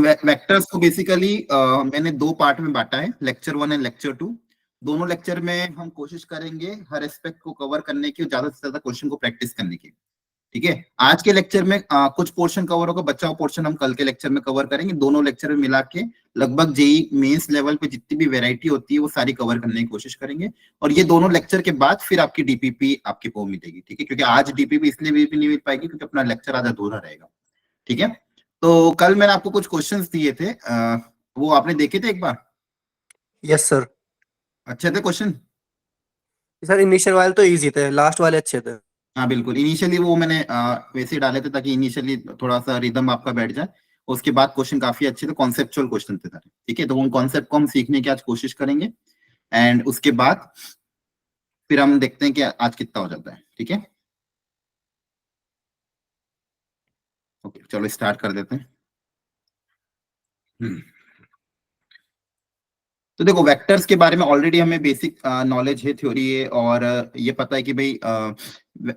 Vectors को basically मैंने दो पार्ट में बांटा है, लेक्चर 1 एंड लेक्चर 2। दोनों लेक्चर में हम कोशिश करेंगे हर एस्पेक्ट को कवर करने की और ज्यादा से ज्यादा क्वेश्चन को प्रैक्टिस करने की। ठीक है, आज के लेक्चर में कुछ पोर्शन कवर होगा, बचा हुआ पोर्शन हम कल के लेक्चर में कवर करेंगे। दोनों लेक्चर में मिला के लगभग जेई मेंस लेवल पे जितनी भी वैरायटी होती है वो सारी कवर करने की कोशिश करेंगे। और ये दोनों लेक्चर के बाद फिर आपकी डीपीपी आपके को मिलेगी। ठीक है, क्योंकि आज डीपीपी इसलिए भी नहीं मिल पाएगी क्योंकि अपना लेक्चर आधा अधूरा रहेगा। ठीक है, तो कल मैंने आपको कुछ क्वेश्चंस दिए थे, वो आपने देखे थे एक बार? Yes sir. अच्छे थे क्वेश्चन? सर इनिशियल वाले तो इजी थे, लास्ट वाले अच्छे थे। हाँ बिल्कुल, इनिशियली वो मैंने वैसे ही डाले थे ताकि इनिशियली थोड़ा सा रिदम आपका बैठ जाए। उसके बाद क्वेश्चन काफी अच्छे थे, कॉन्सेप्चुअल क्वेश्चन थे सारे। ठीक है, तो उन कॉन्सेप्ट को हम सीखने की आज कोशिश करेंगे एंड उसके बाद फिर हम देखते हैं कि आज कितना हो जाता है। ठीक है, ओके चलो स्टार्ट कर देते हैं। तो देखो, वेक्टर्स के बारे में ऑलरेडी हमें बेसिक नॉलेज है, थ्योरी है, और ये पता है कि भाई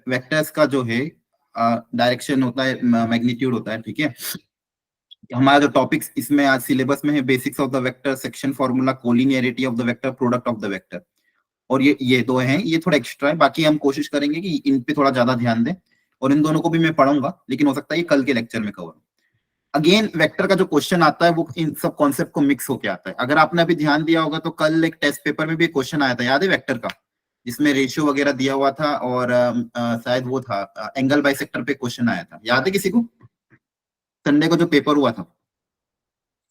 वेक्टर्स का जो है डायरेक्शन होता है, मैग्नीट्यूड होता है। ठीक है, हमारा जो टॉपिक्स इसमें आज सिलेबस में है, basics of the vector, section formula, collinearity of the vector, product of the vector, और ये दो हैं, ये थोड़ा एक्स्ट्रा है। बाकी हम कोशिश करेंगे कि इन पे थोड़ा ज्यादा ध्यान दें, और इन दोनों को भी मैं पढ़ूंगा, लेकिन हो सकता है ये कल के लेक्चर में कवर। अगेन वेक्टर का जो क्वेश्चन आता है वो इन सब कॉन्सेप्ट को मिक्स होके आता है। अगर आपने अभी ध्यान दिया होगा तो कल एक टेस्ट पेपर में भी क्वेश्चन आया था, याद है वेक्टर का, जिसमें रेशियो वगैरह दिया हुआ था, और शायद वो था एंगल बाइसेक्टर पे क्वेश्चन आया था, याद है किसी को? संडे को जो पेपर हुआ था,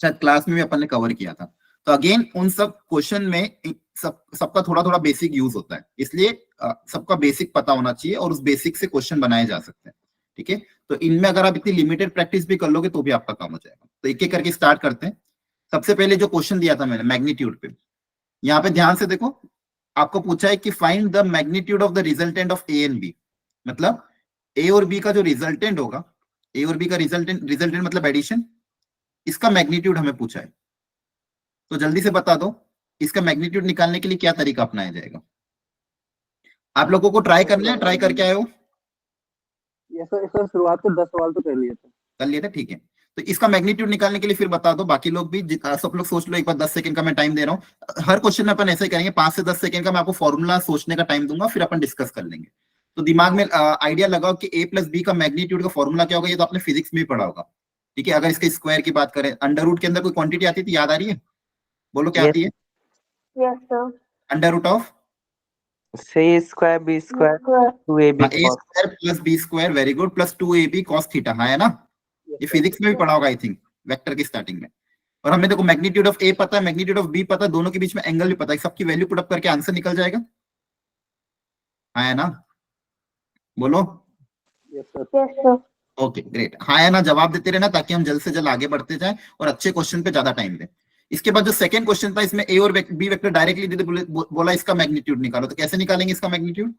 शायद क्लास में भी अपन ने कवर किया था। तो अगेन उन सब क्वेश्चन में सबका थोड़ा थोड़ा बेसिक यूज होता है, इसलिए सबका बेसिक पता होना चाहिए और उस बेसिक से क्वेश्चन बनाए जा सकते हैं। ठीक है, तो इनमें अगर आप इतनी लिमिटेड प्रैक्टिस भी कर लोगे तो भी आपका काम हो जाएगा। तो एक एक करके स्टार्ट करते हैं। सबसे पहले जो क्वेश्चन दिया था मैंने मैग्नीट्यूड पे, यहाँ पे ध्यान से देखो, आपको पूछा है कि find the magnitude of the resultant of a and b. मतलब ए और बी का जो रिजल्टेंट होगा, ए और बी का रिजल्टेंट मतलब एडिशन, इसका मैग्नीट्यूड हमें पूछा है। तो जल्दी से बता दो, इसका मैग्नीट्यूड निकालने के लिए क्या तरीका अपनाया जाएगा? आप लोगों को ट्राई करना है, ट्राई करके आए हो? सर शुरुआत के 10 सवाल तो कर लिए थे। ठीक है, तो इसका मैग्नीट्यूड निकालने के लिए फिर बता दो, बाकी लोग भी सब लोग सोच लो एक बार। 10 सेकंड का मैं टाइम दे रहा हूँ, हर क्वेश्चन में अपन ऐसे ही करेंगे, 5 से 10 सेकंड का मैं आपको फॉर्मूला सोचने का टाइम दूंगा, फिर अपन डिस्कस कर लेंगे। तो दिमाग में आइडिया लगाओ कि a प्लस बी का मैग्नीट्यूड का फॉर्मूला क्या होगा, ये तो आपने फिजिक्स में भी पढ़ा होगा। ठीक है, अगर इसके स्क्वायर की बात करें, अंडर रूट के अंदर कोई क्वांटिटी आती थी, याद आ रही है? बोलो क्या आती है? Yes sir. Under root of c square b square 2ab a square plus b square, very good, plus 2ab cos theta, है ना? ये फिजिक्स में भी पढ़ा होगा आई थिंक, वेक्टर की स्टार्टिंग में। और हमें देखो मैग्नीट्यूड ऑफ ए पता है, मैग्नीट्यूड ऑफ बी पता है, दोनों के बीच में एंगल भी पता है, सबकी वैल्यू पुट अप करके आंसर निकल जाएगा, है ना? बोलो। Yes sir. ओके ग्रेट, हाँ है ना? जवाब देते रहना ताकि हम जल्द से जल्द आगे बढ़ते जाएं और अच्छे क्वेश्चन पे ज्यादा टाइम दें। इसके बाद जो सेकंड क्वेश्चन था, इसमें ए और बी वेक्टर डायरेक्टली दे बोला इसका मैग्नीट्यूड निकालो। तो कैसे निकालेंगे इसका मैग्नीट्यूड?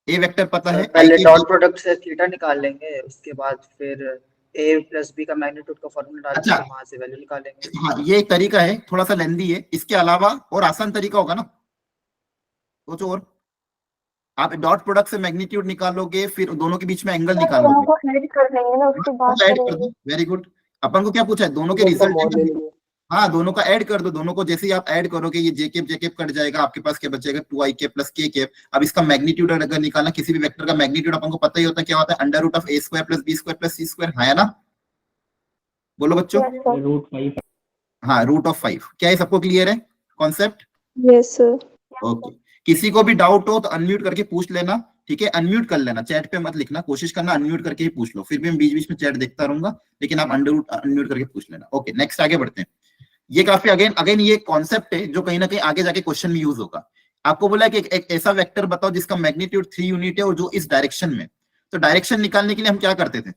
ए वेक्टर पता है, पहले डॉट प्रोडक्ट से थीटा निकाल लेंगे, उसके बाद फिर a प्लस बी का मैग्नीट्यूड का फॉर्मूला डाल के वहां से वैल्यू निकालेंगे। हाँ ये एक तरीका है, थोड़ा सा लेंदी है। इसके अलावा और आसान तरीका होगा ना? सोचो, और आप डॉट प्रोडक्ट से मैग्नीट्यूड निकालोगे, फिर दोनों के बीच में एंगल निकालोगे, दोनों को ऐड कर देंगे ना, उसके बाद ऐड कर दो। वेरी गुड, अपन को क्या पूछा है? दोनों के रिजल्ट। हाँ, दोनों का ऐड कर दो। दोनों को जैसे ही आप ऐड करोगे, ये जे केप कट जाएगा, आपके पास क्या बचेगा? 2i cap plus k cap. अब इसका मैग्नीट्यूड अगर निकालना, किसी भी वेक्टर का मैग्नीट्यूड अपन को पता ही होता है, क्या होता है? Under root of a square plus b square plus c square, है ना? बोलो बच्चों। रूट 5। हाँ, रूट ऑफ 5। क्या है, सबको क्लियर है कॉन्सेप्ट? Yes sir. ओके, किसी को भी डाउट हो तो अनम्यूट करके पूछ लेना। ठीक है, अनम्यूट कर लेना, चैट पे मत लिखना, कोशिश करना अनम्यूट करके ही पूछ लो। फिर भी मैं बीच बीच में चैट देखता रहूंगा, लेकिन आप अनम्यूट करके पूछ लेना। ओके, नेक्स्ट आगे बढ़ते हैं। ये काफी अगेन ये कॉन्सेप्ट है जो कहीं ना कहीं आगे जाके क्वेश्चन में यूज होगा। आपको बोला है कि एक ऐसा वेक्टर बताओ जिसका मैग्नीट्यूड 3 यूनिट है और जो इस डायरेक्शन में। तो डायरेक्शन निकालने के लिए हम क्या करते थे?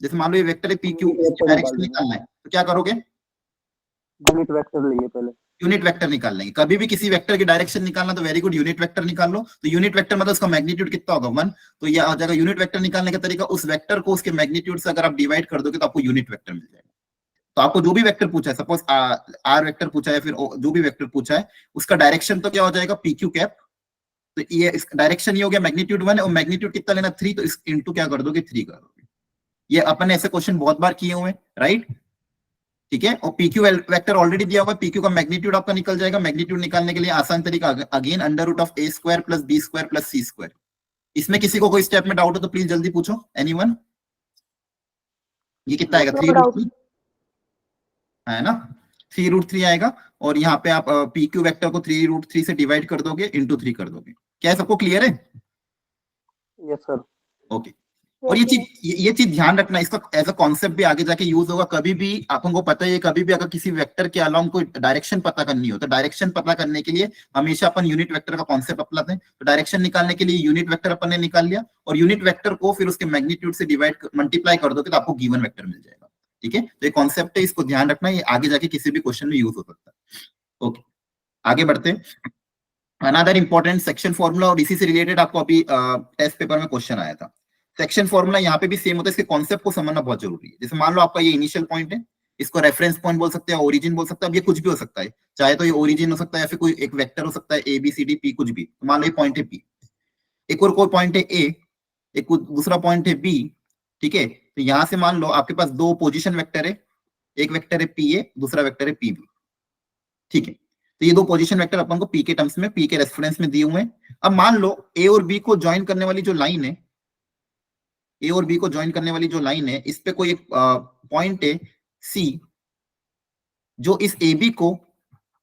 जैसे मान लो ये वेक्टर है पी क्यू, डायरेक्शन निकालना है तो क्या करोगे? यूनिट वेक्टर लेंगे पहले, यूनिट वेक्टर निकाल लेंगे। कभी भी किसी वेक्टर की डायरेक्शन निकालना तो वेरी गुड, यूनिट वेक्टर निकाल लो। तो यूनिट वेक्टर मतलब उसका मैग्नीट्यूड कितना होगा? 1। तो ये आ जाएगा यूनिट वेक्टर निकालने का तरीका, उस वेक्टर को उसके मैग्नीट्यूड से अगर आप डिवाइड कर दोगे तो आपको यूनिट वेक्टर मिल जाएगा। तो आपको जो भी वेक्टर पूछा है, सपोज आर वेक्टर पूछा है, फिर जो भी वेक्टर पूछा है, उसका डायरेक्शन तो क्या हो जाएगा? P Q cap. तो ये डायरेक्शन ये हो गया मैग्नीट्यूड 1 और मैग्नीट्यूड कितना लेना? 3। तो इस इंटू क्या कर दोगे? 3 कर दोगे। ये अपन ने ऐसे क्वेश्चन बहुत बार किए हुए हैं, राइट? ठीक है, और पीक्यू वेक्टर ऑलरेडी दिया हुआ है, पीक्यू का मैग्नीट्यूड आपका निकल जाएगा। मैग्नीट्यूड निकालने के लिए आसान तरीका again under root of a square plus b square plus c square. इसमें किसी को कोई स्टेप में डाउट हो तो प्लीज जल्दी पूछो, एनीवन? ये कितना आएगा? 3√3 है ना, 3√3 आएगा। और यहाँ पे आप पीक्यू वेक्टर को 3√3 से डिवाइड कर दोगे, इंटू 3 कर दोगे। क्या है, सबको क्लियर है? Yes sir. ओके। और ये चीज ध्यान रखना, इसका एज अ कॉन्सेप्ट भी आगे जाके यूज होगा। कभी भी आपको पता है, कभी भी अगर किसी वेक्टर के अलावा कोई डायरेक्शन पता करनी हो तो डायरेक्शन पता करने के लिए हमेशा अपन यूनिट वेक्टर का कॉन्सेप्ट अपनाते हैं। तो डायरेक्शन निकालने के लिए यूनिट वेक्टर अपन ने निकाल लिया, और यूनिट वेक्टर को फिर उसके मैग्नीट्यूड से डिवाइड मल्टीप्लाई कर दोगे तो आपको गिवन वेक्टर मिल जाएगा। ठीक है, तो ये कॉन्सेप्ट है, इसको ध्यान रखना, ये आगे जाके किसी भी क्वेश्चन में यूज हो सकता है। ओके, आगे बढ़ते हैं। अनदर इंपॉर्टेंट सेक्शन फॉर्मूला, और इसी से रिलेटेड आपको अभी टेस्ट पेपर में क्वेश्चन आया था। सेक्शन फॉर्मूला यहाँ पे भी सेम होता है, इसके कॉन्सेप्ट को समझना बहुत जरूरी है। जैसे मान लो आपका ये इनिशियल पॉइंट है, इसको रेफरेंस पॉइंट बोल सकते हैं, ओरिजिन बोल सकते हैं। अब ये कुछ भी हो सकता है, चाहे तो ये ओरिजिन हो सकता है या फिर कोई एक वेक्टर हो सकता है, A B c d p, कुछ भी। तो मान लो ये पॉइंट है पी, एक और कोई पॉइंट है ए, एक दूसरा पॉइंट है बी। ठीक है, तो यहां से मान लो आपके पास दो पोजिशन वेक्टर है, एक वेक्टर है पी ए, दूसरा वेक्टर है पी बी। ठीक है, तो ये दो पोजीशन वेक्टर अपन को पी के टर्म्स में, पी के रेफरेंस में दिए हुए हैं। अब मान लो ए और बी को ज्वाइन करने वाली जो लाइन है, ए और बी को ज्वाइन करने वाली जो लाइन है, इस पे कोई एक पॉइंट है सी, जो इस ए बी को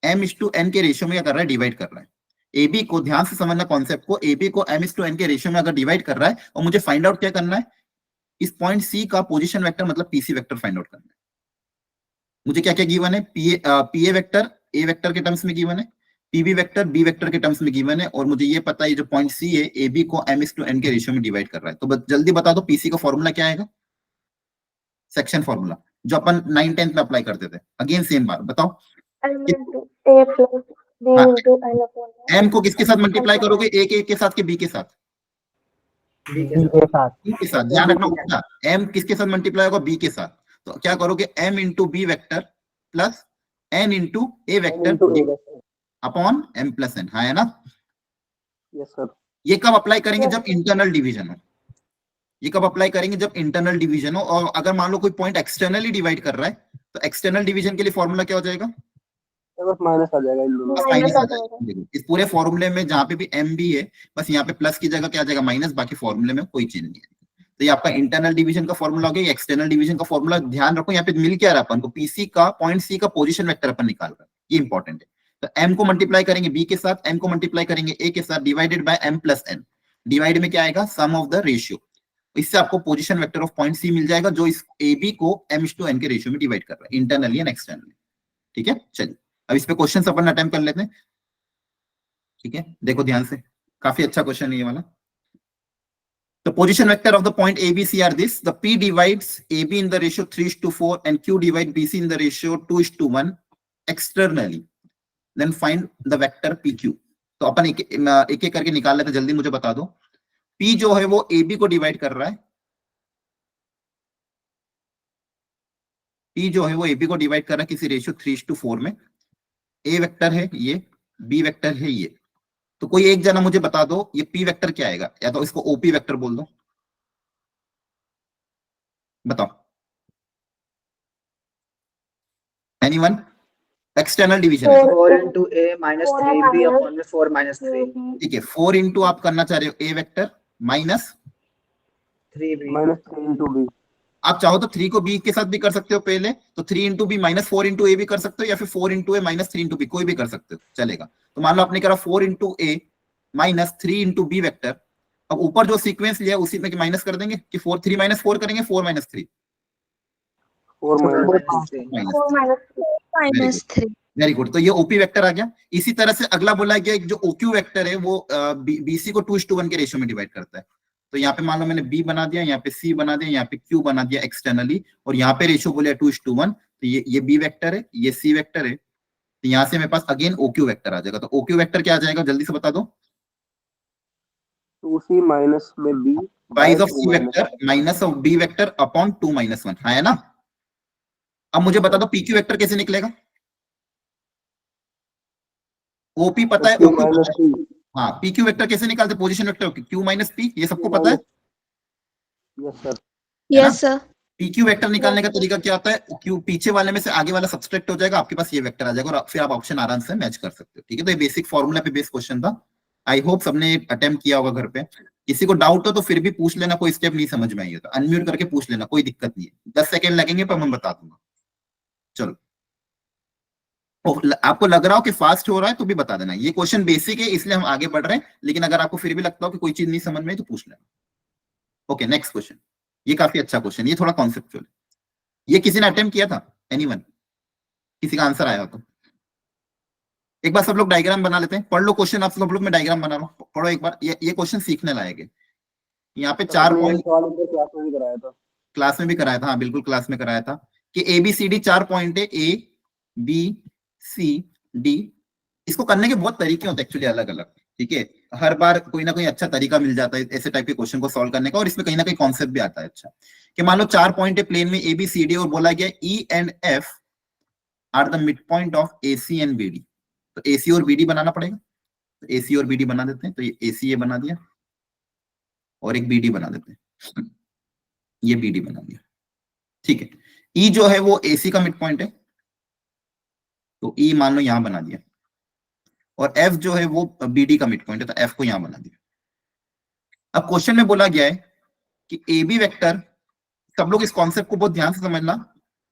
m/n के रेशियो में क्या कर रहा है, डिवाइड कर रहा है। ए बी को ध्यान से समझना कॉन्सेप्ट को, ए बी को m/n के रेशियो में अगर डिवाइड कर रहा है, और मुझे फाइंड आउट क्या करना है, इस पॉइंट सी का पोजीशन वेक्टर मतलब पीसी वेक्टर फाइंड आउट करना है। मुझे क्या क्या गिवन है, P A vector A vector के टर्म्स में गिवन है, पीबी वेक्टर बी वेक्टर के टर्म्स में गिवन है, और मुझे ये पता है जो पॉइंट सी है ए बी को m/n के रेशियो में डिवाइड कर रहा है। तो जल्दी बता दो पीसी का फॉर्मूला क्या आएगा, सेक्शन फॉर्मूला जो अपन 9-10 में अप्लाई करते थे। अगेन सेम बात बताओ, एम को किसके साथ मल्टीप्लाई करोगे, ए के साथ के बी के साथ? बी के साथ। ध्यान रखना, एम किसके साथ मल्टीप्लाई होगा, बी के साथ। तो क्या करोगे, m into B vector plus n into A vector upon m plus n, है ना? Yes sir. ये कब अप्लाई करेंगे, जब इंटरनल डिवीजन हो। ये कब अप्लाई करेंगे, जब इंटरनल डिवीजन हो। और अगर मान लो कोई पॉइंट एक्सटर्नली डिवाइड कर रहा है, तो एक्सटर्नल डिवीजन के लिए फॉर्मूला क्या हो जाएगा, बस माइनस आ जाएगा इन दोनों। माइनस आ जाएगा। इस पूरे फॉर्मूले में जहां पे भी m भी है, बस यहाँ पे प्लस की जगह क्या आ जाएगा, माइनस। बाकी फॉर्मूले में कोई चेंज नहीं है। तो ये आपका इंटरनल डिवीजन का फॉर्मूला हो गया, एक्सटर्नल डिवीजन का फॉर्मूला। ध्यान रखो यहाँ पे मिल क्या रहा है अपन को, पीसी का पॉइंट सी का पोजीशन वेक्टर अपन निकाल रहा है, ये इंपॉर्टेंट है। तो m को मल्टीप्लाई करेंगे b के साथ, m को मल्टीप्लाई करेंगे a के साथ, divided by m plus n। Divide में क्या आएगा, सम ऑफ द रेशियो। इससे आपको position vector of point C मिल जाएगा, जो इस ए बी को m/n के रेशियो में डिवाइड कर रहा है, इंटरनली एंड एक्सटर्नली। ठीक है, चलिए अब इस पे क्वेश्चन अपन अटेम्प्ट कर लेते हैं। ठीक है, देखो ध्यान से, काफी अच्छा क्वेश्चन है ये वाला। The position vector of the point ABC are this. The P divides AB in the ratio 3:4 and Q divides BC in the ratio 2:1 externally. Then find the vector PQ. तो अपन एक एक करके निकाल लेते हैं, जल्दी मुझे बता दो। P जो है वो AB को डिवाइड कर रहा है, P जो है वो AB को डिवाइड कर रहा है किसी रेशियो 3:4 में। A वेक्टर है ये, B वेक्टर है ये। तो कोई एक जना मुझे बता दो ये P वेक्टर क्या आएगा, या तो इसको OP वेक्टर बोल दो, बताओ एनीवन? एक्सटर्नल डिवीजन है 4 into a minus 3b upon में 4 minus 3। ठीक है, 4 इंटू आप करना चाह रहे हो A vector minus 3b minus 3 into b. आप चाहो तो 3 को B के साथ भी कर सकते हो पहले, तो 3 इंटू बी माइनस 4 इंटू ए भी कर सकते हो, या फिर 4 इंटू ए माइनस 3 इंटू बी, कोई भी कर सकते हो, चलेगा। तो मान लो आपने करा 4 इंटू ए माइनस 3 इंटू बी वेक्टर। अब ऊपर जो सीक्वेंस लिया उसी में माइनस कर देंगे कि 4 3 माइनस 4 करेंगे, 4 माइनस 3 माइनस 3। वेरी गुड, तो ये ओपी वेक्टर आ गया। इसी तरह से अगला बोला गया जो ओक्यू वेक्टर है वो बीसी को 2:1 के रेशियो में डिवाइड करता है। तो यहाँ पे मान लो मैंने बी बना दिया, यहाँ पे सी बना दिया, यहाँ पे क्यू बना दिया एक्सटर्नली, और यहाँ पे रेशियो बोले 2:1। तो ये बी वेक्टर है, ये सी वेक्टर है। तो यहाँ से मेरे पास अगेन ओक्यू वेक्टर आ जाएगा। तो ओक्यू वेक्टर क्या आ जाएगा, जल्दी से बता दो। 2c माइनस में b बाइज of c vector minus of b vector upon 2 - 1, है ना? अब मुझे बता दो पीक्यू वेक्टर कैसे निकलेगा। ओपी पता है, ओक्यू, हाँ, पीक्यू वेक्टर कैसे निकालते, position vector Q minus P, ये सबको पता है। Yes sir. Yes sir. PQ vector निकालने का तरीका क्या होता है, क्यू पीछे वाले में से आगे वाला सब्सट्रैक्ट हो जाएगा, आपके पास ये वेक्टर आ जाएगा और फिर आप ऑप्शन आराम से मैच कर सकते हो। ठीक है, तो ये बेसिक फॉर्मूला पे बेस्ड क्वेश्चन था। आई होप सबने अटेम्प्ट किया होगा घर पे। किसी को डाउट हो तो फिर भी पूछ लेना, कोई स्टेप नहीं समझ में आई हो तो अनम्यूट करके पूछ लेना, कोई दिक्कत नहीं है। 10 सेकंड लगेंगे पर मैं बता दूंगा। चलो, आपको लग रहा हो कि फास्ट हो रहा है तो भी बता देना। ये क्वेश्चन बेसिक है इसलिए हम आगे बढ़ रहे हैं, लेकिन अगर आपको फिर भी लगता हो कि कोई चीज नहीं समझ में आई तो पूछ लेना। Okay, next question. ये काफी अच्छा क्वेश्चन, ये थोड़ा कॉन्सेप्चुअल है। ये किसी ने अटेम्प्ट किया था? एनीवन? किसी का आंसर आया हो तो एक बार सब लोग डायग्राम बना लेते हैं। पढ़ लो क्वेश्चन, आप सब लोग, मैं डायग्राम बना रहा हूँ, पढ़ो एक बार। ये क्वेश्चन सीखने लायक है। यहाँ पे 4 पॉइंट सवाल इधर क्लास में भी कराया था। क्लास में भी कराया था, हाँ बिल्कुल क्लास में कराया था कि ABCD 4 पॉइंट है, ABCD। इसको करने के बहुत तरीके होते हैं एक्चुअली, अलग अलग। ठीक है, हर बार कोई ना कोई अच्छा तरीका मिल जाता है ऐसे टाइप के क्वेश्चन को सॉल्व करने का, और इसमें कहीं ना कहीं कॉन्सेप्ट भी आता है। अच्छा, कि मान लो 4 पॉइंट है प्लेन में ABCD और बोला गया E and F are the mid point of AC and BD। तो AC और BD बनाना पड़ेगा, तो AC और BD बना देते हैं। तो ये AC ये बना दिया और एक BD बना देते हैं, ये BD बना दिया। ठीक है, E जो है वो AC का मिड पॉइंट है, तो E मान लो यहां बना दिया, और F जो है वो BD का मिड पॉइंट है, तो F को यहां बना दिया। अब क्वेश्चन में बोला गया है कि AB वेक्टर, सब लोग इस कॉन्सेप्ट को बहुत ध्यान से समझना।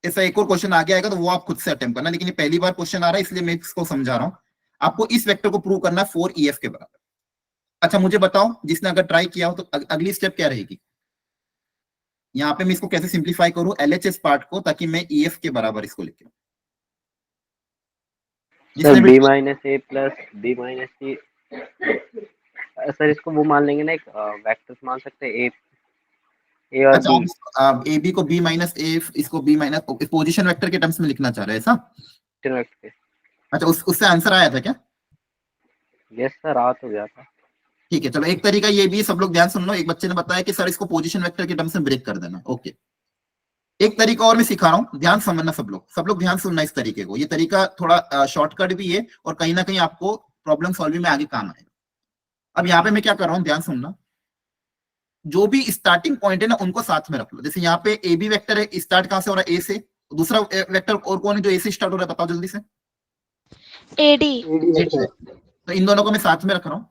ऐसा एक और क्वेश्चन आगे आएगा तो वो आप खुद से अटेम्प्ट करना, लेकिन ये पहली बार क्वेश्चन आ रहा है इसलिए मैं इसको समझा रहा हूं। आपको इस वेक्टर को प्रूव करना है 4EF के बराबर। अच्छा, मुझे बताओ जिसने अगर ट्राई किया हो तो अगली स्टेप क्या रहेगी? यहाँ पे मैं इसको कैसे सिंप्लीफाई करूं LHS पार्ट को, ताकि मैं EF के बराबर इसको लिखे। Sir B minus A plus B minus C। Sir इसको वो मान लेंगे ना, एक वेक्टर्स मान सकते हैं A और अच्छा, B। AB को B माइनस A, इसको B माइनस, पोजिशन वेक्टर के टर्म्स में लिखना चाह रहे हैं ऐसा? अच्छा, उससे आंसर आया था क्या? यस सर, आ तो गया था। ठीक है, चलो एक तरीका ये भी, सब लोग ध्यान सुन लो। एक बच्चे ने बताया कि सर इसको पोजीशन वेक्टर के टर्म्स में ब्रेक कर देना। ओके, एक तरीका और मैं सिखा रहा हूं, ध्यान समझना सब लोग ध्यान सुनना इस तरीके को। ये तरीका थोड़ा शॉर्टकट भी है और कहीं ना कहीं आपको प्रॉब्लम सॉल्विंग में आगे काम आएगा। अब यहाँ पे मैं क्या कर रहा हूँ, ध्यान सुनना। जो भी स्टार्टिंग पॉइंट है ना उनको साथ में रख लो। जैसे यहाँ पे AB वेक्टर है, स्टार्ट कहां से हो रहा है? A से। दूसरा वेक्टर और कौन है जो A से स्टार्ट हो रहा है, बताओ जल्दी से। AD। तो इन दोनों को मैं साथ में रख रहा हूँ,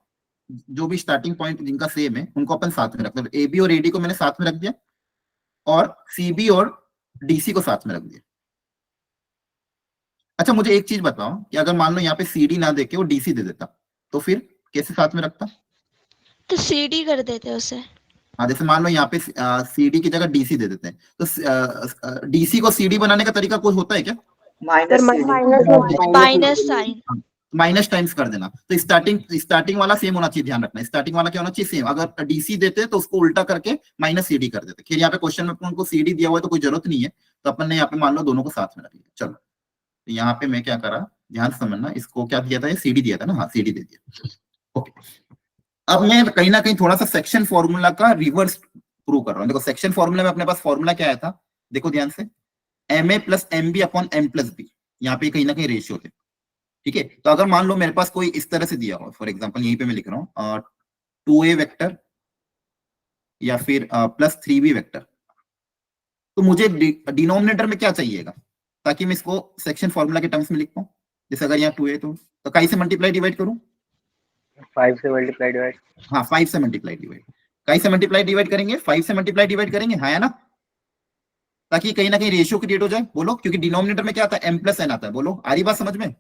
जो भी स्टार्टिंग पॉइंट जिनका सेम है उनको अपन साथ में रखते हैं। AB और AD को मैंने साथ में रख दिया, और CB और DC को साथ में रख दिया। अच्छा, मुझे एक चीज बताओ कि अगर मान लो यहाँ पे CD ना देके वो DC दे देता, तो फिर कैसे साथ में रखता? तो CD कर देते उसे। हाँ, जैसे मान लो यहाँ पे CD की जगह DC दे देते हैं, तो DC को CD बनाने का तरीका कोई होता है क्या? Minus sign. माइनस टाइम्स कर देना। तो स्टार्टिंग वाला सेम होना चाहिए, ध्यान रखना। स्टार्टिंग वाला क्या होना चाहिए? सेम। अगर DC देते तो उसको उल्टा करके माइनस CD कर देते। खैर यहाँ पे क्वेश्चन में उनको CD दिया हुआ है तो कोई जरूरत नहीं है, तो अपन ने यहाँ पे मान लो दोनों को साथ में रख लिया। चलो, तो यहाँ पे मैं क्या करा, ध्यान समझना। इसको क्या दिया था? ये CD दिया था ना, हाँ CD दे दिया। ओके, अब मैं कहीं ना कहीं थोड़ा सा सेक्शन फॉर्मूला का रिवर्स प्रूव कर रहा हूँ। देखो, सेक्शन फॉर्मूला में अपने पास फॉर्मूला क्या आया था, देखो ध्यान से, MA plus MB upon M plus B। यहाँ पे कहीं ना कहीं रेशियो थे। ठीक है, तो अगर मान लो मेरे पास कोई इस तरह से दिया हो, फॉर एग्जांपल यहीं पे मैं लिख रहा हूँ 2A वेक्टर या फिर प्लस 3B वेक्टर, तो मुझे डिनोमिनेटर में क्या चाहिएगा ताकि मैं इसको सेक्शन फॉर्मूला के टर्म्स में लिख पाऊँ? जैसे अगर यहाँ 2A तो कई से मल्टीप्लाई डिवाइड करूँ? 5 से मल्टीप्लाई डिवाइड। हाँ, 5 से मल्टीप्लाई डिवाइड। कई से मल्टीप्लाई डिवाइड करेंगे? 5 से मल्टीप्लाई डिवाइड करेंगे, हाँ या ना? ताकि कहीं ना कहीं रेशियो क्रिएट हो जाए। बोलो, क्योंकि डिनोमिनेटर में क्या आता है? M प्लस N आता है। बोलो, आ रही बात समझ में?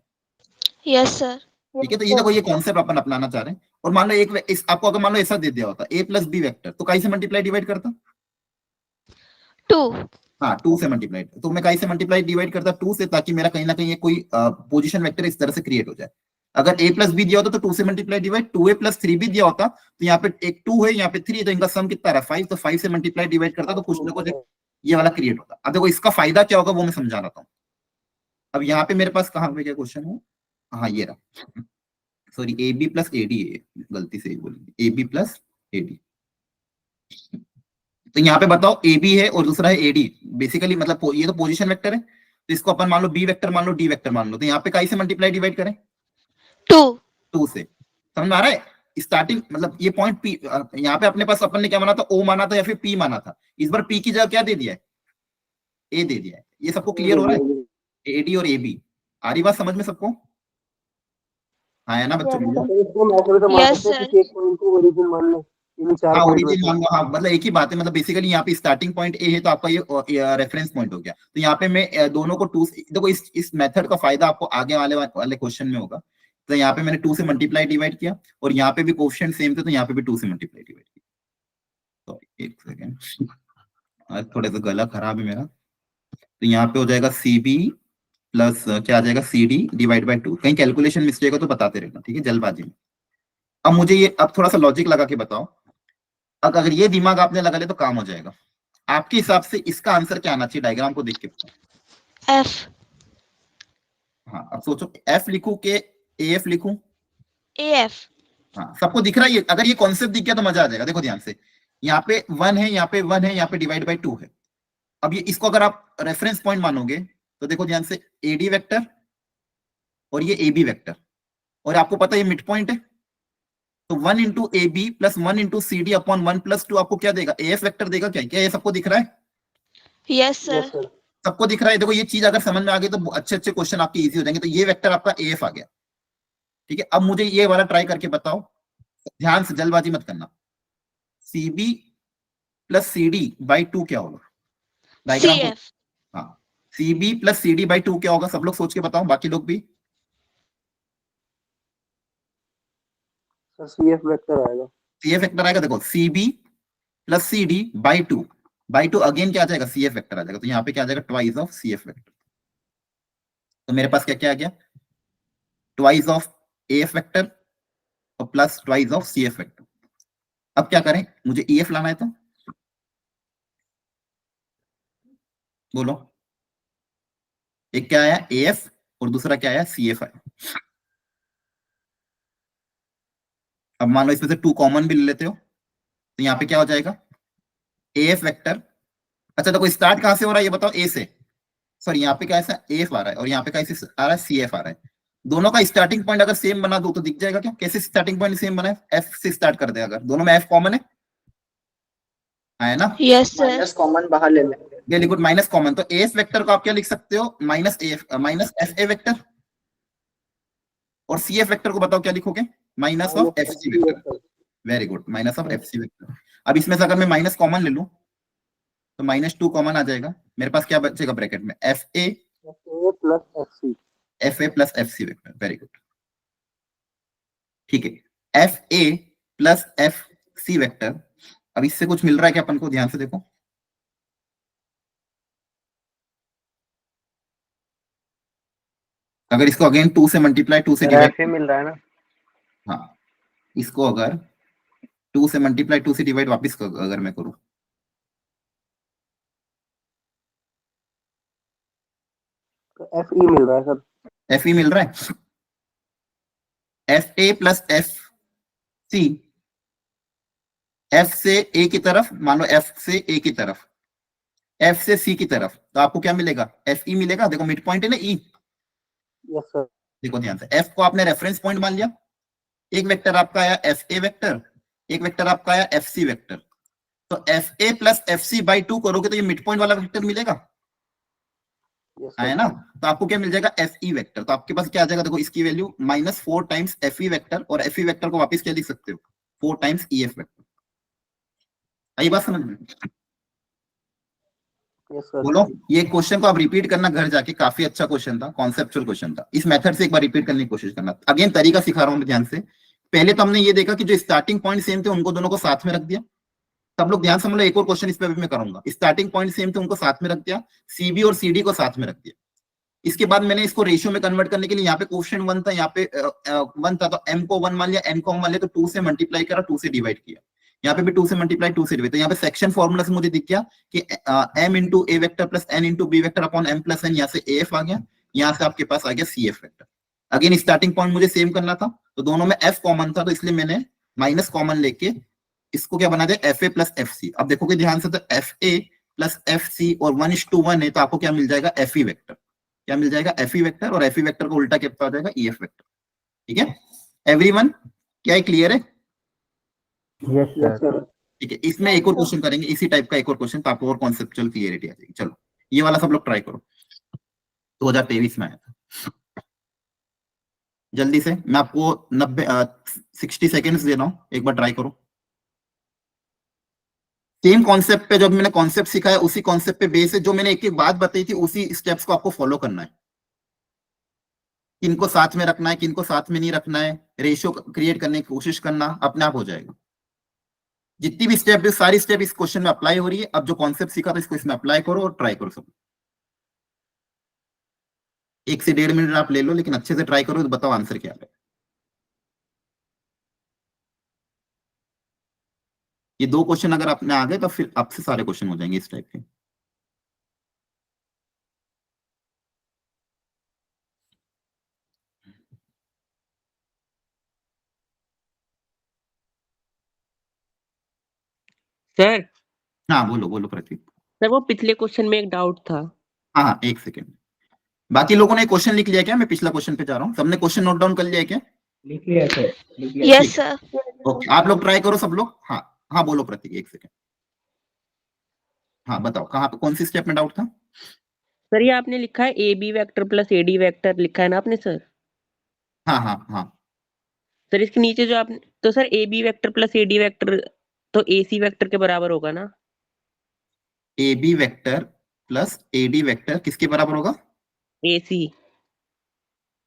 Yes sir. ठीक है, तो ये देखो, ये कॉन्सेप्ट अपन अपनाना चाह रहे हैं। और मान लो आपको अगर मान लो ऐसा दे दिया होता A प्लस B वेक्टर, तो कई से मल्टीप्लाई डिवाइड करता? 2। हाँ, 2 से मल्टीप्लाई। तो मैं कई से मल्टीप्लाई डिवाइड करता 2 से, ताकि मेरा कहीं ना कहीं कोई पोजीशन वेक्टर इस तरह से क्रिएट हो जाए। अगर A प्लस B दिया होता तो 2 से multiply divide, 2A plus 3B दिया होता तो यहाँ पे एक 2 है, यहाँ पे 3 है, तो इनका सम कितना रहा? 5। तो 5 से मल्टीप्लाई डिवाइड करता तो कुछ ना कुछ ये वाला क्रिएट होता। अब देखो, इसका फायदा क्या होगा वो मैं समझा रहा हूँ। अब यहाँ पे मेरे पास कहाँ पे क्या क्वेश्चन है? हाँ, ये रहा, सॉरी, AB प्लस AD है, गलती से ही बोली, AB प्लस AD। तो यहाँ पे बताओ, AB है और दूसरा है AD। बेसिकली मतलब ये तो पोजीशन वेक्टर है, तो इसको अपन मान लो B वेक्टर मान लो, D वेक्टर मान लो। तो यहाँ पे कई से मल्टीप्लाई डिवाइड करें? 2 से। समझ में आ रहा है? स्टार्टिंग मतलब ये पॉइंट P, यहाँ पे अपने पास अपन ने क्या माना था? O माना था या फिर P माना था। इस बार P की जगह क्या दे दिया है? ए दे दिया है। ये सबको क्लियर हो रहा है? एडी और एबी आ रही बात समझ में सबको? हाँ है ना बच्चों? Yes, sir. एक पॉइंट को ओरिजिन मान लो, इन चार हाँ पॉइंट में ओरिजिन से। मान लो, हाँ मतलब एक ही बात है, मतलब बेसिकली यहाँ पे स्टार्टिंग पॉइंट ए है तो आपका ये रेफरेंस पॉइंट हो गया। तो यहाँ पे मैं दोनों को 2 देखो, इस मेथड का फायदा आपको आगे वाले क्वेश्चन में होगा। तो यहाँ पे मैंने 2 से मल्टीप्लाई डिवाइड किया, और यहाँ पे भी कोएफिशिएंट सेम थे तो यहाँ पे भी 2 से मल्टीप्लाई डिवाइड किया। सॉरी एक सेकेंड, थोड़ा सा गला खराब है मेरा। तो यहाँ पे हो जाएगा सीबी प्लस क्या आ जाएगा, CD डिवाइड बाय 2। कहीं कैलकुलेशन मिस्टेक हो तो बताते रहना, ठीक है, जल्दबाजी में। अब मुझे ये अब थोड़ा सा लॉजिक लगा के बताओ, अगर ये दिमाग आपने लगा ले तो काम हो जाएगा। आपके हिसाब से इसका आंसर क्या आना चाहिए, डायग्राम को देख के बताओ। F. हाँ अब सोचो, F लिखूं के AF लिखूं? AF. हाँ सबको दिख रहा है? अगर ये कॉन्सेप्ट दिख गया तो मजा आ जाएगा। देखो ध्यान से, यहाँ पे 1 है, यहाँ पे 1 है, यहाँ पे डिवाइड बाय 2 है। अब ये इसको अगर आप रेफरेंस पॉइंट मानोगे तो देखो ध्यान से, AD वेक्टर और ये AB वेक्टर, और आपको पता है ये मिड पॉइंट है, तो 1 into AB plus 1 into CD upon 1 plus 2 आपको क्या देगा, AF वेक्टर देगा। क्या ये सबको दिख रहा है? Yes, sir. सबको दिख रहा है? देखो ये चीज अगर समझ में आ गई तो अच्छे अच्छे क्वेश्चन आपके इजी हो जाएंगे। तो ये वेक्टर आपका AF आ गया, ठीक है। अब मुझे ये वाला ट्राई करके बताओ, ध्यान से, जल्दबाजी मत करना। CB प्लस CD बाई 2 क्या होगा? डायग्राम को, CF. हाँ CB प्लस CD बाई 2 क्या होगा? सब लोग सोच के बताओ, बाकी लोग भी। CF वेक्टर आएगा। CF वेक्टर आएगा। देखो CB plus CD by 2 again क्या आ जाएगा, CF वेक्टर आ जाएगा। तो यहाँ पे क्या आ जाएगा, ट्वाइस ऑफ CF वेक्टर। तो मेरे पास क्या क्या आ गया, ट्वाइस ऑफ AF वेक्टर और plus twice of CF vector. अब क्या करें, मुझे EF लाना है, तो बोलो, एक क्या आया AF और दूसरा क्या आया CF आया। अब मान लो इसमें से 2 कॉमन भी ले लेते हो, तो यहाँ पे क्या हो जाएगा, AF वेक्टर। अच्छा देखो स्टार्ट कहां से हो रहा है ये बताओ, A से, सॉरी यहाँ पे क्या ऐसा AF आ रहा है और यहाँ पे कैसे आ रहा है, CF आ रहा है। दोनों का स्टार्टिंग पॉइंट अगर सेम बना दो तो दिख जाएगा क्या? कैसे स्टार्टिंग पॉइंट सेम बना है? F से स्टार्ट कर दे, अगर दोनों में F कॉमन है ना? Yes, sir. माइनस कॉमन बाहर ले लेंगे। Very good, minus common. तो AF वेक्टर को आप क्या लिख सकते हो, माइनस FA वेक्टर, और CF वेक्टर को बताओ क्या लिखोगे, minus of FC vector. Very good, minus of FC vector. अब इसमें से अगर मैं माइनस कॉमन ले लूं तो -2 कॉमन आ जाएगा, मेरे पास क्या बचेगा ब्रैकेट में, FA plus FC vector. Very good, ठीक है, FA प्लस FC वेक्टर। अब इससे कुछ मिल रहा है क्या अपन को, ध्यान से देखो, अगर इसको अगेन 2 से मल्टीप्लाई 2 से डिवाइड मिल रहा है ना? हाँ इसको अगर 2 से मल्टीप्लाई 2 से डिवाइड वापस अगर मैं करूं, FE मिल रहा है सर। FE मिल रहा है, FA प्लस FC, F से A की तरफ, मान लो F से A की तरफ, F से C की तरफ, तो आपको क्या मिलेगा, FE मिलेगा। देखो मिड पॉइंट है ना E, यस सर। देखो ध्यान से, F को आपने रेफरेंस पॉइंट मान लिया, एक वेक्टर आपका आया FA वेक्टर, एक वेक्टर आपका आया FC वेक्टर। तो FA प्लस FC बाई 2 करोगे तो ये मिड पॉइंट वाला वेक्टर मिलेगा, है ना? तो आपको क्या मिल जाएगा, FE वेक्टर। तो आपके पास क्या आ जाएगा, देखो इसकी वैल्यू -4 टाइम्स FE वेक्टर, और FE वेक्टर को वापस क्या लिख सकते हो, 4 टाइम्स EF वेक्टर। आई बात समझ में? बोलो, ये क्वेश्चन को आप रिपीट करना घर जाके, काफी अच्छा क्वेश्चन था, कॉन्सेप्चुअल क्वेश्चन था। इस मेथड से एक बार रिपीट करने की कोशिश करना। अगेन तरीका सिखा रहा हूं ध्यान से। पहले तो हमने ये देखा कि जो स्टार्टिंग पॉइंट सेम थे उनको दोनों को साथ में रख दिया। सब लोग ध्यान समझ लो, एक और क्वेश्चन इस पे भी मैं करूंगा। स्टार्टिंग पॉइंट सेम थे उनको साथ में रख दिया, CB और CD को साथ में रख दिया। इसके बाद मैंने इसको रेशियो में कन्वर्ट करने के लिए, यहाँ पे क्वेश्चन 1 था, यहाँ पे 1 था, तो M को 1 मान लिया, N को 1 मान लिया, तो 2 से मल्टीप्लाई करा, 2 से डिवाइड किया। यहाँ पे भी 2 से मल्टीप्लाई 2 से डिवाइड। तो यहाँ पे सेक्शन फॉर्मूला से मुझे दिख गया कि M into A vector plus N into B vector upon M plus N, यहाँ से AF आ गया, यहाँ से आपके पास आ गया CF vector. Again starting point मुझे सेम करना था, तो दोनों में F कॉमन था, तो इसलिए मैंने माइनस कॉमन लेके इसको क्या बना दिया, FA प्लस FC। अब देखोगे ध्यान से, तो FA प्लस FC और 1:1 है, तो आपको क्या मिल जाएगा, FE वेक्टर। क्या मिल जाएगा, FE वेक्टर, और FE वेक्टर को उल्टा क्या हो जाएगा, EF वेक्टर। ठीक है एवरीवन, क्या है, क्लियर है? Yes sir. ठीक है, इसमें एक और क्वेश्चन करेंगे इसी टाइप का, एक और क्वेश्चन, तो आपको और कॉन्सेप्चुअल क्लियरिटी आ जाएगी। चलो ये वाला सब लोग ट्राई करो, 2023 में आया था। जल्दी से मैं आपको 60 सेकेंड्स दे रहा हूं, एक बार ट्राई करो। सेम कॉन्सेप्ट पे, जब मैंने कॉन्सेप्ट सिखाया उसी कॉन्सेप्ट पे बेस है, जो मैंने एक एक बात बताई थी उसी स्टेप्स को आपको फॉलो करना है। किनको साथ में रखना है, किनको साथ में नहीं रखना है, रेशियो क्रिएट करने की कोशिश करना, अपने आप हो जाएगा। जितनी भी स्टेप है सारी स्टेप इस क्वेश्चन में अप्लाई हो रही है। अब जो कॉन्सेप्ट सीखा था इसको इसमें अप्लाई करो और ट्राई करो सब। 1 से 1.5 मिनट आप ले लो, लेकिन अच्छे से ट्राई करो तो बताओ आंसर क्या है। ये 2 क्वेश्चन अगर आपने आ गए तो फिर आपसे सारे क्वेश्चन हो जाएंगे इस टाइप के। सर हाँ बोलो बोलो प्रतीक। सर वो पिछले क्वेश्चन में एक डाउट था। हाँ हाँ 1 सेकेंड। बाकी लोगों ने क्वेश्चन लिख लिया क्या? मैं पिछला क्वेश्चन पे जा रहा हूँ। सबने क्वेश्चन नोट डाउन कर लिया है क्या? लिख लिया सर, लिख लिया। Yes sir. ओके, आप लोग ट्राई करो सब लोग। हाँ हाँ बोलो प्रतीक, 1 सेकेंड। हाँ बताओ कहाँ पे, कौन सी स्टेप में डाउट था? सर ये आपने लिखा है A B vector plus A D vector लिखा है ना आपने सर? हाँ हाँ हाँ सर इसके नीचे जो आपने, तो sir A B vector plus A D vector तो ए सी वेक्टर के बराबर होगा ना? A B vector plus A D vector किसके बराबर होगा? A c.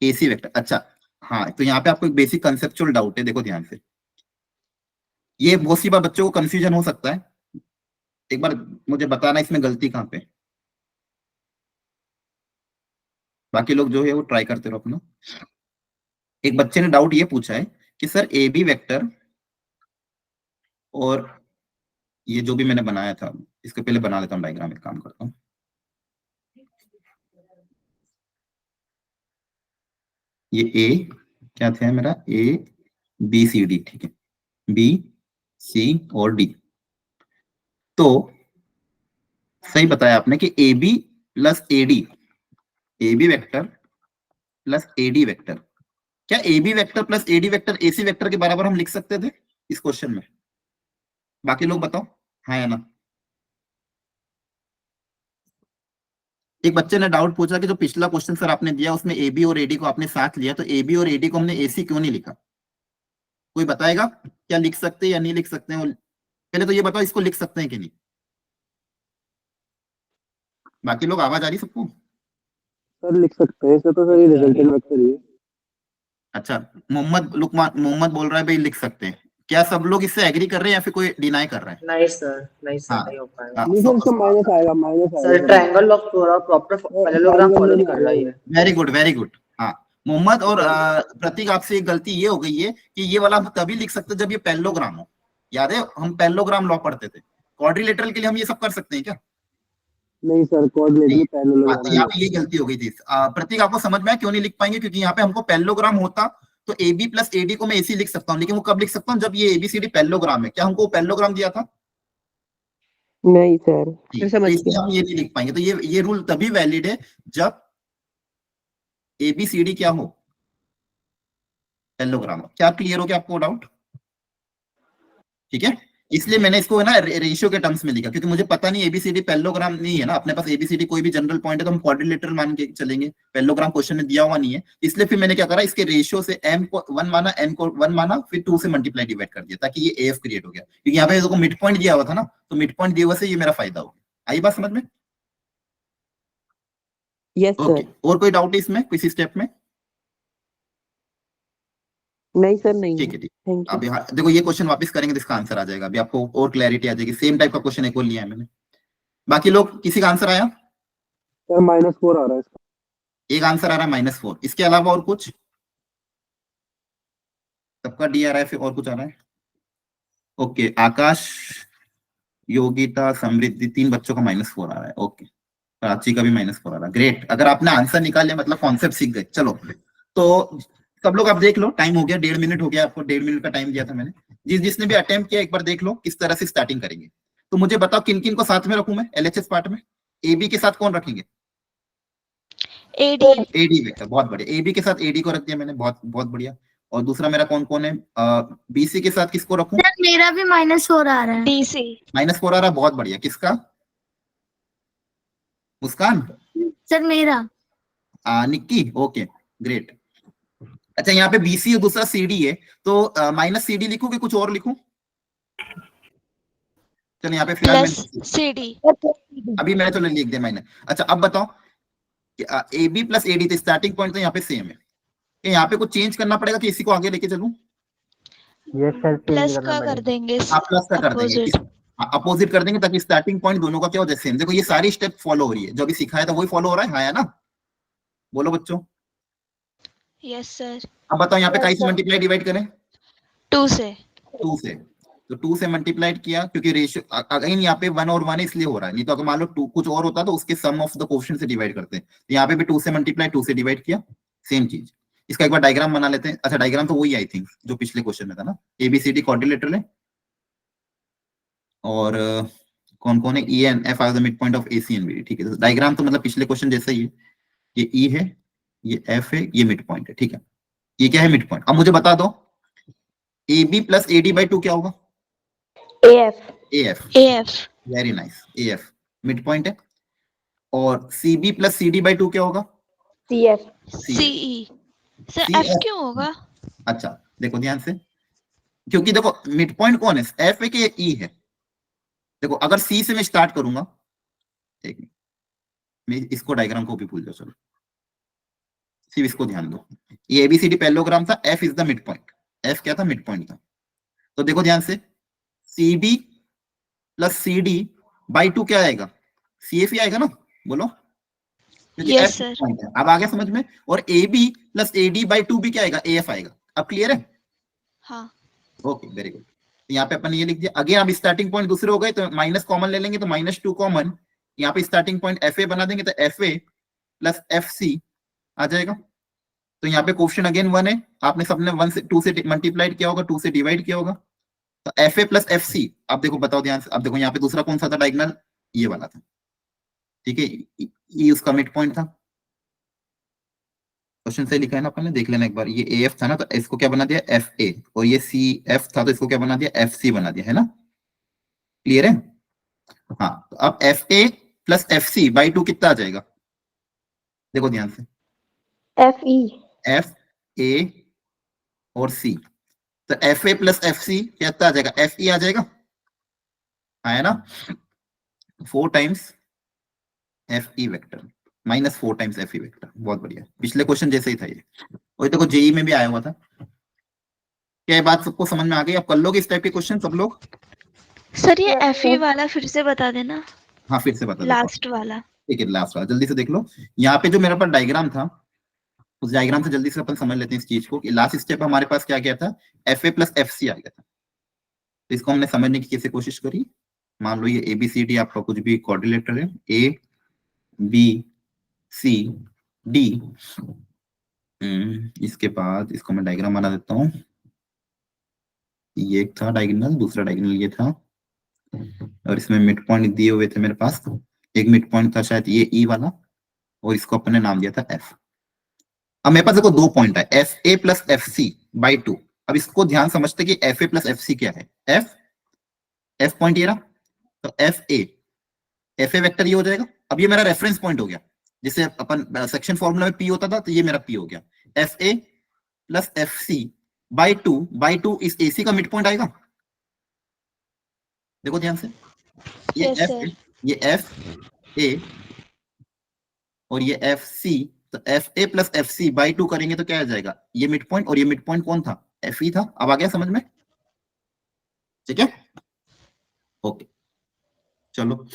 A C vector. अच्छा हाँ, तो यहाँ पे आपको एक बेसिक कंसेप्चुअल डाउट है, देखो ध्यान से। ये बहुत सी बार बच्चों को कंफ्यूजन हो सकता है, एक बार मुझे बताना इसमें गलती कहाँ पे। बाकी लोग जो है वो ट्राई करते रहो अपना। एक बच्चे ने डाउट ये पूछा है कि सर ए बी वेक्टर और ये जो भी मैंने बनाया था, इसको पहले बना लेता हूँ डायग्राम, एक काम करता हूँ। ये ए क्या था मेरा, ए बी सी डी, ठीक है, बी सी और डी। तो सही बताया आपने कि A B plus A D, A B vector plus A D vector, क्या A B vector plus A D vector A C vector के बराबर हम लिख सकते थे इस क्वेश्चन में? बाकी लोग बताओ हाँ या ना। एक बच्चे ने डाउट पूछा कि जो पिछला क्वेश्चन सर आपने दिया उसमें ए बी और ए डी को आपने साथ लिया, तो ए बी और ए डी को हमने ए सी क्यों नहीं लिखा? कोई बताएगा क्या लिख सकते हैं या नहीं लिख सकते हैं? पहले तो ये बताओ इसको लिख सकते हैं कि नहीं। बाकी लोग आवाज आ रही सबको? सर लिख सकते हैं इसे, तो सर ये रिजल्टेंट वेक्टर ही है। अच्छा, मोहम्मद बोल रहा है भाई लिख सकते हैं। क्या सब लोग इससे एग्री कर रहे हैं या फिर कोई डिनाई कर रहा है? नहीं सर, नहीं सर, हाँ, नहीं हो पाएगा। हाँ, नहीं सर, इसका माइनस आएगा, माइनस आएगा सर ट्रायंगल ऑफ थोड़ा प्रॉपर पैरेललोग्राम फॉलो नहीं कर रहा है। Very good very good. हाँ मोहम्मद और प्रतीक, आपसे एक गलती ये हो गई है कि ये वाला हम तभी लिख सकते जब ये पैरेललोग्राम हो। याद है हम पैरेललोग्राम लॉ पढ़ते थे, क्वाड्रिलेटरल के लिए हम ये सब कर सकते हैं क्या? नहीं सर, क्वाड्रिलेटरल पैरेललोग्राम यहाँ पे ये गलती हो गई थी। प्रतीक आपको समझ में आया क्यों नहीं लिख पाएंगे? क्योंकि यहाँ पे हमको पैरेललोग्राम होता तो A B plus A d को मैं एसी लिख सकता हूँ, लेकिन वो कब लिख सकता हूँ? जब ये एबीसीडी पैरेललोग्राम है। क्या हमको पैरेललोग्राम दिया था? नहीं सर, तो समझ इसलिए गया। हम ये नहीं लिख पाएंगे। तो ये रूल तभी वैलिड है जब एबीसीडी क्या हो, पैरेललोग्राम। क्या क्लियर हो गया आपको डाउट? ठीक है, इसलिए मैंने इसको है ना रेशियो के टर्म्स में लिखा, क्योंकि मुझे पता नहीं एबीसीडी पैरेललोग्राम नहीं है ना अपने पास। एबीसीडी कोई भी जनरल पॉइंट है तो हम क्वाड्रिलेटरल मान के चलेंगे, पैरेललोग्राम क्वेश्चन में दिया हुआ नहीं है। इसलिए फिर मैंने क्या करा, इसके रेशियो से m को 1 माना, n को 1 माना, फिर 2 से मल्टीप्लाई डिवाइड कर दिया, ताकि ये एफ क्रिएट हो गया। क्योंकि यहाँ पे मिड पॉइंट दिया हुआ था ना, तो मिड पॉइंट दिया हुआ से ये मेरा फायदा हो गया। आई बात समझ में? Yes okay, sir. और कोई डाउट है इसमें किसी स्टेप में? नहीं सर, नहीं ठीक है। है ठीक। Thank you. अभी देखो ये क्वेश्चन वापस करेंगे तो इसका आंसर आ जाएगा, अभी आपको और क्लैरिटी आ जाएगी। सेम टाइप का क्वेश्चन एक और लिया है मैंने। बाकी लोग किसी का आंसर आया? सर -4 आ रहा है इसका। एक आंसर आ रहा है -4, इसके अलावा और कुछ? सबका डी आ रहा है, फिर और कुछ आ रहा है? ओके, आकाश, योगिता, समृद्धि, 3 बच्चों का -4 आ रहा है। ओके, प्राची का भी -4 आ रहा है। ग्रेट, अगर आपने आंसर निकाल लिया मतलब कॉन्सेप्ट सीख गए। चलो तो सब लोग आप देख लो, टाइम हो गया, 1.5 मिनट हो गया। आपको 1.5 मिनट का टाइम दिया था मैंने। जिसने भी अटेम्प्ट किया एक बार देख लो किस तरह से स्टार्टिंग करेंगे। तो मुझे बताओ किन किन को साथ में रखूं मैं एलएचएस पार्ट में? एबी के साथ कौन रखेंगे? एडी। एडी वेक्टर, बहुत बढ़िया। एबी के साथ एडी को रख दिया मैंने, बहुत बहुत बढ़िया। और दूसरा मेरा कौन कौन है? बीसी के साथ किसको रखूं? मेरा भी -4 आ रहा है। डीसी। -4 आ रहा है, बहुत बढ़िया। किसका? मुस्कान, सर मेरा निक्की, ओके ग्रेट। अच्छा यहाँ पे बीसी और दूसरा सीडी है, तो माइनस सीडी लिखूं कि कुछ और लिखूं? चलो यहाँ पे फिलहाल प्लस सीडी। अभी मैंने चलो लिख दिया माइनस। अच्छा अब बताओ कि ए बी प्लस एडी, तो स्टार्टिंग पॉइंट तो यहाँ पे सेम है, यहाँ पे कुछ चेंज करना पड़ेगा कि इसी को आगे लेके चलूं? ये सर चेंज प्लस करना का कर पड़ेगा। देंगे, आप प्लस का कर देंगे, अपोजिट। अपोजिट कर देंगे, ताकि स्टार्टिंग पॉइंट दोनों का क्या हो जाए सेम। देखो ये सारी स्टेप फॉलो हो रही है, जो भी सिखाया था वही फॉलो हो रहा है, हाँ है ना? बोलो बच्चों। Yes sir. अब बताओ यहाँ पे काई से मल्टीप्लाई डिवाइड करें? 2 से। 2 से, तो 2 से मल्टीप्लाइड किया, क्योंकि रेशियो अगेन यहाँ पे 1 और 1 इसलिए हो रहा है, नहीं तो अगर मान लो 2 कुछ और होता तो उसके सम ऑफ द कोएफिशिएंट से डिवाइड करते हैं। तो यहाँ पे भी 2 से मल्टीप्लाई, 2 से डिवाइड किया, सेम चीज। इसका एक बार डायग्राम बना लेते हैं। अच्छा डायग्राम तो वही आई थिंक जो पिछले क्वेश्चन में था ना, एबीसीडी क्वाड्रिलेटरल है, और कौन कौन है? E and f are the mid point of AC and BD, ठीक है। तो डायग्राम तो मतलब पिछले क्वेश्चन जैसा ही है, ये ई है, ये एफ है, ये मिड पॉइंट है, ठीक है। ये क्या है? Mid point. अब मुझे बता दो a B plus A d by 2 क्या होगा? AF। AF, AF। Very nice, AF mid point है। और CB प्लस CD बाई 2 क्या होगा? CF। CF। CE। Sir CF। F क्यों होगा? अच्छा देखो ध्यान से, क्योंकि देखो मिड पॉइंट कौन है, F है कि E है? देखो अगर C से मैं स्टार्ट करूंगा, एक मिनट, मैं इसको डायग्राम को भी भूल जाओ, चलो सिर्फ इसको ध्यान दो। ये ABCD पैरेललोग्राम था, F is the mid point. F क्या था? मिड पॉइंट था। तो देखो ध्यान से, CB प्लस CD बाई 2 क्या आएगा? CF ही आएगा ना, बोलो, क्योंकि Yes, F sir। पॉइंट है। अब आ गया समझ में? और AB प्लस AD बाई 2 भी क्या आएगा? AF आएगा। अब क्लियर है? हाँ। Okay very good. तो यहाँ पे अपन ये लिख दिया। अगेन अब स्टार्टिंग पॉइंट दूसरे हो गए, तो माइनस कॉमन ले लेंगे, तो -2 कॉमन, यहाँ पे स्टार्टिंग पॉइंट FA बना देंगे, तो FA प्लस FC आ जाएगा। तो यहाँ पे क्वेश्चन अगेन 1 है, आपने सबने 1 से 2 से मल्टीप्लाइड किया होगा, 2 से डिवाइड किया होगा, तो FA प्लस FC। अब देखो बताओ ध्यान से, अब देखो यहाँ पे दूसरा कौन सा था डायगोनल? ये वाला था, ठीक है, ये उसका मिड पॉइंट था। क्वेश्चन सही लिखा है ना अपन ने, देख लेना एक बार। ये AF था ना, तो इसको क्या बना दिया? FA, और ये CF था तो इसको क्या बना दिया? FC बना दिया, है ना? क्लियर है? हाँ, तो अब FA प्लस FC बाई 2 कितना आ जाएगा? देखो ध्यान से, FE। FA और C, तो FA प्लस FC कितना आ जाएगा? FE आ जाएगा, है ना? 4 times FE vector, -4 times FE vector. बहुत बढ़िया, पिछले क्वेश्चन जैसे ही था ये, और देखो जेई में भी आया हुआ था। क्या ये बात सबको समझ में आ गई? अब कर लोगे इस टाइप के क्वेश्चन सब लोग? सर ये FE वाला फिर से बता देना, हाँ फिर से बता दो। लास्ट वाला। ठीक है, लास्ट वाला जल्दी से देख लो। यहाँ पे जो मेरे पास डायग्राम था, उस डायग्राम से जल्दी से अपन समझ लेते हैं इस चीज को, कि लास्ट स्टेप हमारे पास क्या गया था? FA प्लस FC आ गया था। तो इसको हमने समझने की कैसे कोशिश करी। मान लो ये ABCD आपका कुछ भी कोऑर्डिनेटर है, ABCD। इसके बाद इसको मैं डायग्राम बना देता हूँ। ये एक था डायगोनल, दूसरा डायगोनल ये था, और इसमें मिड पॉइंट दिए हुए थे मेरे पास। एक मिड पॉइंट था शायद ये E वाला, और इसको अपन ने नाम दिया था F। अब मेरे पास देखो 2 पॉइंट है, FA प्लस FC बाई 2। अब इसको ध्यान समझते कि FA प्लस FC क्या है? F पॉइंट ये रहा, तो FA वेक्टर ये हो जाएगा। अब ये मेरा रेफरेंस पॉइंट हो गया, जिसे अपन सेक्शन फॉर्मूला में P होता था, तो ये मेरा P हो गया। FA प्लस FC बाई 2 इस AC का मिड पॉइंट आएगा। देखो ध्यान से, ये Yes, F sir। है, ये FA और ये FC, तो FA प्लस FC बाई 2 करेंगे तो क्या आ जाएगा? ये मिड पॉइंट, और ये मिड पॉइंट कौन था? FE था। अब आ गया समझ में? ठीक है, ओके चलो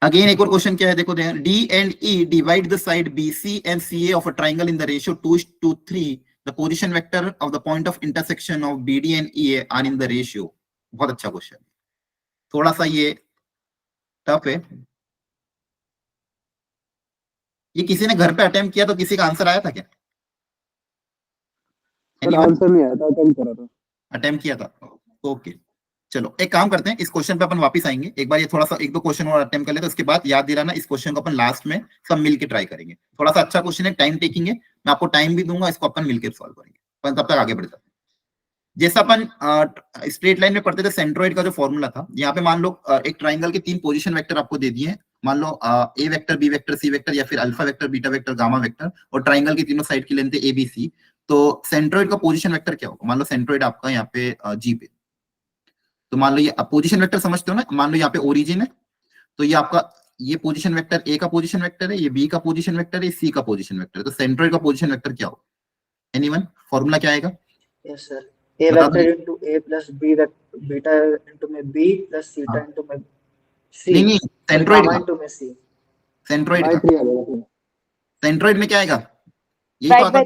अगेन एक और क्वेश्चन क्या है, देखो D and E divide the side BC and CA of a triangle in the ratio 2:3. The position vector of the point of intersection of BD and EA are in the ratio. बहुत अच्छा question, थोड़ा सा ये tough है। ये किसी ने घर पे अटेम्प्ट किया तो किसी का आंसर आया था क्या? आंसर नहीं आया था, अटेम्प्ट करा था। अटेम्प्ट किया था, ओके चलो एक काम करते हैं, इस क्वेश्चन पे अपन वापस आएंगे एक बार। ये थोड़ा सा 1-2 क्वेश्चन और अटेम्प्ट कर लेते हैं, उसके बाद याद दिलाना, इस क्वेश्चन को अपन लास्ट में सब मिलके ट्राई करेंगे। थोड़ा सा अच्छा क्वेश्चन है, टाइम टेकिंग है, मैं आपको टाइम भी दूंगा, इसको अपन मिलकर सॉल्व करेंगे। अपन तब तक आगे बढ़ जाते हैं। जैसा अपन स्ट्रेट लाइन में पढ़ते थे, सेंट्रोइड का जो फॉर्मूला था, यहाँ पे मान लो एक ट्राइंगल के 3 पोजीशन वेक्टर आपको दे दिए, मान लो ए vector, B vector, C vector या फिर alpha vector, beta vector, gamma vector और ट्राइंगल की तीनों साइड की लेंथ है ABC, तो सेंट्रोइड का पोजीशन वेक्टर क्या होगा? मान लो सेंट्रोइड आपका यहाँ पे जी पे, तो मान लो ये पोजीशन वेक्टर समझते हो ना, मान लो यहाँ पे ओरिजिन है, तो ये आपका ये पोजीशन वेक्टर ए का पोजीशन वेक्टर है, ये बी का पोजीशन वेक्टर है, सी का पोजीशन वेक्टर है, तो सेंट्रोइड का पोजीशन वेक्टर क्या होगा? एनीवन? फॉर्मूला क्या आएगा? यस सर, ए वेक्टर इनटू ए प्लस बी बीटा इनटू में बी प्लस सीटा इनटू में सी, नहीं सेंट्रोइड गामा का, इनटू में सी, सेंट्रोइड बाय का, 3 आ जाएगा। सेंट्रोइड में क्या आएगा? यही तो आता है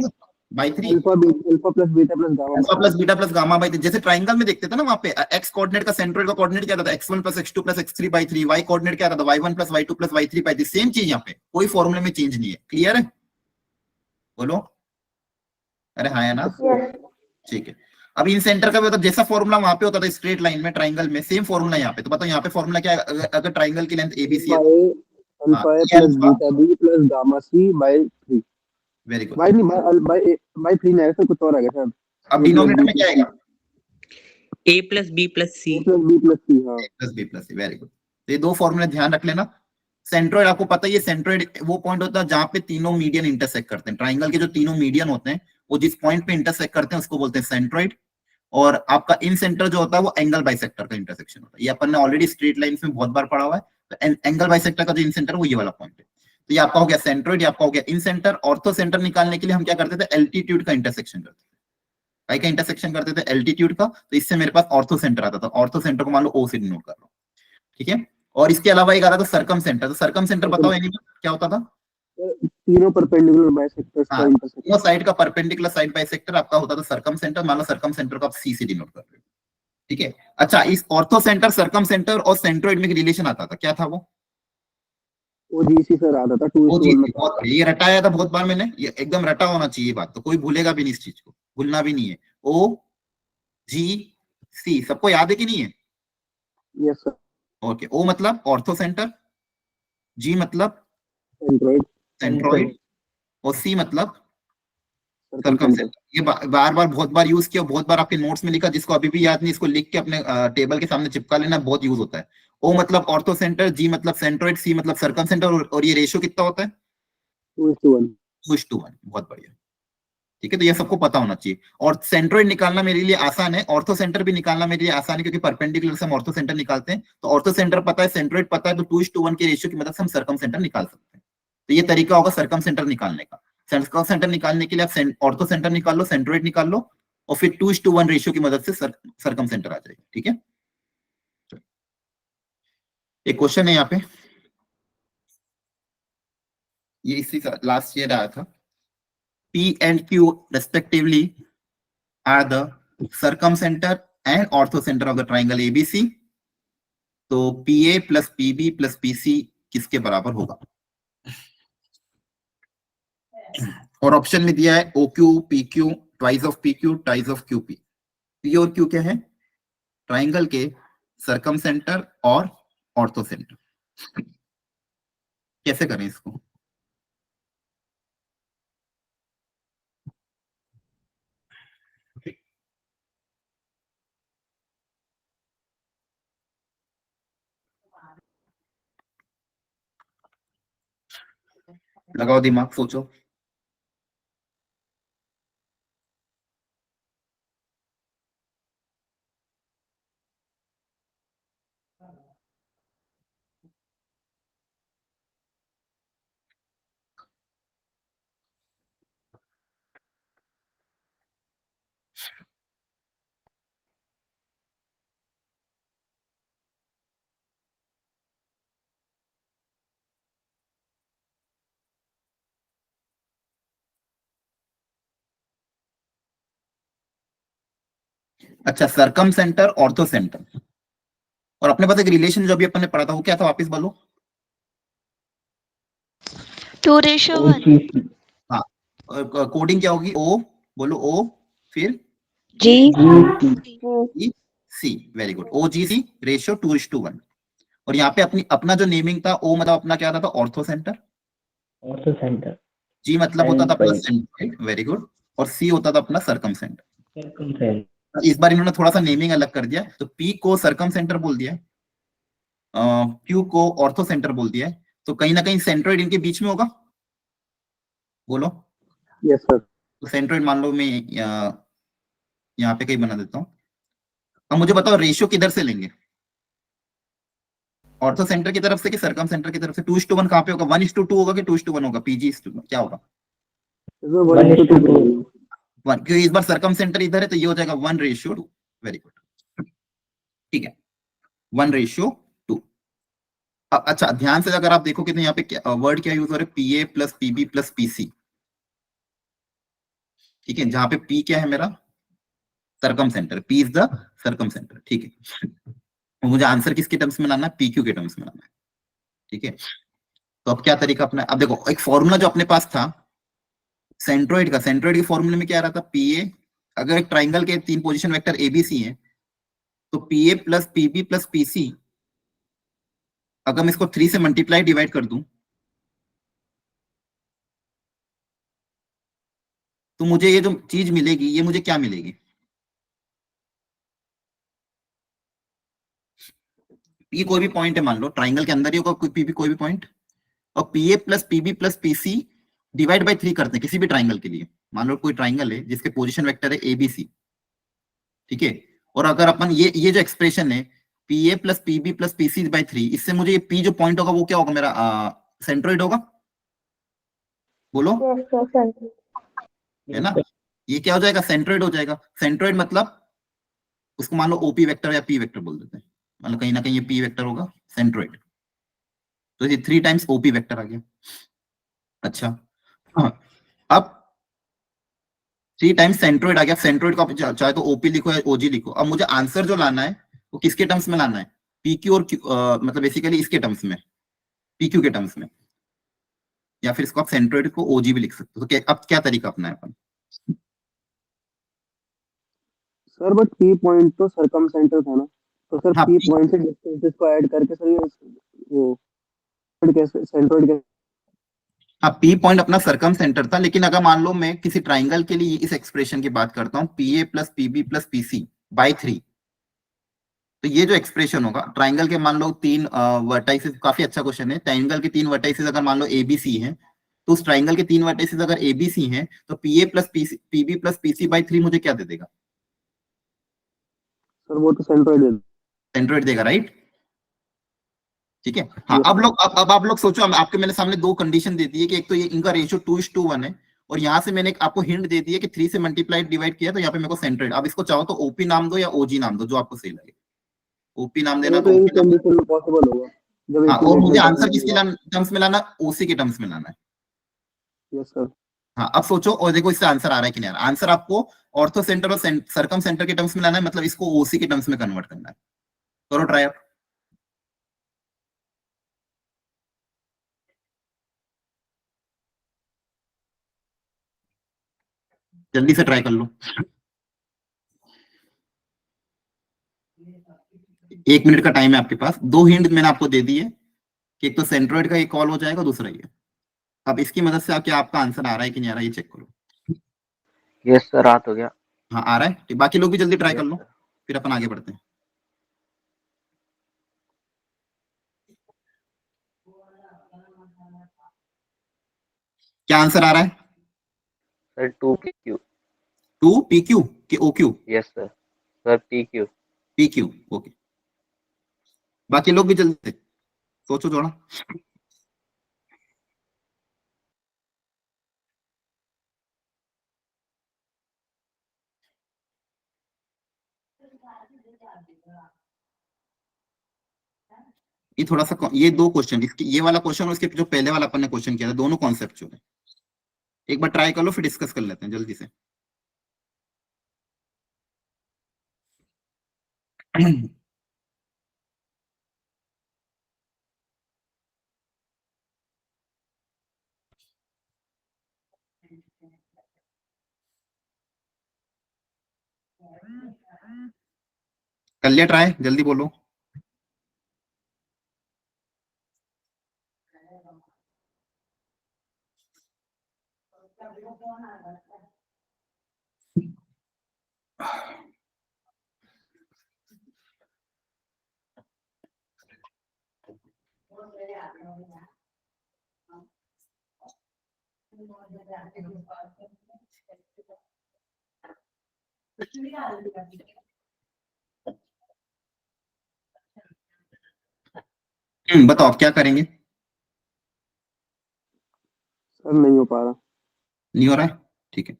by 3, alpha plus beta plus gamma, alpha plus beta plus gamma by 3। जैसे ट्राइंगल में देखते थे ना, वहां पे एक्स कोऑर्डिनेट का सेंट्रोइड का कोऑर्डिनेट क्या था? x1 plus x2 plus x3 by 3, y coordinate क्या था? y1 plus y2 plus y3 by 3। Same चीज यहाँ पे, कोई फॉर्मूले में चेंज नहीं है। क्लियर है? बोलो अरे हाँ है ना? ठीक है। अब इन सेंटर का भी मतलब जैसा फॉर्मूला वहां पे होता था स्ट्रेट लाइन में, ट्राइंगल में सेम फॉर्मूला यहाँ पे। तो बताओ यहाँ पे फॉर्मूला क्या है? अगर ट्राइंगल की लेंथ एबीसी है, alpha A plus beta B plus gamma C by 3। Very good. By नहीं, बाय 3 नहीं आएगा सर, कुछ और आ गया सर। अब डिनोमिनेटर में क्या आएगा? a plus B plus C, A plus B plus C. हाँ, plus B plus C, very good. तो ये दो फॉर्मूले ध्यान रख लेना। सेंट्रोइड आपको पता ही है, सेंट्रोइड वो पॉइंट होता है जहां पे तीनों मीडियन इंटरसेक्ट करते हैं। ट्राइंगल के जो तीनों मीडियन होते हैं वो जिस पॉइंट पे इंटरसेक्ट करते हैं उसको बोलते हैं सेंट्रोइड। और आपका इन सेंटर जो होता है वो एंगल बाइसेक्टर का इंटरसेक्शन होता है। ये अपन ने ऑलरेडी स्ट्रेट लाइंस में बहुत बार पढ़ा हुआ है। तो एंगल बाइसेक्टर का जो इन सेंटर वो ये वाला पॉइंट है। तो ये आपका हो गया सेंट्रोइड, ये आपका हो गया इन सेंटर। ऑर्थो सेंटर निकालने के लिए हम क्या करते थे? एल्टीट्यूड का इंटरसेक्शन करते थे। काय का इंटरसेक्शन करते थे? एल्टीट्यूड का। तो इससे मेरे पास ऑर्थो सेंटर आता था। ऑर्थो सेंटर को मान लो ओ से डिनोट कर लो, ठीक है। और इसके अलावा एक आता था सर्कम सेंटर। तो सर्कम सेंटर बताओ एनीवन क्या होता था? तीनों परपेंडिकुलर बाइसेक्टर्स का इंटरसेक्शन, तीनों साइड का परपेंडिकुलर साइड बाइसेक्टर आपका होता था सर्कम सेंटर। मान लो सर्कम सेंटर को आप सी से डिनोट कर रहे हो, ठीक है। अच्छा, इस ऑर्थो सेंटर, सर्कम सेंटर और सेंट्रोइड में एक रिलेशन आता था, क्या था वो? ओजीसी सर आता था 2:1 में। बहुत बढ़िया, ये रटाया था बहुत बार मैंने, ये एकदम रटा होना चाहिए बात, तो कोई भूलेगा भी नहीं इस चीज को, भूलना भी नहीं है। ओ जी सी सबको याद है कि नहीं है? Yes sir. ओके, ओ मतलब ऑर्थो सेंटर, जी मतलब सेंट्रोइड, सेंट्रोइड और सी मतलब सर्कम सेंटर। ये बार बार बहुत बार यूज किया, बहुत बार आपके नोट्स में लिखा। जिसको अभी भी याद नहीं, इसको लिख के अपने टेबल के सामने चिपका लेना, बहुत यूज होता है। ओ मतलब ऑर्थो सेंटर, जी मतलब सेंट्रोइड, सी मतलब सर्कम सेंटर। और ये रेशियो कितना होता है? 2:1। 2:1। बहुत बढ़िया, ठीक है। तो ये सबको पता होना चाहिए। और सेंट्रोइड निकालना मेरे लिए आसान है, ऑर्थो सेंटर भी निकालना मेरे लिए आसान है, क्योंकि परपेंडिकुलर से हम ऑर्थो सेंटर निकालते हैं। तो ऑर्थो सेंटर पता है, सेंट्रोइड पता है, तो 2:1 के रेशियो की मदद से हम सर्कम सेंटर निकाल सकते हैं। तो ये तरीका होगा सर्कम सेंटर निकालने का। सर्कम सेंटर निकालने के लिए आप ऑर्थो सेंटर निकाल लो, सेंट्रोइड निकाल लो, और फिर 2:1 रेशियो की मदद से सर्कम सेंटर आ जाएगा, ठीक है। एक क्वेश्चन है यहाँ पे, ये इसी लास्ट ईयर आया था। P and Q respectively are the circumcenter and orthocenter of the triangle ABC. तो PA plus PB plus PC किसके बराबर होगा? और ऑप्शन में दिया है OQ, PQ, twice of PQ, twice of QP। P और Q क्या है? ट्राइंगल के सर्कम सेंटर और ऑर्थो सेंटर। कैसे करें इसको? लगाओ दिमाग, सोचो। अच्छा, सर्कम सेंटर, ऑर्थो सेंटर, और अपने पास एक रिलेशन जो अभी अपन ने पढ़ा था वो क्या था? वापस बोलो। 2:1। हाँ, कोडिंग क्या होगी? ओ बोलो, ओ फिर जी सी। वेरी गुड, ओ जी सी रेशियो 2:1। और यहाँ पे अपना जो नेमिंग था, ओ मतलब अपना क्या था? Ortho centre. ऑर्थो सेंटर, जी मतलब होता था अपना सेंट्रोइड। Very good. और सी होता था अपना सर्कम सेंटर। Circum centre. इस बार इन्होंने थोड़ा सा नेमिंग अलग कर दिया, तो पी को सर्कम सेंटर बोल दिया, क्यू को ऑर्थो सेंटर बोल दिया है, तो कहीं ना कहीं सेंट्रोइड इनके बीच में होगा, बोलो। Yes sir. तो सेंट्रोइड मान लो मैं यहाँ पे कहीं बना देता हूँ। अब मुझे बताओ रेशियो किधर से लेंगे, ऑर्थो सेंटर की तरफ से कि सरकम सेंटर की तरफ से? 2:1 कहाँ पे होगा? 1:2 होगा कि 2:1 होगा? पीजी क्या होगा? इसमें 1:2 वन, क्योंकि इस बार सरकम सेंटर इधर है तो ये हो जाएगा 1:2। वेरी गुड, ठीक है, 1:2। अच्छा ध्यान से अगर आप देखोगे तो यहाँ पे क्या वर्ड क्या यूज हो रहा है? PA plus PB plus PC, ठीक है, जहां पे पी क्या है मेरा? Circumcentre, P is the circumcentre, ठीक है। तो मुझे आंसर किसके टर्म्स में लाना है? पीक्यू के टर्म्स में लाना है, ठीक है। तो अब क्या तरीका अपना, अब देखो एक फॉर्मूला जो अपने पास था सेंट्रोइड का, सेंट्रोइड के फॉर्मूले में क्या आ रहा था? पीए, अगर एक ट्राइंगल के 3 पोजीशन वेक्टर एबीसी है तो PA plus PB plus PC, अगर मैं इसको 3 से मल्टीप्लाई डिवाइड कर दूं तो मुझे ये जो चीज मिलेगी ये मुझे क्या मिलेगी? पी कोई भी पॉइंट है, मान लो ट्राइंगल के अंदर ही होगा कोई पीबी कोई भी पॉइंट, और PA plus PB plus PC divide by 3 करते हैं किसी भी ट्राइंगल के लिए। मान लो कोई ट्राइंगल है जिसके पोजीशन वेक्टर है एबीसी, ठीक है, और अगर अपन ये जो एक्सप्रेशन है PA plus PB plus PC by 3, इससे मुझे ये पी जो पॉइंट होगा वो क्या होगा मेरा? सेंट्रोइड होगा, बोलो, है ना? ये क्या हो जाएगा? सेंट्रोइड हो जाएगा। सेंट्रोइड मतलब उसको मान लो ओपी वेक्टर या पी वेक्टर बोल देते हैं, मतलब कहीं ना कहीं ये पी वेक्टर होगा सेंट्रोइड, तो ये 3 टाइम्स ओपी वेक्टर आ गया। अच्छा, हाँ, अब 3 टाइम्स सेंट्रोइड आ गया। सेंट्रोइड को आप चाहे तो ओपी लिखो या ओजी लिखो। अब मुझे आंसर जो लाना है वो किसके टर्म्स में लाना है? पीक्यू और मतलब बेसिकली इसके टर्म्स में, पीक्यू के टर्म्स में, या फिर इसको आप सेंट्रोइड को ओजी भी लिख सकते हो। तो अब क्या तरीका अपना है अपन? सर बट पी पॉइंट तो सरकम सेंटर था ना, तो सर हाँ पी पॉइंट से डिस्टेंसेस को ऐड करके सर ये वो कैसे सेंट्रोइड कैसे? हाँ, पी पॉइंट अपना सरकम सेंटर था, लेकिन अगर मान लो मैं किसी ट्राइंगल के लिए इस एक्सप्रेशन की बात करता हूँ PA plus PB plus PC by 3, तो ये जो एक्सप्रेशन होगा ट्राइंगल के, मान लो 3 वर्टाइसेस, काफी अच्छा क्वेश्चन है, ट्राइंगल के 3 वर्टाइसेस अगर मान लो एबीसी है तो उस ट्राइंगल के 3 वर्टाइसेस अगर एबीसी हैं तो PA plus PB plus PC by 3 मुझे क्या दे देगा? सर वो तो सेंट्रोइड है। सेंट्रोइड देगा, राइट? ठीक है, हाँ। Yes, अब sir. लोग अब आप लोग सोचो, आपके मैंने सामने 2 कंडीशन दे दी है कि एक तो ये इनका रेशियो 2:1 है, और यहाँ से मैंने आपको हिंट दे दी है कि 3 से मल्टीप्लाई डिवाइड किया तो यहाँ पे मेरे को सेंट्रोइड। अब इसको चाहो तो ओपी नाम दो या ओजी नाम दो, जो आपको सही लगे। ओपी नाम देना वो तो तो ओपी एक नाम। कंडीशन में पॉसिबल होगा जब हाँ, और मुझे इक्विलेटरल आंसर ट्रायंगल किसके होगा। टर्म्स में लाना? ओसी के टर्म्स में लाना है। Yes sir. हाँ, अब सोचो और देखो इससे आंसर आ रहा है कि नहीं आ रहा। आंसर आपको ऑर्थो सेंटर और सरकम सेंटर के टर्म्स में लाना है, मतलब इसको ओसी के टर्म्स में कन्वर्ट करना है। करो ट्राई आप, जल्दी से ट्राई कर लो। 1 मिनट का टाइम है आपके पास। 2 हिंट मैंने आपको दे दी है कि एक तो सेंट्रोइड का एक कॉल हो जाएगा, दूसरा ये। अब इसकी मदद से क्या आपका आंसर आ रहा है कि नहीं आ रहा है ये चेक करो। यस सर, रात हो गया। हाँ, आ रहा है। तो बाकी लोग भी जल्दी ट्राई कर यस लो, सर। फिर अपन आगे बढ़ते हैं। क्या आंसर आ रहा है? Sir 2 PQ। 2 PQ कि OQ? Yes sir, sir PQ। PQ, okay. बाकी लोग भी जल्दी सोचो थोड़ा। ये थोड़ा सा ये 2 क्वेश्चन, इसके ये वाला क्वेश्चन और इसके जो पहले वाला अपन ने क्वेश्चन किया था, दोनों कॉन्सेप्चुअल है। एक बार ट्राई कर लो फिर डिस्कस कर लेते हैं जल्दी से। कर लिया ट्राई? जल्दी बोलो। बताओ क्या करेंगे? सर नहीं हो पा रहा। नहीं हो रहा है, ठीक है।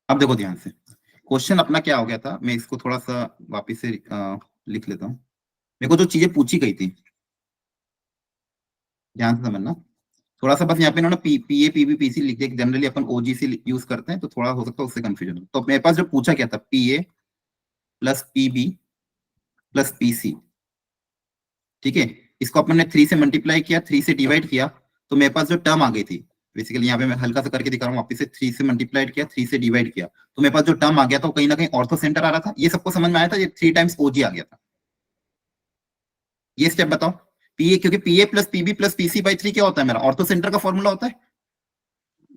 अब देखो ध्यान से, क्वेश्चन अपना क्या हो गया था, मैं इसको थोड़ा सा वापिस से लिख लेता हूँ। मेरे को जो चीजें पूछी गई थी ध्यान से समझना, थोड़ा सा बस यहाँ पे इन्होंने पीए पीबी पीसी लिख दिया, जनरली अपन ओजीसी यूज करते हैं, तो थोड़ा हो सकता है उससे कंफ्यूजन हो। तो मेरे पास जो पूछा क्या था, पीए प्लस पीबी प्लस पीसी, ठीक है। इसको अपन ने 3 से मल्टीप्लाई किया, 3 से डिवाइड किया, तो मेरे पास जो टर्म आ गई थी, बेसिकली यहाँ पे मैं हल्का सा करके दिखा रहा हूँ वापिस से, 3 से मल्टीप्लाइड किया, 3 से डिवाइड किया, तो मेरे पास जो टर्म आ गया था वो कहीं ना कहीं ऑर्थो सेंटर आ रहा था। ये सबको समझ में आया था, ये 3 टाइम्स ओजी आ गया था। ये स्टेप बताओ, पीए, क्योंकि PA plus PB plus PC by 3 क्या होता है मेरा, ऑर्थो सेंटर का फॉर्मूला होता है।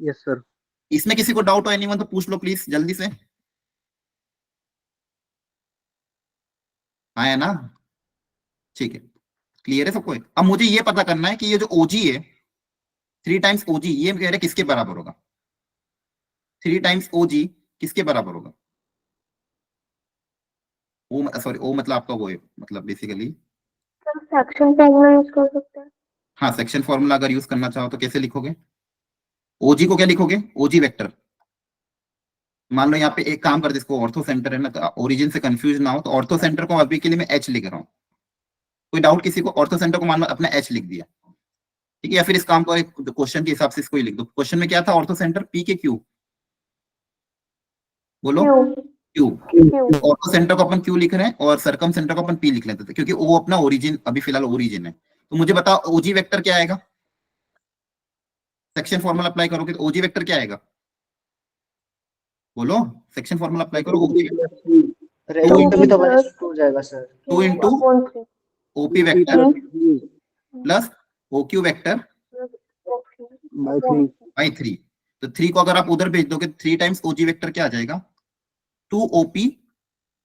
Yes sir. इसमें किसी को डाउट हो एनीवन तो पूछ लो प्लीज जल्दी से। आया ना, ठीक है, क्लियर है सबको। अब मुझे ये पता करना है कि ये जो ओजी है 3 टाइम्स ओजी, ये कह रहे किसके बराबर होगा, 3 टाइम्स ओजी किसके बराबर होगा? ओ सॉरी, ओ मतलब आपका वो है, मतलब बेसिकली सेक्शन फॉर्मूला यूज कर सकते हैं। हाँ, सेक्शन फॉर्मूला अगर यूज करना चाहो तो कैसे लिखोगे? ओजी को क्या लिखोगे, ओजी वेक्टर। मान लो यहाँ पे एक काम कर, जिसको ऑर्थो सेंटर है ना, तो ओरिजिन से कंफ्यूज ना हो, तो ऑर्थो सेंटर को अभी के लिए मैं एच लिख रहा हूँ। कोई डाउट किसी को? ऑर्थो सेंटर को मान लो अपना एच लिख दिया, ठीक है। या फिर इस काम को एक क्वेश्चन के हिसाब से इसको ही लिख दो। क्वेश्चन में क्या था, ऑर्थो सेंटर पी के क्यू, बोलो क्यू। ऑर्थो सेंटर को अपन क्यू लिख रहे हैं और सरकम सेंटर को अपन पी लिख लेते थे, क्योंकि वो अपना ओरिजिन, अभी फिलहाल ओरिजिन है। तो मुझे बताओ ओजी वेक्टर क्या आएगा? सेक्शन फॉर्मूला अप्लाई करोगे तो ओजी वेक्टर क्या आएगा, बोलो। सेक्शन फॉर्मूला अप्लाई करो, ओजी रेडिएटर भी तो 1:2 हो जाएगा sir. 2 into OP vector plus OQ vector by 3। तो 3 को अगर आप उधर भेज दोगे, 3 टाइम्स ओजी वेक्टर क्या आ जाएगा, 2 ओपी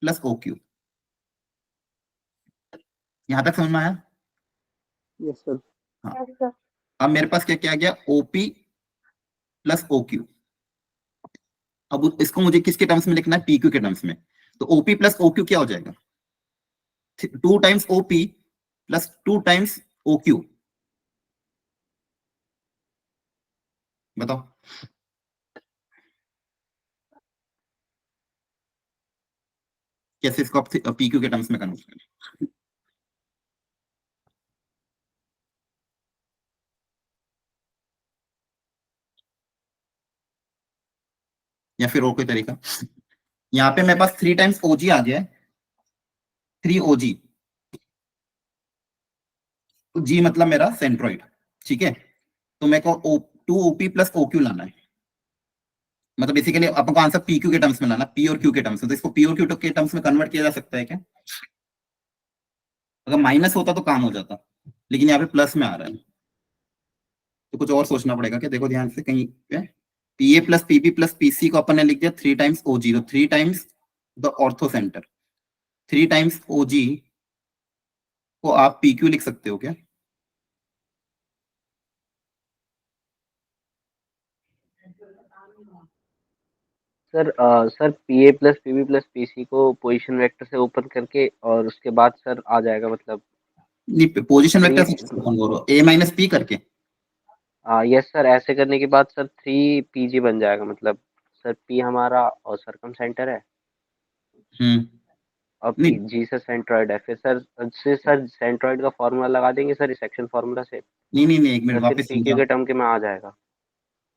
प्लस ओक्यू। यहां तक समझ में आया? Yes sir. हाँ, अब मेरे पास क्या क्या आ गया, ओपी प्लस ओक्यू। अब इसको मुझे किसके टर्म्स में लिखना है, पीक्यू के टर्म्स में। तो ओपी प्लस ओक्यू क्या हो जाएगा, 2 times OP plus 2 times OQ. बताओ कैसे इसको आप पीक्यू के टर्म्स में कन्वर्ट करें। या फिर और कोई तरीका, यहाँ पे मेरे पास 3 टाइम्स ओजी आ गया है, 3 ओजी, जी मतलब मेरा सेंट्रोइड, ठीक है। तो मेरे को 2 ओपी प्लस ओक्यू लाना है, मतलब बेसिकली अपन को आंसर पी क्यू के टर्म्स में लाना, पी और क्यू के टर्म्स में। तो इसको पी और क्यू के टर्म्स में कन्वर्ट किया जा सकता है क्या? अगर माइनस होता तो काम हो जाता, लेकिन यहाँ पे प्लस में आ रहा है, तो कुछ और सोचना पड़ेगा। क्या देखो ध्यान से, कहीं पे पीए प्लस पीबी प्लस पीसी को अपन ने लिख दिया 3 टाइम्स ओजी, तो 3 times the orthocentre, 3 times OG को आप पी क्यू लिख सकते हो क्या? Sir PA plus PB plus PC को पोजीशन वेक्टर से ओपन करके और उसके बाद सर आ जाएगा, मतलब नहीं, पोजीशन वेक्टर से ओपन करो, ए माइनस पी करके। यस सर, ऐसे करने के बाद सर 3 पीजी बन जाएगा, मतलब सर पी हमारा और सरकम सेंटर है और पी जी से सेंट्रॉइड है, फिर सर सेंट्रॉइड का फॉर्मूला लगा देंगे सर इस सेक्शन फॉर्मूला से। नहीं एक मिनट वापस पीक्यू के टर्म के में आ जाएगा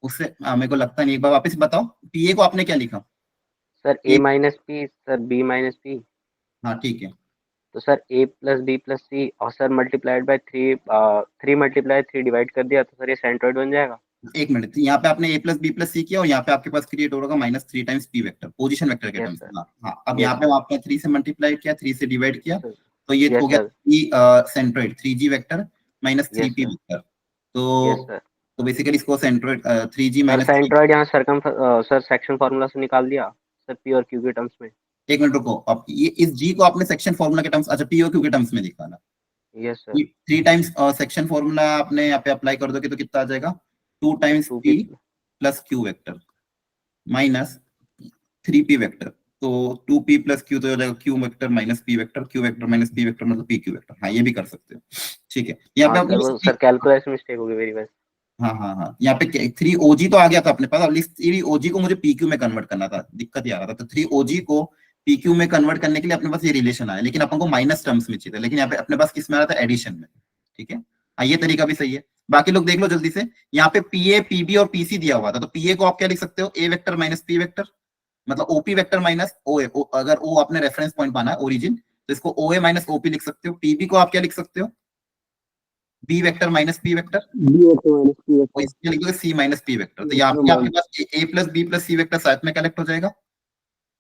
उससे। मेरे को लगता नहीं, एक बार वापस बताओ, पीए को आपने क्या लिखा? Sir A minus P, sir B minus P. हाँ ठीक है, तो sir A plus B plus C और sir multiplied by 3 multiply 3 divide कर दिया, तो सर ये सेंट्रॉइड बन जाएगा। एक मिनट, यहाँ पे आपने ए प्लस बी प्लस सी किया और यहाँ पे आपके पास क्रिएट हो रहा minus 3 times P vector, position vector के टर्म्स में। हाँ, अब यहाँ पे आपने 3 से मल्टीप्लाई किया, 3 से डिवाइड किया, तो ये हो गया centroid 3G vector minus 3P vector. तो बेसिकली इसको सेंट्रॉइड 3G माइनस सेंट्रॉइड यहाँ सरकम सर सेक्शन फार्मूला से निकाल दिया सर पी और क्यू के टर्म्स में। एक मिनट रुको, अब ये इस जी को आपने सेक्शन फार्मूला के टर्म्स, अच्छा पी और क्यू के टर्म्स में निकाला। Yes sir. 3 times section formula आपने यहाँ पे अप्लाई कर दोगे तो कितना आ जाएगा, 2 times p plus q vector minus 3p vector. तो 2p प्लस q तो हो जाएगा q vector minus p vector, q vector minus p vector मतलब pq वेक्टर। हाँ ये भी कर सकते हो, ठीक है। यहाँ पे हाँ, अपने सर कैलकुलेशन मिस्टेक हो गई मेरी बस। हाँ, यहाँ पे 3 OG तो आ गया था अपने पास, अब 3 OG को मुझे PQ में कन्वर्ट करना था, दिक्कत ये आ रहा था। तो 3 OG को PQ में कन्वर्ट करने के लिए अपने पास ये रिलेशन आया, लेकिन अपन को माइनस टर्म्स में चाहिए था, लेकिन यहाँ पे अपने पास किस में आ रहा था, एडिशन में, ठीक है। हाँ ये तरीका भी सही है। बाकी लोग देख लो जल्दी से, यहाँ पे PA PB और PC दिया हुआ था, तो PA को आप क्या लिख सकते हो, A vector minus P vector, मतलब OP वेक्टर माइनस OA, अगर O आपने रेफरेंस पॉइंट पाना है ओरिजिन, तो इसको OA माइनस OP लिख सकते हो। PB को आप क्या लिख सकते हो, B vector minus P vector, B vector minus p और वेक्टर, इसके लिखोगे C माइनस P वेक्टर। तो यहाँ पे आपके पास A plus B plus C vector साथ में कलेक्ट हो जाएगा,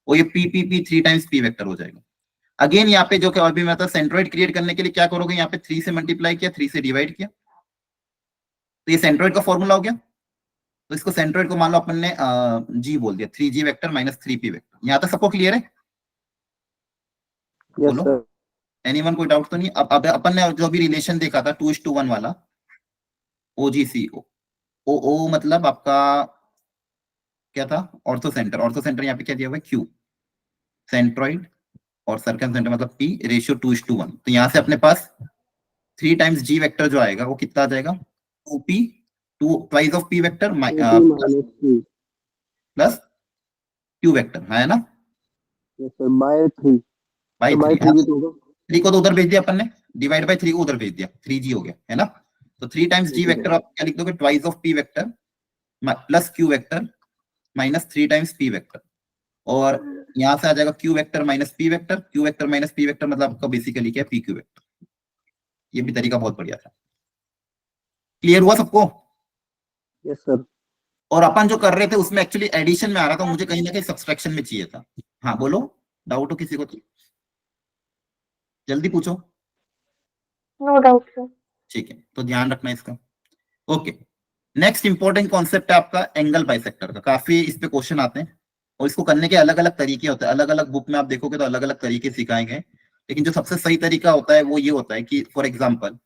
और ये P 3 टाइम्स P वेक्टर हो जाएगा। अगेन यहाँ पे जो कि और भी मैं सेंट्रोइड क्रिएट करने के लिए क्या करोगे, यहाँ पे 3 से मल्टीप्लाई किया, 3 से डिवाइड किया, तो ये सेंट्रोइड का फॉर्मूला हो गया। तो इसको सेंट्रोइड को मान लो अपन ने G बोल दिया, 3G vector minus 3P vector. यहाँ तक सबको क्लियर है? यस बोलो, सर। एनीवन कोई डाउट तो नहीं? अब अपन ने जो भी रिलेशन देखा था 2:1 वाला, OGC ओ मतलब आपका क्या था, ऑर्थो सेंटर। ऑर्थो सेंटर यहाँ पे क्या दिया हुआ है, Q, सेंट्रोइड, और सर्कम सेंटर मतलब P, रेशियो 2:1। तो यहाँ से अपने पास 3 टाइम्स G वेक्टर जो आएगा वो कितना आ जाएगा, 2P, 2 twice of P vector plus Q vector, है ना? यस सर, बाय 3 बाय 3 तो होगा। 3 को तो उधर भेज दिया अपन ने, डिवाइड बाय 3 को उधर भेज दिया, 3G हो गया, है ना? तो 3 टाइम्स G वेक्टर आप क्या लिख दोगे, twice of P vector plus Q vector minus 3 times P vector, और यहां से आ जाएगा Q vector minus P vector. Q vector minus P vector मतलब आपका बेसिकली क्या है, PQ वेक्टर। ये भी तरीका बहुत बढ़िया था। क्लियर हुआ सबको? Yes sir. और अपन जो कर रहे थे उसमें एक्चुअली एडिशन में आ रहा था, मुझे कहीं ना कहीं सब्सट्रैक्शन में चाहिए था। हाँ बोलो, डाउट हो किसी को तो जल्दी पूछो। No doubt sir. ठीक है, तो ध्यान रखना इसका। ओके, नेक्स्ट इंपॉर्टेंट कॉन्सेप्ट है आपका एंगल बाइसेक्टर का। काफी इस पे क्वेश्चन आते हैं, और इसको करने के अलग अलग तरीके होते हैं। अलग अलग बुक में आप देखोगे तो अलग अलग तरीके सिखाए गए, लेकिन जो सबसे सही तरीका होता है वो ये होता है कि फॉर एग्जाम्पल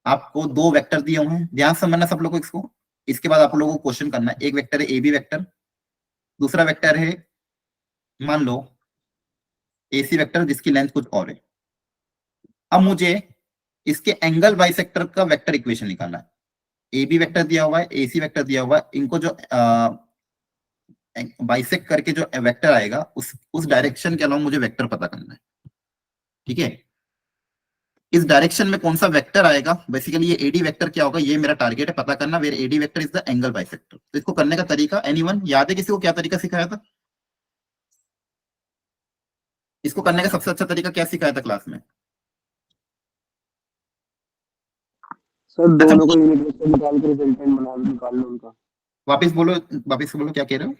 आपको 2 वेक्टर दिए हुए हैं, ध्यान समझना सब लोगों को इसको। इसके बाद आप लोगों को क्वेश्चन करना है, एक वेक्टर है AB वेक्टर, दूसरा वेक्टर है मान लो AC वेक्टर जिसकी लेंथ कुछ और है। अब मुझे इसके एंगल बाइसेक्टर का वेक्टर इक्वेशन निकालना है। AB वेक्टर दिया हुआ है, AC वेक्टर दिया हुआ है, इनको जो बाइसेक्ट करके जो वेक्टर आएगा उस डायरेक्शन के अलावा मुझे वेक्टर पता करना है, ठीक है। इस डायरेक्शन में कौन सा वेक्टर आएगा, बेसिकली ये AD वेक्टर क्या होगा, ये मेरा टारगेट है पता करना। Where AD vector is the angle bisector. तो इसको करने का तरीका एनीवन याद है किसी को, क्या तरीका सिखाया था? इसको करने का सबसे अच्छा तरीका क्या सिखाया था क्लास में? सर दोनों को यूनिट वेक्टर निकाल के रिजल्टेंट निकाल लो उनका। वापस बोलो क्या कह रहे हो?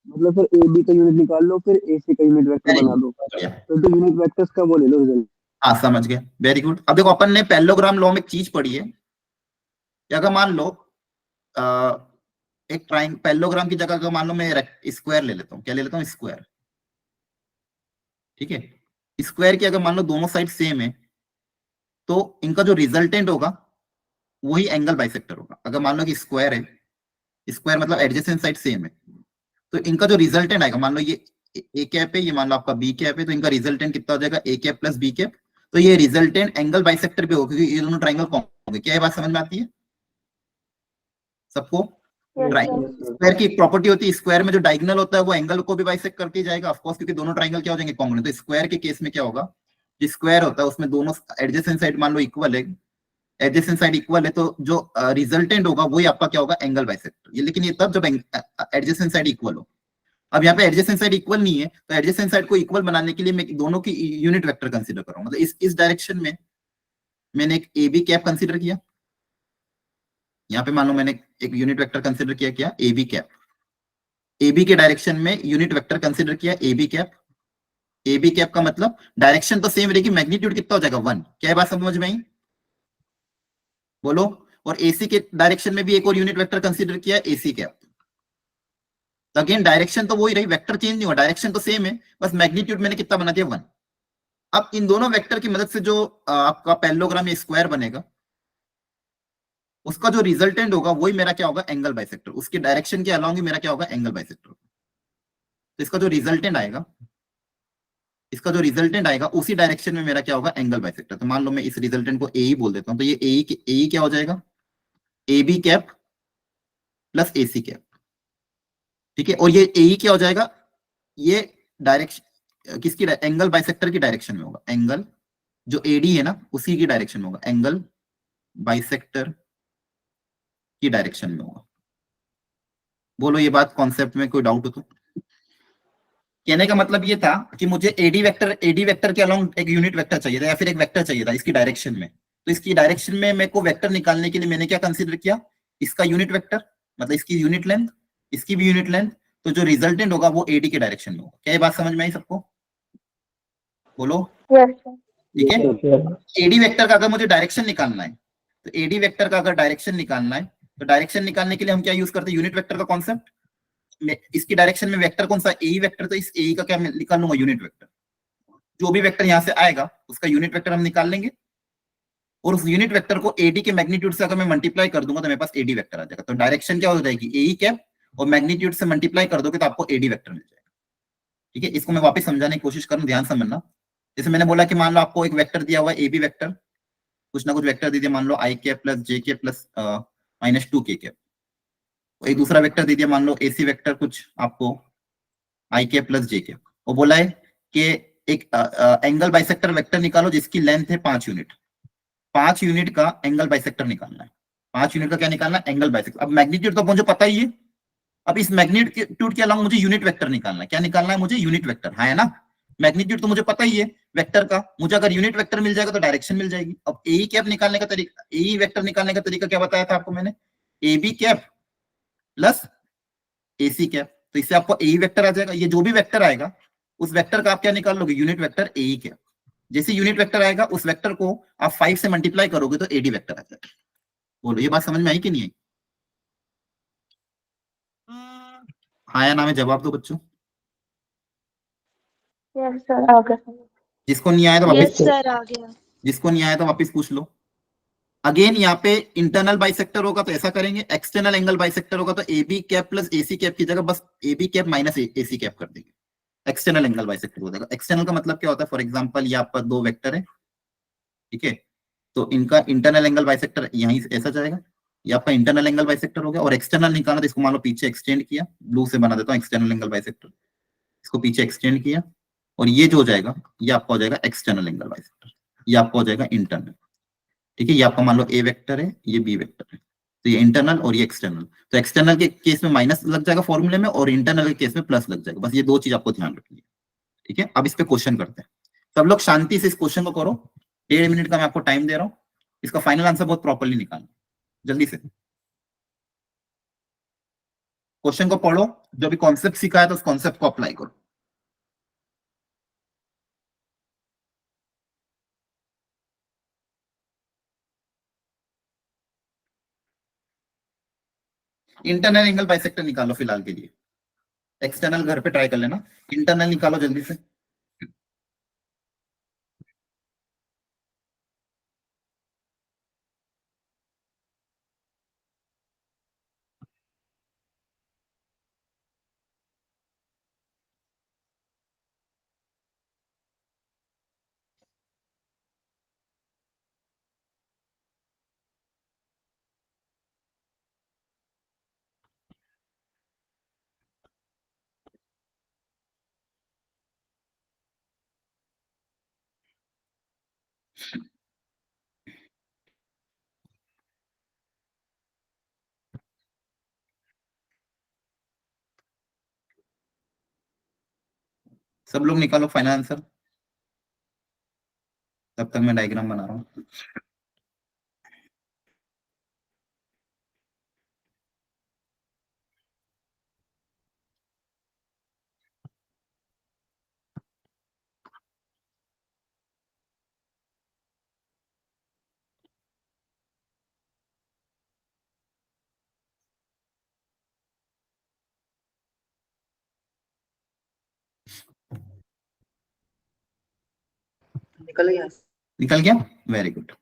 मतलब सर AB का यूनिट निकाल लो, फिर AC का यूनिट वेक्टर बना दो, तो यूनिट वेक्टर्स का वो ले लो रिजल्ट। हाँ समझ गया, वेरी गुड। अब देखो अपन ने पैरेललोग्राम लॉ में एक चीज पढ़ी है कि अगर मान लो एक ट्राइंगल पैरेललोग्राम की जगह अगर मान लो मैं स्क्वायर ले लेता हूँ, क्या ले लेता हूँ, स्क्वायर, ठीक है। स्क्वायर की अगर मान लो दोनों साइड सेम है तो इनका जो रिजल्टेंट होगा वही एंगल बाइसेक्टर होगा। अगर मान लो कि स्क्वायर है, स्क्वायर मतलब एडजेसेंट साइड सेम है, तो इनका जो रिजल्टेंट आएगा, मान लो ये A कैप है, ये मान लो आपका B कैप है, तो इनका रिजल्टेंट कितना हो जाएगा, A cap plus B cap. तो ये रिजल्टेंट एंगल बाइसेक्टर भी होगा क्योंकि ये दोनों ट्राइंगल कॉमन होंगे। क्या ये बात समझ में आती है सबको? स्क्वायर की एक प्रॉपर्टी होती है, स्क्वायर में जो डायगोनल होता है वो एंगल को भी बाइसेक्ट करके जाएगा, ऑफ कोर्स, क्योंकि दोनों ट्राइंगल क्या हो जाएंगे, कॉमन। तो स्क्वायर के केस में क्या होगा, जो स्क्वायर होता है उसमें दोनों एडजेसेंट साइड मान लो इक्वल है, एडजेसेंट साइड इक्वल है, तो जो रिजल्टेंट होगा वही आपका क्या होगा, एंगल बाइसेक्टर। ये लेकिन ये तब जब एडजेसेंट साइड इक्वल हो। अब यहाँ पे एडजेसेंट साइड इक्वल नहीं है, तो एडजेसेंट साइड को इक्वल बनाने के लिए मैं दोनों की यूनिट वेक्टर कंसीडर करूंगा। मतलब इस डायरेक्शन में मैंने एक AB कैप कंसीडर किया, यहाँ पे मान लो मैंने एक यूनिट वेक्टर कंसीडर किया, क्या, AB कैप। AB के डायरेक्शन में यूनिट वेक्टर कंसीडर किया AB कैप। AB कैप का मतलब डायरेक्शन तो सेम रहेगी, मैग्नीट्यूड कितना हो जाएगा, 1। क्या बात समझ में आई? बोलो। और AC के डायरेक्शन में भी एक और यूनिट वेक्टर कंसीडर किया AC कैप। अगेन डायरेक्शन तो वही रही, वेक्टर चेंज नहीं हुआ, डायरेक्शन तो सेम है, बस मैग्नीट्यूड मैंने कितना बना दिया, 1। अब इन दोनों वेक्टर की मदद से जो आपका पैरेललोग्राम या स्क्वायर बनेगा, उसका जो रिजल्टेंट होगा वही मेरा क्या होगा, एंगल बाइसेक्टर। उसके डायरेक्शन के अलॉन्ग ही मेरा क्या होगा, एंगल बाइसेक्टर। तो इसका जो रिजल्टेंट आएगा, उसी डायरेक्शन में मेरा क्या होगा, एंगल बाइसेक्टर। तो मान लो मैं इस रिजल्टेंट को ए ही बोल देता हूँ, तो ये ए क्या हो जाएगा, a b cap plus a c cap. ठीक है, और ये ए क्या हो जाएगा, ये डायरेक्शन किसकी, एंगल बाइसेक्टर की डायरेक्शन में होगा। एंगल जो एडी है ना, उसी की डायरेक्शन में होगा, एंगल बाइसेक्टर की डायरेक्शन में होगा। बोलो ये बात कॉन्सेप्ट में कोई डाउट हो तो। कहने का मतलब ये था कि मुझे एडी वेक्टर के अलोंग एक यूनिट वेक्टर चाहिए था, या फिर एक वेक्टर चाहिए था इसकी डायरेक्शन में। तो इसकी डायरेक्शन में मेरे को वेक्टर निकालने के लिए मैंने क्या कंसीडर किया, इसका यूनिट वेक्टर, मतलब इसकी यूनिट लेंथ, इसकी भी यूनिट लेंथ। तो जो रिजल्टेंट होगा वो एडी के डायरेक्शन में होगा। क्या ये बात समझ में आई सबको? बोलो। Yes, sir. ठीक है, एडी वेक्टर का अगर मुझे डायरेक्शन निकालना है, तो एडी वेक्टर का अगर डायरेक्शन निकालना है, तो डायरेक्शन निकालने के लिए हम क्या यूज करते हैं, यूनिट वेक्टर का कॉन्सेप्ट। इसकी डायरेक्शन में वेक्टर कौन सा, ए वेक्टर, तो इस ए का क्या मैं निकाल लूंगा, यूनिट वेक्टर। जो भी वेक्टर यहां से आएगा उसका यूनिट वेक्टर हम निकाल लेंगे, और उस यूनिट वेक्टर को एडी के मैग्नीट्यूड से अगर मैं मल्टीप्लाई कर दूंगा तो मेरे पास एडी वेक्टर आ जाएगा। तो डायरेक्शन क्या हो जाएगी, ए कैप, और मैग्नीट्यूड से मल्टीप्लाई कर दोगे तो आपको एडी वेक्टर मिल जाएगा। ठीक है, इसको मैं वापस समझाने की कोशिश करूं, ध्यान समझना। जैसे मैंने बोला कि मान लो आपको एक वेक्टर दिया हुआ है, ए बी वेक्टर, कुछ ना कुछ वेक्टर दे दिया, मान लो आई कैप प्लस जे के प्लस -2 के कैप। एक दूसरा वेक्टर दे दिया, मान लो एसी वेक्टर कुछ आपको आई कैप प्लस जे कैप। वो बोला है कि एक एंगल बाइसेक्टर वेक्टर निकालो जिसकी लेंथ है 5 यूनिट। 5 यूनिट का एंगल बाइसेक्टर निकालना है। 5 यूनिट का क्या निकालना है, एंगल बाइसेक्टर। अब मैग्नीट्यूड तो मुझे पता ही है, अब इस मैग्नीट्यूड के अलावा मुझे यूनिट वेक्टर निकालना है। क्या निकालना है मुझे, यूनिट वेक्टर, हाँ है ना। मैग्नीट्यूड तो मुझे पता ही है वेक्टर का, मुझे अगर यूनिट वेक्टर मिल जाएगा तो डायरेक्शन मिल जाएगी। अब ए कैप निकालने का तरीका, ए वेक्टर निकालने का तरीका क्या बताया था आपको मैंने, a b cap plus a c cap. तो इससे आपको ए वेक्टर आ जाएगा। ये जो भी वेक्टर आएगा उस वेक्टर का आप क्या निकाल लोगे, यूनिट वेक्टर ए कैप। जैसे यूनिट वेक्टर आएगा उस वेक्टर को आप 5 से मल्टीप्लाई करोगे तो एडी वेक्टर आ जाएगा। बोलो ये बात समझ में आई कि नहीं आई? हाँ या ना में जवाब दो बच्चों। Yes, sir. Okay. जिसको नहीं आया तो यस वापस, सर, आ गया। जिसको नहीं आया तो वापस पूछ लो। अगेन यहाँ पे इंटरनल बाइसेक्टर होगा तो ऐसा करेंगे, एक्सटर्नल एंगल बाइसेक्टर होगा तो ए b cap plus a c cap की जगह बस a b cap minus a c cap कर देंगे। एक्सटर्नल एंगल बाइसेक्टर हो जाएगा। एक्सटर्नल का मतलब क्या होता है, फॉर एग्जांपल ये आपका दो वेक्टर है, ठीक है, तो इनका इंटरनल एंगल बाइसेक्टर यहीं ऐसा जाएगा, ये आपका इंटरनल एंगल बाइसेक्टर हो गया। और एक्सटर्नल निकालना तो इसको मान लो पीछे एक्सटेंड किया, ब्लू से बना देता हूँ एक्सटर्नल एंगल बाइसेक्टर, इसको पीछे एक्सटेंड किया, और ये जो हो जाएगा ये आपका हो जाएगा एक्सटर्नल एंगल बाइसेक्टर, ये आपका हो जाएगा इंटरनल। ठीक है, ये आपका मान लो ए वेक्टर है, ये बी वेक्टर है, तो ये इंटरनल और ये एक्सटर्नल। तो एक्सटर्नल के केस में माइनस लग जाएगा फॉर्मूले में, और इंटरनल के केस में प्लस लग जाएगा। बस ये दो चीज आपको ध्यान रखनी है। ठीक है, अब इस पे क्वेश्चन करते हैं। सब लोग शांति से इस क्वेश्चन को करो। 1.5 मिनट का मैं आपको टाइम दे रहा हूँ, इसका फाइनल आंसर बहुत प्रॉपर्ली निकालना, जल्दी से। क्वेश्चन को पढ़ो, जो भी कॉन्सेप्ट सीखा है तो उस कॉन्सेप्ट को अप्लाई करो। इंटरनल एंगल बाइसेक्टर निकालो फिलहाल के लिए, एक्सटर्नल घर पे ट्राई कर लेना, इंटरनल निकालो जल्दी से। सब लोग निकालो फाइनल आंसर, तब तक मैं डायग्राम बना रहा हूँ। निकल गया। निकल गया, वेरी गुड।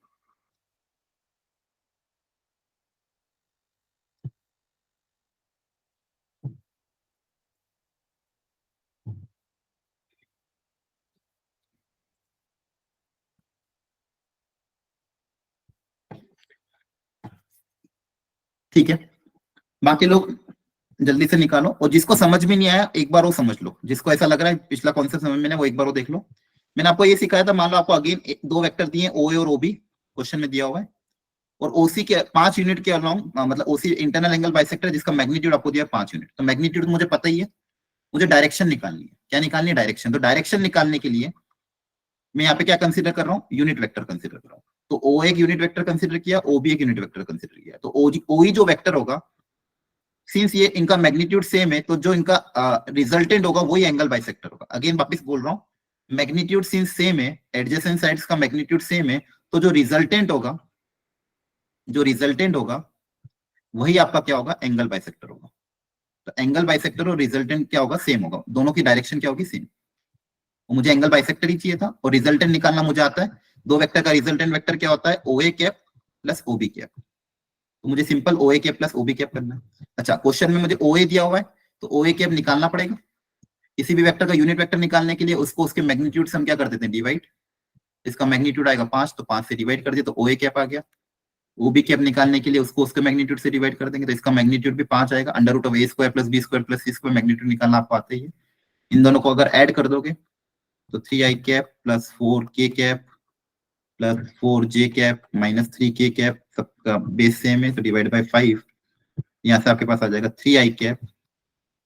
ठीक है, बाकी लोग जल्दी से निकालो, और जिसको समझ में नहीं आया एक बार वो समझ लो, जिसको ऐसा लग रहा है पिछला कॉन्सेप्ट समझ में नहीं, वो एक बार वो देख लो। मैंने आपको ये सिखाया था, मान लो आपको अगेन दो वेक्टर दिए ओ ए और ओबी क्वेश्चन में दिया हुआ है, और ओसी के 5 यूनिट के अलोंग, मतलब ओसी इंटरनल एंगल बाइसेक्टर जिसका मैग्नीट्यूड आपको दिया 5 यूनिट, तो मैग्नीट्यूड मुझे पता ही है, मुझे डायरेक्शन निकालनी है। क्या निकालनी है? डायरेक्शन। तो डायरेक्शन निकालने के लिए मैं यहाँ पे क्या कंसीडर कर रहा हूँ? यूनिट वेक्टर कंसीडर कर रहा हूँ। तो ओ एक यूनिट वेक्टर कंसीडर किया, ओ भी एक यूनिट वेक्टर कंसीडर किया, तो ओ जो वेक्टर होगा, सिंस ये इनका मैग्नीट्यूड सेम है, तो जो इनका रिजल्टेंट होगा वही एंगल बाइसेक्टर होगा। अगेन वापस बोल रहा हूँ, मैग्नीट्यूड सिंस सेम है, एडजेसेंट साइड्स का मैग्नीट्यूड सेम है, तो जो रिजल्टेंट होगा वही आपका क्या होगा? एंगल बाइसेक्टर होगा। तो एंगल बाइसेक्टर और रिजल्टेंट क्या होगा? सेम होगा, दोनों की डायरेक्शन क्या होगी? सेम। मुझे एंगल बाइसेक्टर ही चाहिए था, और रिजल्टेंट निकालना मुझे आता है। दो वेक्टर का रिजल्टेंट वेक्टर क्या होता है? O A cap plus O B cap. तो मुझे simple O A cap plus O B cap करना है। अच्छा, क्वेश्चन में मुझे ओ ए दिया हुआ है, तो ओ ए कैप निकालना पड़ेगा। किसी भी वेक्टर का यूनिट वेक्टर निकालने के लिए उसको उसके मैग्नीट्यूड से हम क्या कर देते हैं? डिवाइड। इसका मैग्नीट्यूड आएगा 5, तो 5 से डिवाइड कर दिया, तो ओ ए कैप आ गया। ओ बी कैप निकालने के लिए उसको उसके मैग्नीट्यूड से डिवाइड कर देंगे, तो इसका मैग्नीट्यूड भी 5 आएगा। Under root of a square plus b square plus c square magnitude निकालना आपको आते ही है। इन दोनों को अगर ऐड कर दोगे तो 3i cap plus 4k cap plus 4j cap minus 3k cap, सबका बेस सेम है तो डिवाइड बाय 5। यहाँ से आपके पास आ जाएगा 3i cap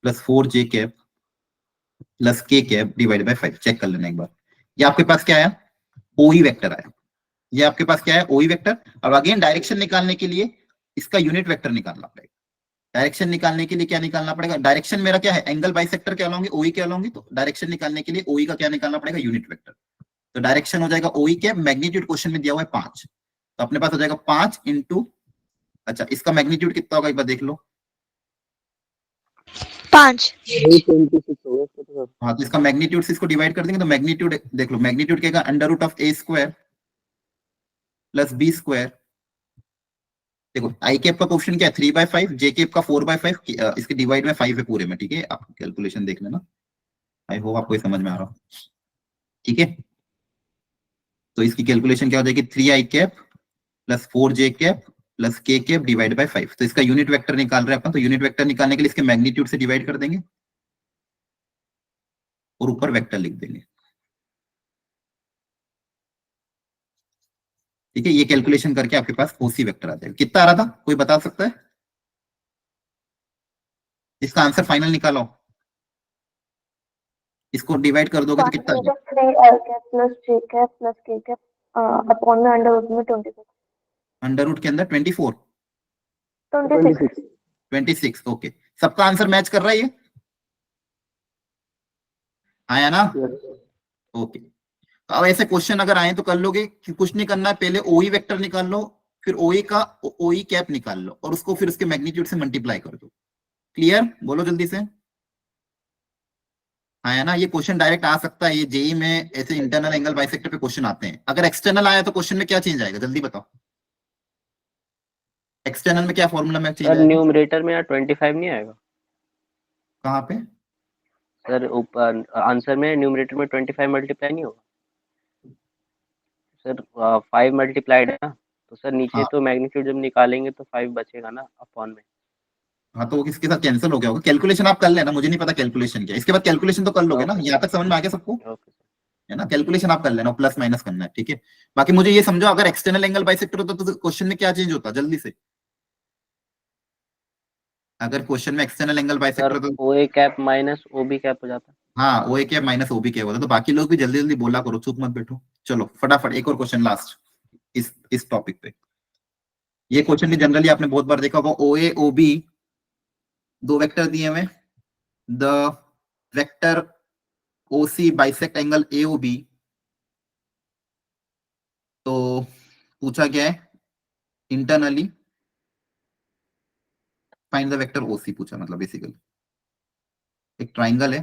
plus 4j cap plus k cap divide by 5। Check कर लेना एक बार। ये आपके पास क्या आया? ओई वेक्टर आया। ये आपके पास क्या है? ओई वेक्टर। अब अगेन डायरेक्शन निकालने के लिए इसका यूनिट वेक्टर निकालना पड़ेगा। डायरेक्शन निकालने के लिए क्या निकालना पड़ेगा? डायरेक्शन मेरा क्या है? एंगल बाइसेक्टर के अलोंग, ओई के अलोंग, तो डायरेक्शन निकालने के लिए ओई का क्या निकालना पड़ेगा? Unit vector. तो डायरेक्शन हो जाएगा ओई कैप, मैग्नीट्यूड क्वेश्चन में दिया हुआ है 5, तो अपने पास हो जाएगा 5 इंटू, अच्छा इसका मैग्नीट्यूड कितना होगा एक बार देख लो। 5। 26 होगा इसका तो। हाँ, तो इसका मैग्नीट्यूड से इसको डिवाइड कर देंगे, तो मैग्नीट्यूड देख लो, मैग्नीट्यूड क्या under root of a square plus b square. देखो आई कैप का क्वेश्चन क्या है? 3/5, जे कैप का 4/5, इसके डिवाइड में 5 है पूरे में, ठीक है। आप कैलकुलेशन देख लेना, आई होप आपको ये समझ में आ रहा हो, ठीक है। तो इसकी कैलकुलेशन क्या हो जाएगी? 3i cap plus 4j cap plus k cap divide by 5। तो इसका यूनिट वेक्टर निकाल रहे हैं अपन, तो यूनिट वेक्टर निकालने के लिए इसके मैग्नीट्यूड से डिवाइड कर देंगे और ऊपर वेक्टर लिख देंगे, ठीक है। ये कैलकुलेशन करके आपके पास ओसी वेक्टर आ जाएगा। कितना आ रहा था, कोई बता सकता है? इसका आंसर फाइनल निकालो, इसको डिवाइड कर दोगे तो कितना आ जाएगा? 3i cap plus j cap plus k cap upon में अंडर रूट में 26। अंडर रूट के अंदर 24, 26। 26, ओके। सबका आंसर मैच कर रहा है ये? आया ना? ओके। तो अब ऐसे क्वेश्चन अगर आए तो कर लोगे कि कुछ नहीं करना है, पहले ओई वेक्टर निकाल लो, फिर ओई का ओई कैप निकाल लो, और उसको फिर उसके मैग्नीट्यूड से मल्टीप्लाई कर दो। क्लियर? बोलो जल्दी से। आया ना? ये क्वेश्चन डायरेक्ट आ सकता है, ये जेई में ऐसे इंटरनल एंगल बाइसेक्टर पे क्वेश्चन आते हैं। अगर एक्सटर्नल आया तो क्वेश्चन में क्या चेंज आएगा, जल्दी बताओ। एक्सटर्नल में क्या फॉर्मूला में चेंज सर आएगा? न्यूमरेटर में यहाँ 25 नहीं आएगा कहाँ पे? सर? ऊपर आंसर में न्यूमरेटर में 25 मल्टीप्लाई नहीं होगा सर? 5 मल्टीप्लाइड है ना, तो सर नीचे हाँ तो मैग्नीट्यूड जब निकालेंगे तो 5 बचेगा ना अपॉन में। हाँ, तो वो किसके साथ कैंसिल हो गया होगा। कैलकुलेशन आप कर लेना, मुझे नहीं पता कैलकुलेशन क्या है। इसके बाद कैलकुलेशन तो कर लोगे ना, यहाँ तक समझ में आ गया सबको, ओके सर। है ना। कैलकुलेशन आप कर लेना, प्लस माइनस करना है, ठीक है। बाकी मुझे ये समझो, अगर एक्सटर्नल एंगल बाइसेक्टर होता तो क्वेश्चन में क्या चेंज होता, जल्दी से। अगर क्वेश्चन में एक्सटर्नल एंगल सर बाइसेक्टर तो O A cap minus O B cap हो जाता है। हाँ, O A cap minus O B cap होता। तो बाकी लोग भी जल्दी जल्दी बोला करो, चुप मत बैठो। चलो फटाफट एक और क्वेश्चन लास्ट इस टॉपिक पे। ये क्वेश्चन भी जनरली आपने बहुत बार देखा होगा। ओ ए ओ बी दो वेक्टर दिए हुए, the vector O C bisect angle A O B. तो पूछा क्या है? Internally find the vector O C पूछा, मतलब बेसिकली एक ट्राइंगल है,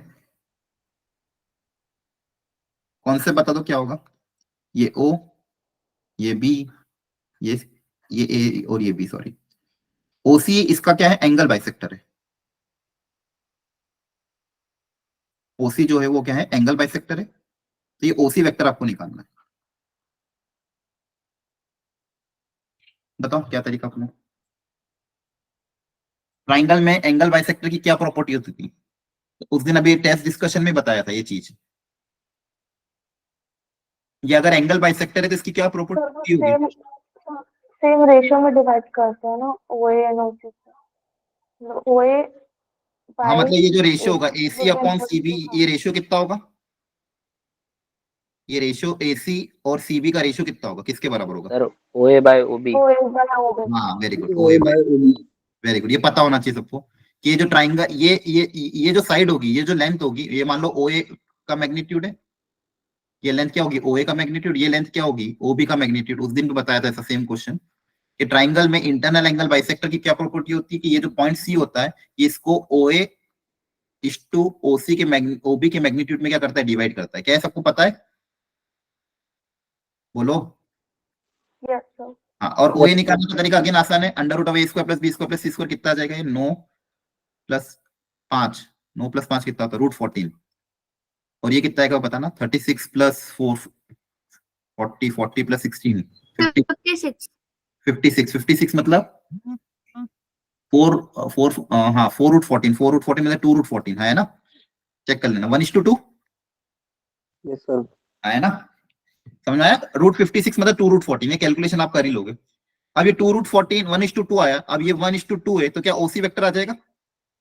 कौन से बता दो क्या होगा। ये ओ, ये बी, ये ये ए और ये बी, सॉरी। ओसी इसका क्या है? एंगल बाइसेक्टर है। ओसी जो है वो क्या है? एंगल बाइसेक्टर है। तो ये ओसी वेक्टर आपको निकालना है। बताओ क्या तरीका अपना। ट्राइंगल में एंगल बाइसेक्टर की क्या प्रॉपर्टी होती थी? उस दिन अभी टेस्ट डिस्कशन में बताया था ये चीज। ये अगर एंगल बाइसेक्टर है तो इसकी क्या सर वो प्रॉपर्टी होगी? सेम रेशियो में डिवाइड करते हैं ना, OA एंड OC से। OA हाँ मतलब ये जो रेशियो होगा AC AC अपॉन CB, ये रेशियो कितना होगा? ये रेशियो AC और CB का रेशियो कितना होगा, किसके बराबर होगा? Sir OA by OB। हाँ very good, OA by very good. ये पता होना चाहिए सबको कि ये जो ट्राइंगल, ये जो साइड होगी, ये जो लेंथ होगी, ये मान लो OA का मैग्नीट्यूड है, ये लेंथ क्या होगी? OA का मैग्नीट्यूड। ये लेंथ क्या होगी? OB का मैग्नीट्यूड। उस दिन भी बताया था ऐसा सेम क्वेश्चन कि ट्राइंगल में इंटरनल एंगल बाइसेक्टर की क्या प्रॉपर्टी होती है कि ये जो पॉइंट C होता है, ये इसको OA इस टू OC के OB के मैग्नीट्यूड में क्या करता है? डिवाइड करता है। क्या है, सबको पता है? बोलो। Yes sir. हाँ, और OA निकालने का तरीका अगेन आसान है, under root of A square plus B square plus C square कितना आ जाएगा? ये 9 प्लस 5, 9 प्लस 5 कितना होता है? √14। और ये कितना आएगा पता ना? 36 प्लस 4 40, 40 प्लस 16 56 मतलब 4√14 मतलब 2√14 है ना? चेक कर लेना, 1:2 यस सर। है ना? समझ में आया? √56 मतलब 2√14, ये कैलकुलेशन आप कर ही लोगे। अब ये 2√14 1:2 आया, अब ये 1:2 है तो क्या OC वेक्टर आ जाएगा?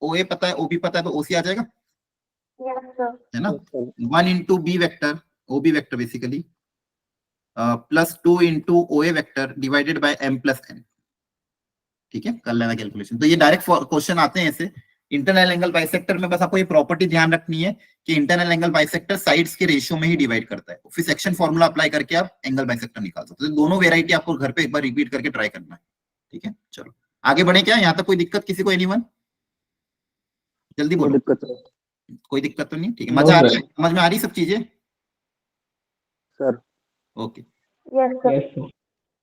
OA पता है, OB पता है, तो OC आ जाएगा, यस सर। है ना? 1 into B vector, OB vector basically, plus 2 into OA vector divided by M plus N। ठीक है, कर लेना कैलकुलेशन। तो ये डायरेक्ट क्वेश्चन आते हैं ऐसे। इंटरनल एंगल बाइसेक्टर में बस आपको ये प्रॉपर्टी ध्यान रखनी है कि इंटरनल एंगल बाइसेक्टर साइड्स के रेशियो में ही डिवाइड करता है, फिर सेक्शन फॉर्मूला अप्लाई करके आप एंगल बाइसेक्टर निकाल सकते हो। तो दोनों वेराइटी आपको घर पे एक बार रिपीट करके ट्राई करना है। ठीक है, चलो आगे बढ़े। क्या यहाँ तक कोई दिक्कत किसी को? एनीवन? जल्दी बोलो, कोई दिक्कत तो नहीं? ठीक है, मजा आ रही है, समझ में आ रही सब चीजें? Sir. Okay yes sir.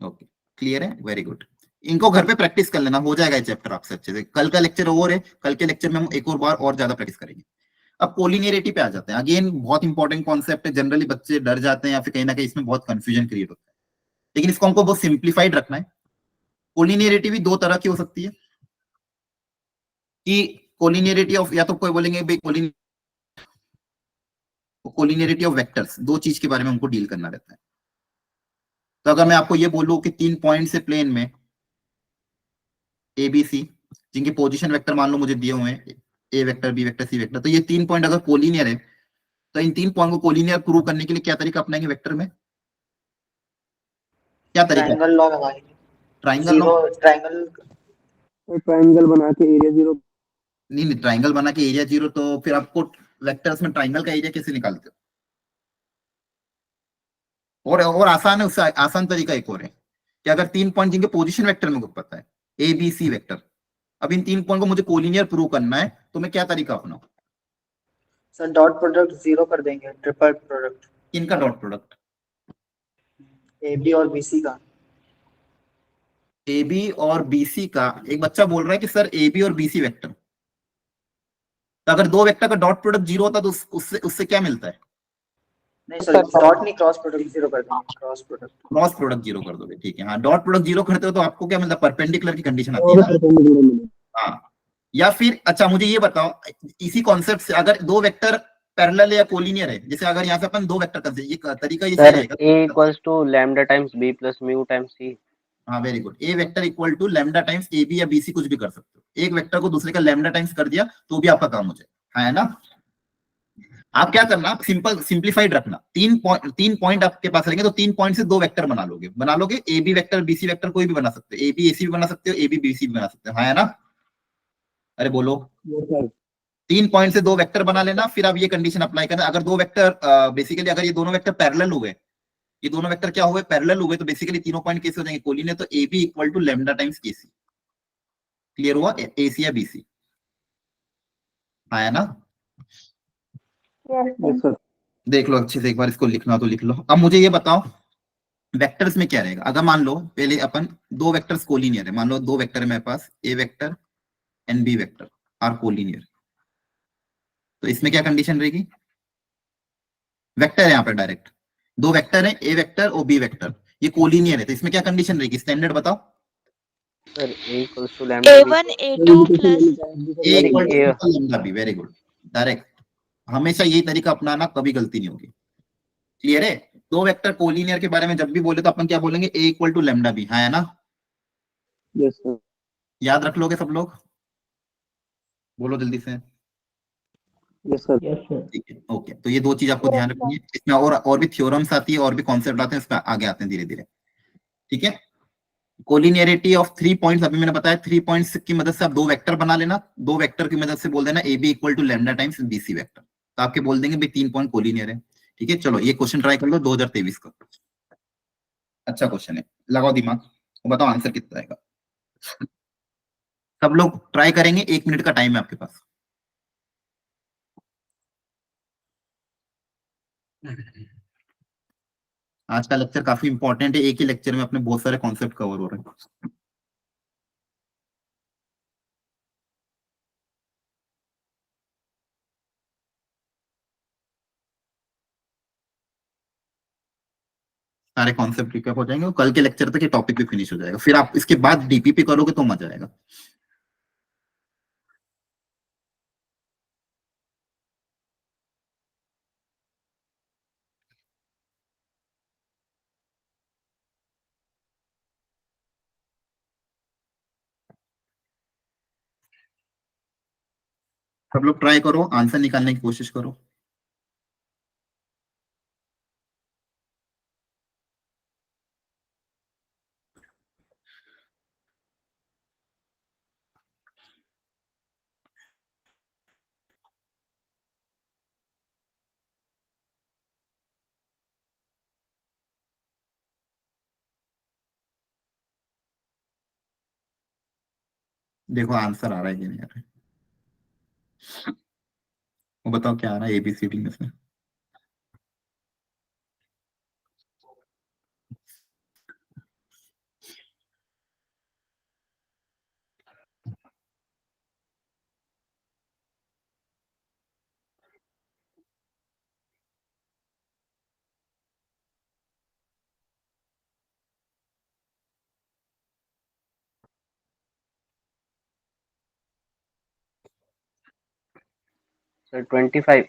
Okay, clear है, वेरी गुड। इनको घर पे प्रैक्टिस कर लेना, हो जाएगा ये चैप्टर आपसे अच्छे से। कल का लेक्चर ओवर है, कल के लेक्चर में हम एक और बार और ज्यादा प्रैक्टिस करेंगे। अब कोलिनियरिटी पे आ जाते हैं। अगेन बहुत इंपॉर्टेंट कॉन्सेप्ट है, जनरली बच्चे डर जाते हैं या फिर कहीं ना कहीं इसमें बहुत कंफ्यूजन क्रिएट होता है, लेकिन इसको हमको बहुत सिंप्लीफाइड रखना है। कोलिनियरिटी भी दो तरह की हो सकती है कि कोलिनियरिटी ऑफ, या तो कोई बोलेंगे भाई कोलिनियरिटी ऑफ वेक्टर्स, दो चीज के बारे में हमको डील करना रहता है। तो अगर मैं आपको ये बोलूं कि 3 पॉइंट से प्लेन में ABC, जिनके पोजीशन वेक्टर मान लो मुझे दिए हुए हैं, A vector, B vector, C vector, तो ये 3 पॉइंट अगर कोलिनियर है तो इन 3 पॉइंट को कोलिनियर प्रूव करने के लिए क्या तरीका अपनाएंगे वेक्टर में? क्या तरीका? ट्रायंगल लॉ लगाएंगे। Triangle law? ट्रायंगल बना के एरिया 0। नहीं, ट्राइंगल बना के एरिया 0, तो फिर आपको वेक्टर्स में ट्राइंगल का एरिया कैसे निकालते हो? और आसान है, उससे आसान तरीका एक और है कि अगर 3 पॉइंट जिनके पोजीशन वेक्टर मेरे को पता है, ABC वेक्टर, अब इन 3 पॉइंट को मुझे कोलिनियर प्रूव करना है, तो मैं क्या तरीका अपनाऊं? सर डॉट प्रोडक्ट 0 कर देंगे, ट्रिपल प्रोडक्ट। किनका डॉट प्रोडक्ट? AB और BC का। AB और BC का। एक बच्चा बोल रहा है कि सर AB और BC वेक्टर, तो अगर दो वेक्टर का डॉट प्रोडक्ट 0 होता तो उससे क्या मिलता है? नहीं सर, डॉट नहीं, क्रॉस प्रोडक्ट 0 कर देंगे। क्रॉस प्रोडक्ट 0 कर दोगे, ठीक है। हाँ, डॉट प्रोडक्ट 0 करते हो तो आपको क्या मिलता है? परपेंडिकुलर की कंडीशन आती है ना? हाँ, या फिर अच्छा मुझे ये बताओ, इसी कॉन्सेप्ट से अगर दो वेक्टर पैरेलल या कोलिनियर है, जैसे अगर यहाँ से अपन दो वेक्टर कर, ये तरीका ये सही रहेगा। A equals to lambda times B plus mu times C। हाँ very good, A vector equal to lambda times AB या BC, कुछ भी कर सकते हो। एक वेक्टर को दूसरे का लैम्डा टाइम्स कर दिया तो भी आपका काम हो जाए, है ना? आप क्या करना, सिंपल सिंप्लीफाइड रखना। 3 पॉइंट आपके पास रहेंगे तो 3 पॉइंट से दो वेक्टर बना लोगे। AB वेक्टर BC वेक्टर कोई भी बना सकते हो, AB AC भी बना सकते हो, AB BC भी बना सकते हो, है ना? अरे बोलो। 3 पॉइंट से दो वेक्टर बना लेना, फिर आप ये कंडीशन अप्लाई करना, अगर दो वेक्टर बेसिकली अगर ये दोनों वेक्टर पैरेलल हुए, ये दोनों वेक्टर क्या हुए? पैरेलल हुए, तो बेसिकली तीनों पॉइंट कैसे हो जाएंगे? कोलिनियर। तो AB equal to lambda times KC। Clear हुआ? AC या BC, है ना? Yes sir. देख लो अच्छे से एक बार, इसको लिखना तो लिख लो। अब मुझे ये बताओ वेक्टर्स में क्या रहेगा। अगर मान लो पहले अपन दो वेक्टर्स कोलिनियर है, मान लो दो वेक्टर है मेरे पास, A vector and B vector are collinear, तो इसमें क्या कंडीशन रहेगी? वेक्टर है यहाँ पर डायरेक्ट, दो वेक्टर है A वेक्टर और B वेक्टर, ये कोलिनियर है, तो इसमें क्या कंडीशन रहेगी? स्टैंडर्ड बताओ। Sir a equals to lambda b A1 तो A2 plus A Very equal good. To lambda B, very good, direct, हमेशा यही तरीका अपनाना, कभी गलती नहीं होगी। क्लियर है? दो वेक्टर कोलिनियर के बारे में जब भी बोले तो अपन क्या बोलेंगे, ए इक्वल टू लैम्डा बी, है ना? Yes sir. याद रख लोगे सब लोग? बोलो जल्दी से। Yes sir. ठीक है, ओके, तो ये दो चीज आपको ध्यान रखनी है। इसमें और भी थ्योरम्स आती है और भी कॉन्सेप्ट आते हैं, इसमें आगे आते हैं धीरे धीरे। ठीक है, कोलिनियरिटी ऑफ 3 पॉइंट्स, अभी मैंने बताया 3 पॉइंट्स की मदद से आप दो वेक्टर बना लेना, दो वेक्टर की मदद से बोल देना A B equal to lambda times BC vector, तो आपके बोल देंगे भाई 3 पॉइंट कोलिनियर है। ठीक है, चलो ये क्वेश्चन ट्राई कर लो 2023 का, अच्छा क्वेश्चन है, लगाओ दिमाग, बताओ आंसर कितना आएगा। सब लोग ट्राई करेंगे, 1 मिनट का टाइम है आपके पास। आज का लेक्चर काफी इंपॉर्टेंट है, एक ही लेक्चर में अपने बहुत सारे कॉन्सेप्ट कवर हो रहे हैं। सारे कॉन्सेप्ट रिकैप हो जाएंगे और कल के लेक्चर तक ये टॉपिक भी फिनिश हो जाएगा, फिर आप इसके बाद डीपीपी करोगे तो मजा आएगा। सब लोग ट्राई करो, आंसर निकालने की कोशिश करो। देखो आंसर आ रहा है कि नहीं आ रहा है, वो बताओ क्या आ रहा है एबीसीडी में से। सर 25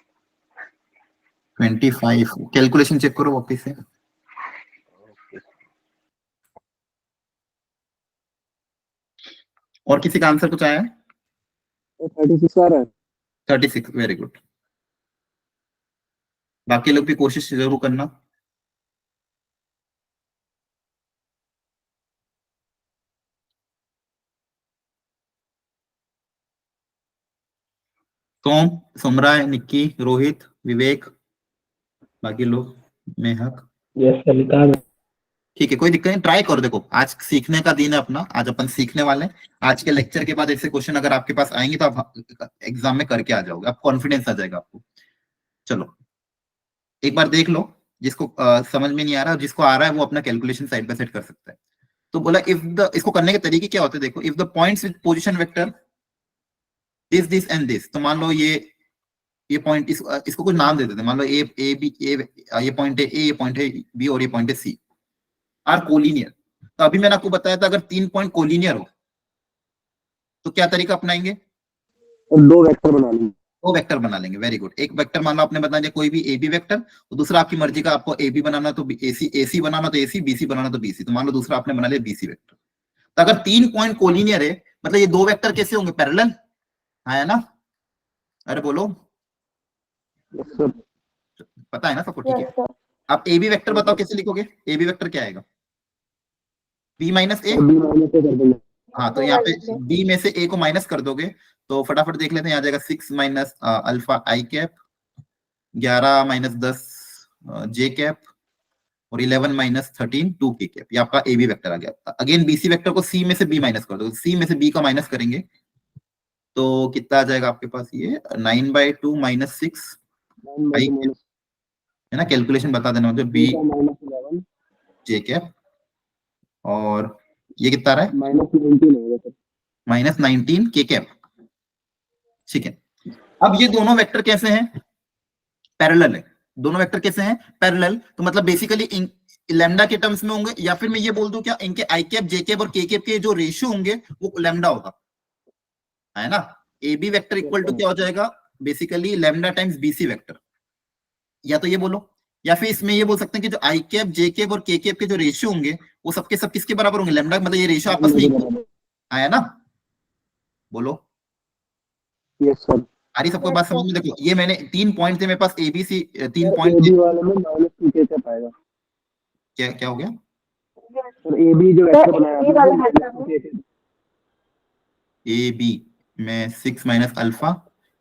25 कैलकुलेशन चेक करो वापिस से। और किसी का आंसर कुछ आया है? 36 आ रहा है। 36, वेरी गुड। बाकी लोग भी कोशिश जरूर करना। सोम, सुमराय, निक्की, रोहित, विवेक, बाकी लोग, मेहक। यस सर निकाल। ठीक है, कोई दिक्कत नहीं, ट्राई करो। देखो आज सीखने का दिन है अपना, आज अपन सीखने वाले हैं। आज के लेक्चर के बाद ऐसे क्वेश्चन अगर आपके पास आएंगे तो आप एग्जाम में करके आ जाओगे, आप कॉन्फिडेंस आ जाएगा आपको। चलो एक बार देख लो, जिसको समझ में नहीं आ रहा, जिसको आ रहा है वो अपना कैलकुलेशन साइड बाय साइड कर सकता है। तो बोला इफ द, इसको करने के तरीके क्या होते हैं देखो, if the points with position vector this and this, तो मान लो ये पॉइंट, इसको कुछ नाम दे देते हैं, मान लो ए बी, ये पॉइंट है ए, ये पॉइंट है बी और ये पॉइंट है सी, आर कोलिनियर। तो अभी मैंने आपको बताया था अगर 3 पॉइंट कोलिनियर हो तो क्या तरीका अपनाएंगे, और दो वेक्टर बना लेंगे। दो वेक्टर बना लेंगे, वेरी गुड। एक वेक्टर मान लो आपने बता दिया कोई भी ए बी वेक्टर, और दूसरा आपकी मर्जी का, आपको ए बी बनाना तो एसी बनाना तो एसी, बीसी बनाना तो बीसी, तो मान लो दूसरा आपने बना लिया बीसी वेक्टर। तो अगर 3 पॉइंट कोलिनियर है मतलब ये दो वेक्टर कैसे होंगे, पैरेलल है ना? अरे बोलो, यस सर। पता है ना सबको? ठीक यस है, सर। आप ए बी वेक्टर बताओ कैसे लिखोगे, ए बी वेक्टर क्या आएगा, B minus A. B minus ए कर देंगे। हाँ, तो यहाँ पे बी में से ए को माइनस कर दोगे तो फटाफट देख लेते हैं, आ जाएगा 6 माइनस अल्फा आई कैप, 11 माइनस 10 जे कैप, और 11 माइनस 13 2 के कैप। ये आपका ए बी वेक्टर आ गया। अगेन बीसी वेक्टर को सी में से बी माइनस कर दो, सी में से बी का माइनस करेंगे तो कितना आ जाएगा आपके पास, ये 9/2 माइनस 6 आई कैप, है ना? कैलकुलेशन बता देना मुझे, बी -11 जे कैप, और ये कितना आ रहा है, -19 होगा सर। -19 के कैप। ठीक है, अब ये दोनों वेक्टर कैसे हैं, पैरेलल है। दोनों वेक्टर कैसे हैं, पैरेलल, तो मतलब बेसिकली लैम्डा के टर्म्स में होंगे, या फिर मैं ये बोल दूं क्या इनके आई कैप जे कैप और के कैप के जो रेशियो होंगे वो लैम्डा होगा, है ना। A B vector equal to क्या हो जाएगा, basically lambda times BC vector, या तो ये बोलो, या फिर इसमें ये बोल सकते हैं कि जो आई कैप जे कैप और के कैप के जो रेशियो होंगे वो सबके सब किसके बराबर होंगे, लैम्डा, मतलब ये रेशियो आपस में equal आया ना, बोलो। Yes sir. अरे सबको बात समझ में, देखो ये मैंने 3 पॉइंट थे मेरे पास, एबीसी 3 ए पॉइंट बी वाले में -2 के कैप आएगा क्या क्या हो गया, और ए बी जो वेक्टर बनाया ये वाला वेक्टर आपने ए बी में 6 माइनस अल्फा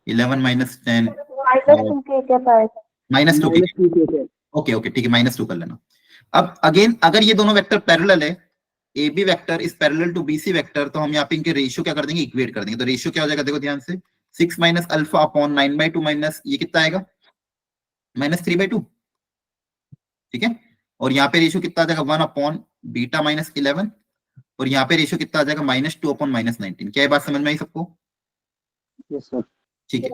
11 माइनस 10 -2 के क्या पाएगा? -2 -2 के कैप। ओके ओके ठीक है, -2 कर लेना। अब अगेन अगर ये दोनों वेक्टर पैरेलल है, A B vector is parallel to B C vector, तो हम यहाँ पे इनके रेशियो क्या कर देंगे, इक्वेट कर देंगे। तो रेशियो क्या हो जाएगा, देखो ध्यान से, 6 माइनस अल्फा अपॉन 9/2 माइनस ये कितना आएगा, -3/2, ठीक है। और यहाँ पे रेशियो कितना आ जाएगा, 1 अपॉन बीटा माइनस 11, और यहाँ पे रेशियो कितना आ जाएगा, -2 अपॉन -19। क्या ये बात समझ में आई सबको, यस सर। ठीक है।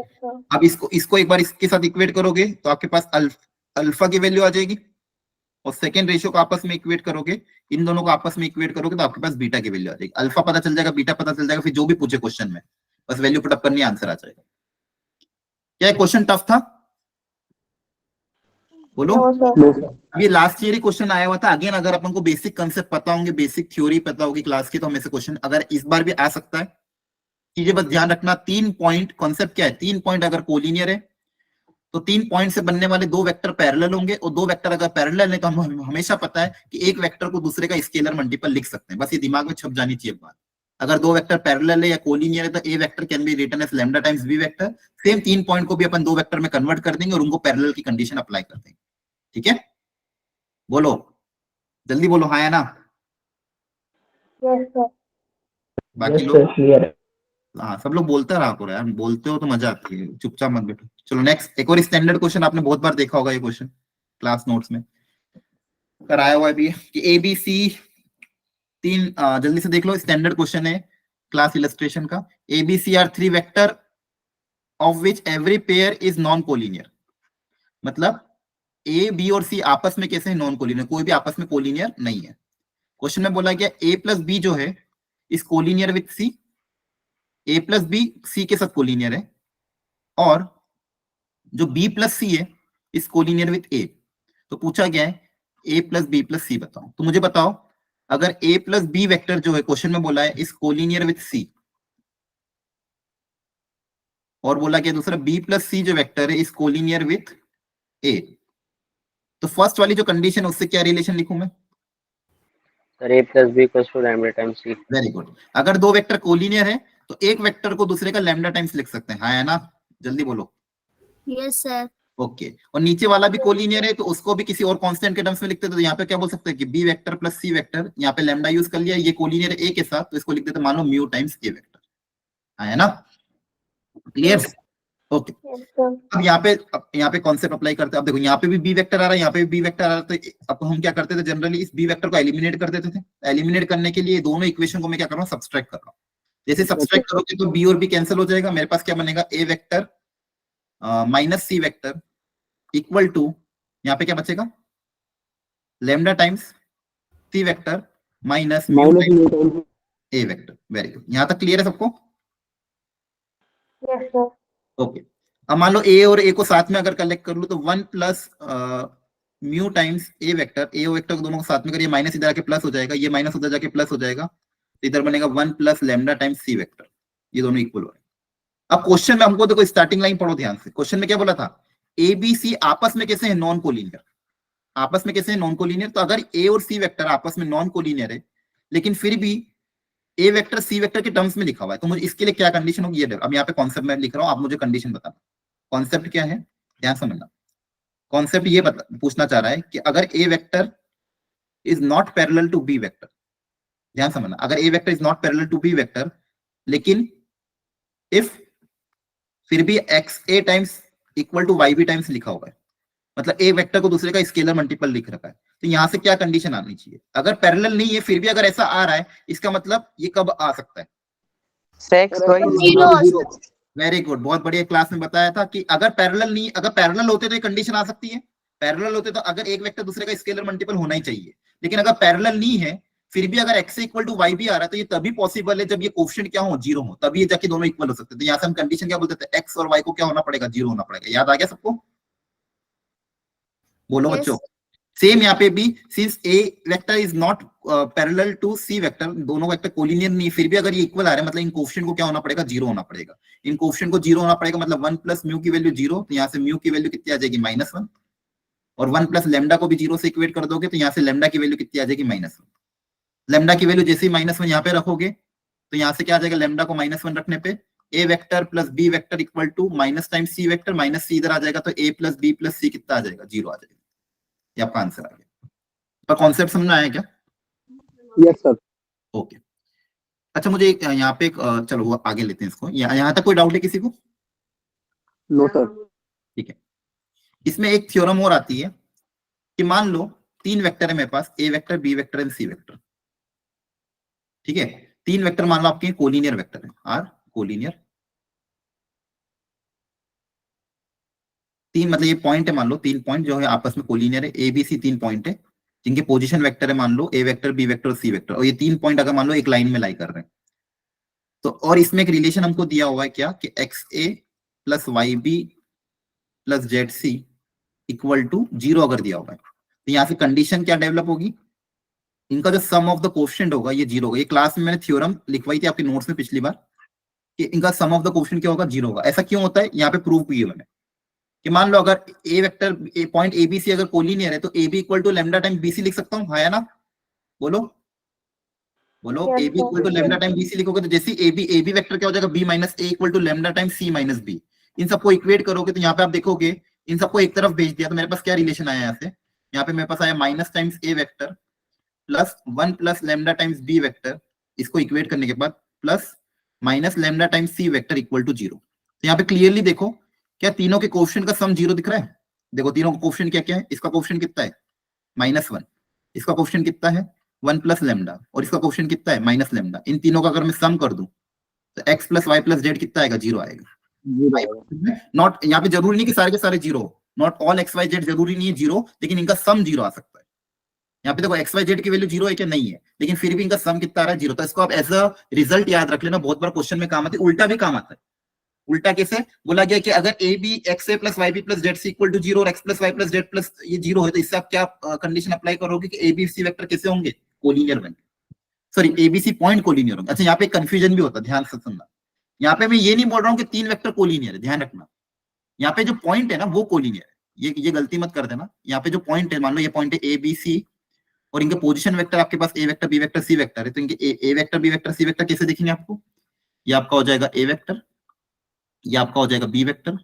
अब इसको एक बार इसके साथ इक्वेट करोगे तो आपके पास अल्फा की वैल्यू आ जाएगी, और सेकेंड रेशियो को आपस में इक्वेट करोगे, इन दोनों को आपस में इक्वेट करोगे तो आपके पास बीटा की वैल्यू आ जाएगी। अल्फा पता चल जाएगा, बीटा पता चल जाएगा, फिर जो भी पूछे क्वेश्चन में बस वैल्यू पुटअप करनी, आंसर आ जाएगा। क्या क्वेश्चन टफ था, बोलो। अब ये लास्ट ईयर ही क्वेश्चन आया हुआ था। अगेन अगर अपन को बेसिक कंसेप्ट पता होंगे, बेसिक थ्योरी पता होगी क्लास की, तो हमें से क्वेश्चन अगर इस बार भी आ सकता है। चीजें बस ध्यान रखना, 3 पॉइंट कॉन्सेप्ट क्या है, 3 पॉइंट अगर कोलिनियर है तो 3 पॉइंट से बनने वाले 2 वेक्टर पैरेलल होंगे, और 2 वेक्टर अगर पैरेलल है तो हम हमेशा पता है कि एक वेक्टर को दूसरे का स्केलर मल्टीपल लिख सकते हैं। बस ये दिमाग में छप जानी चाहिए बात। अगर 2 वेक्टर पैरेलल है या कोलिनियर है तो A vector can be written as lambda times B vector. Same 3 point को भी अपन 2 वेक्टर में कन्वर्ट कर देंगे और उनको पैरेलल की कंडीशन अप्लाई कर देंगे, ठीक है। बोलो जल्दी बोलो, हाँ या ना। Yes sir. बाकी लोग हाँ सब लोग बोलते रहा करो यार, बोलते हो तो मजा आती है, चुपचाप मत बैठो। चलो नेक्स्ट, एक और स्टैंडर्ड क्वेश्चन, आपने बहुत बार देखा होगा ये क्वेश्चन क्लास नोट्स में कराया हुआ है भी कि ए बी सी 3 जल्दी से देख लो, स्टैंडर्ड क्वेश्चन है क्लास इलस्ट्रेशन का। A B C are 3 vector of which every pair is non collinear, मतलब ए बी और सी आपस में कैसे नॉन कोलिनियर, कोई भी आपस में कोलिनियर नहीं है। क्वेश्चन में बोला गया ए प्लस बी जो है is collinear with C, A plus B C के साथ कोलिनियर है, और जो बी प्लस सी है इस कोलिनियर विथ ए। तो पूछा गया है ए प्लस बी प्लस सी बताओ। तो मुझे बताओ अगर ए प्लस बी वेक्टर जो है क्वेश्चन में बोला है इस कोलिनियर विथ सी, और बोला गया दूसरा बी प्लस सी जो वेक्टर है इस कोलिनियर विथ ए, तो फर्स्ट वाली जो कंडीशन है उससे क्या रिलेशन लिखूं मैं, sir A plus B equals to lambda times C. Very good. अगर 2 वेक्टर कोलिनियर है तो एक वेक्टर को दूसरे का लैम्डा टाइम्स लिख सकते हैं, हाँ है ना, जल्दी बोलो। Yes sir. ओके, और नीचे वाला भी कोलिनियर है तो उसको भी किसी और कांस्टेंट के टर्म्स में लिखते हैं। तो यहाँ पे क्या बोल सकते हैं कि B vector plus C vector, यहाँ पे लैम्डा यूज कर लिया, ये कोलिनियर है ए के साथ तो इसको लिख देते मान लो म्यू टाइम्स ए वेक्टर, है ना, क्लियर। ओके, अब यहाँ पे कॉन्सेप्ट अप्लाई करते हैं। अब देखो यहाँ पे भी बी वेक्टर आ रहा है, यहाँ पे भी बी वेक्टर आ रहा है, तो अब हम क्या करते थे जनरली इस बी वेक्टर को एलिमिनेट कर देते थे। एलिमिनेट करने के लिए दोनों इक्वेशन को मैं क्या कर रहा हूँ, सब्सट्रैक्ट कर रहा हूँ। जैसे सब्सट्रैक्ट करोगे तो बी और बी कैंसिल हो जाएगा, मेरे पास क्या बनेगा A vector minus C vector equal to, यहाँ पे क्या बचेगा lambda times C vector minus A vector. Very good, यहाँ तक क्लियर है सबको। Yes sir. ओके, अब मान लो ए और ए को साथ में अगर कलेक्ट कर लूं तो 1 plus mu times A vector, ए और वेक्टर दोनों को साथ में करिए, माइनस इधर आके प्लस हो जाएगा, ये माइनस उधर जाके प्लस हो जाएगा, तो इधर बनेगा 1 plus lambda times C vector, ये दोनों इक्वल हो रहे हैं। अब क्वेश्चन में हमको देखो स्टार्टिंग लाइन पढ़ो ध्यान से, क्वेश्चन में क्या बोला था, ए बी सी आपस में कैसे है नॉन कोलिनियर, आपस में कैसे है नॉन कोलिनियर। तो अगर ए और सी वेक्टर आपस में नॉन कोलिनियर है लेकिन फिर भी ए वेक्टर सी वेक्टर के टर्म्स में लिखा हुआ है, तो मुझे इसके लिए क्या कंडीशन होगी, ये अब यहाँ पे कॉन्सेप्ट में लिख रहा हूँ, आप मुझे कंडीशन बताना। कॉन्सेप्ट क्या है ध्यान समझना, कॉन्सेप्ट ये पूछना चाह रहा है कि अगर A vector is not parallel to B vector, ध्यान समझना, अगर A vector is not parallel to B vector लेकिन इफ फिर भी X A times equal to Y B times लिखा हुआ है, मतलब ए वेक्टर को दूसरे का स्केलर मल्टीपल लिख रखा है, तो यहां से क्या कंडीशन आनी चाहिए, अगर पैरेलल नहीं है फिर भी अगर ऐसा आ रहा है इसका मतलब ये कब आ सकता है, वेरी गुड, बहुत बढ़िया, क्लास में बताया था कि अगर पैरेलल नहीं, अगर पैरेलल होते तो ये कंडीशन आ सकती है, पैरेलल होते तो अगर एक वेक्टर दूसरे का स्केलर मल्टीपल होना ही चाहिए, लेकिन अगर पैरेलल नहीं है फिर भी अगर x इक्वल टू वाई भी आ रहा है तो ये तभी पॉसिबल है जब ये कोफिशिएंट क्या हो, जीरो हो, तभी ये जाके दोनों इक्वल हो सकते हैं। तो यहाँ से हम कंडीशन क्या बोलते थे, x और y को क्या होना पड़ेगा, जीरो होना पड़ेगा। याद आ गया सबको? बोलो Yes. बच्चों। सेम यहाँ पे भी, since a vector is not parallel to c vector, दोनों वेक्टर कोलिनियर नहीं, फिर भी अगर ये इक्वल आ रहे हैं मतलब इन कोफिशिएंट को क्या होना पड़ेगा, जीरो होना पड़ेगा। इन कोफिशिएंट को जीरो होना पड़ेगा मतलब 1 प्लस म्यू की वैल्यू जीरो, तो यहाँ से म्यू की वैल्यू कितनी आ जाएगी, -1, और 1 प्लस लेमडा को भी जीरो से इक्वेट कर दोगे तो यहाँ से लेमडा की वैल्यू कितनी आ जाएगी, -1। लेमडा की वैल्यू जैसे ही -1 यहाँ पे रखोगे तो यहाँ से क्या आ जाएगा, लेमडा को -1 रखने पे a vector plus b vector equal to minus time c vector, minus c इधर आ जाएगा तो a plus b plus c कितना आ जाएगा, जीरो आ जाएगा। ये आपका आंसर आ गया। पर कॉन्सेप्ट समझ में आया क्या? Yes sir. ओके। अच्छा मुझे यहाँ पे चलो वो आगे लेते हैं इसको, यहाँ तक कोई डाउट है किसी को? No sir. ठीक है। इसमें एक थ्योरम और आती है कि मान लो 3 वेक्टर है मेरे पास, a vector, b vector and c vector. ठीक है, 3 वेक्टर मान लो आपके कोलिनियर वेक्टर है, आर कोलिनियर। 3 मतलब ये पॉइंट है, मान लो 3 पॉइंट जो है आपस में कोलिनियर है, ए बी सी 3 पॉइंट है जिनके पोजीशन वेक्टर है, मान लो ए वेक्टर, बी वेक्टर और सी वेक्टर, और ये 3 पॉइंट अगर मान लो एक लाइन में लाई कर रहे हैं तो, और इसमें एक रिलेशन हमको दिया हुआ है क्या कि X A plus Y B plus Z C equal to 0 अगर दिया हुआ है तो यहाँ से कंडीशन क्या डेवलप होगी, इनका जो सम ऑफ द कोएफिशिएंट होगा ये 0 होगा। ये क्लास में मैंने थ्योरम लिखवाई थी आपके नोट्स में पिछली बार कि इनका सम ऑफ द कोएफिशिएंट क्या होगा, 0 होगा। ऐसा क्यों होता है, यहाँ पे प्रूव किया मैंने कि मान लो अगर A vector point A B C अगर कोलिनियर है तो ए B equal to lambda time B C लिख सकता हूँ, है ना? बोलो बोलो, Yes, A B equal to sir. Lambda time B C लिखोगे तो जैसे ए बी वेक्टर क्या हो जाएगा, B minus A equal to lambda time C minus B. इन सबको इक्वेट करोगे तो यहाँ पे आप देखोगे इन सबको एक तरफ भेज दिया तो मेरे पास क्या रिलेशन आया यहाँ से, यहाँ पे मेरे पास आया minus times A vector plus 1 plus lambda times B vector, इसको इक्वेट करने के बाद plus minus lambda times C vector equal to 0। तो यहाँ पे क्लियरली देखो क्या तीनों के कोएफिशिएंट का सम 0 दिख रहा है। देखो तीनों का कोएफिशिएंट क्या क्या है, इसका कोएफिशिएंट कितना है, -1, इसका कोएफिशिएंट कितना है 1 प्लस लेमडा, और इसका कोएफिशिएंट कितना है माइनस लेमडा। इन तीनों का अगर मैं सम कर दूं तो x plus Y plus Z कितना आएगा, 0 आएगा। नॉट यहाँ पे जरूरी नहीं कि सारे के सारे 0, not all X Y Z जरूरी नहीं है 0, लेकिन इनका सम 0 आ सकता है। यहाँ पे देखो एक्स वाई जेड की वैल्यू 0 है क्या, नहीं है, लेकिन फिर भी इनका सम कितना आ रहा है, 0। तो इसको आप एज अ रिजल्ट याद रख लेना, बहुत बार क्वेश्चन में काम आती है। उल्टा भी काम आता है। उल्टा कैसे बोला गया कि अगर A B X A plus Y B plus Z C equal to 0 और X plus Y plus Z plus ये 0 है तो इससे आप क्या कंडीशन अप्लाई करोगे कि ए बी सी वेक्टर कैसे होंगे, कोलिनियर होंगे, sorry A B C point collinear होंगे। अच्छा यहाँ पे कंफ्यूजन भी होता है, ध्यान से सुनना। यहाँ पे मैं ये नहीं बोल रहा हूँ कि 3 वेक्टर कोलिनियर है, ध्यान रखना। यहाँ पे जो पॉइंट है ना वो कोलिनियर है, ये गलती मत कर देना। यहाँ पे जो पॉइंट है, मान लो ये पॉइंट है ए बी सी और इनके पोजीशन वेक्टर आपके पास A vector B vector C vector है, तो इनके A vector B vector C vector कैसे दिखेंगे आपको, ये आपका हो जाएगा ए वेक्टर, ये आपका हो जाएगा बी वेक्टर,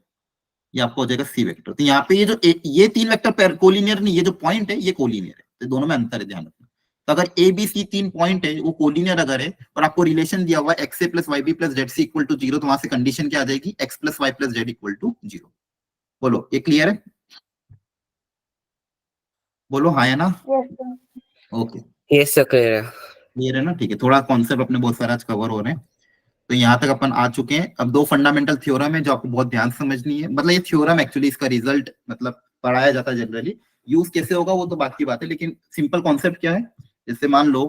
ये आपका हो जाएगा सी वेक्टर। तो यहाँ पे ये जो ये 3 वेक्टर कोलिनियर नहीं, ये जो पॉइंट है ये कोलिनियर है, तो दोनों में अंतर है, ध्यान रखना। तो अगर ए बी सी 3 पॉइंट है वो कोलिनियर अगर है और आपको रिलेशन दिया हुआ है X A plus Y B plus Z C equal to 0, तो वहां से कंडीशन क्या आ जाएगी, X plus Y plus Z equal to 0। बोलो ये क्लियर है, बोलो हाँ या ना? Yes, sir. Okay yes sir clear है। क्लियर है ना, ठीक है। थोड़ा कॉन्सेप्ट अपने बहुत सारा आज कवर हो रहे हैं। तो यहाँ तक अपन आ चुके हैं। अब 2 फंडामेंटल थ्योरम है जो आपको बहुत ध्यान से समझनी है। मतलब ये थ्योरम एक्चुअली इसका रिजल्ट मतलब पढ़ाया जाता है जनरली, यूज कैसे होगा वो तो बात की बात है, लेकिन सिंपल कॉन्सेप्ट क्या है, जैसे मान लो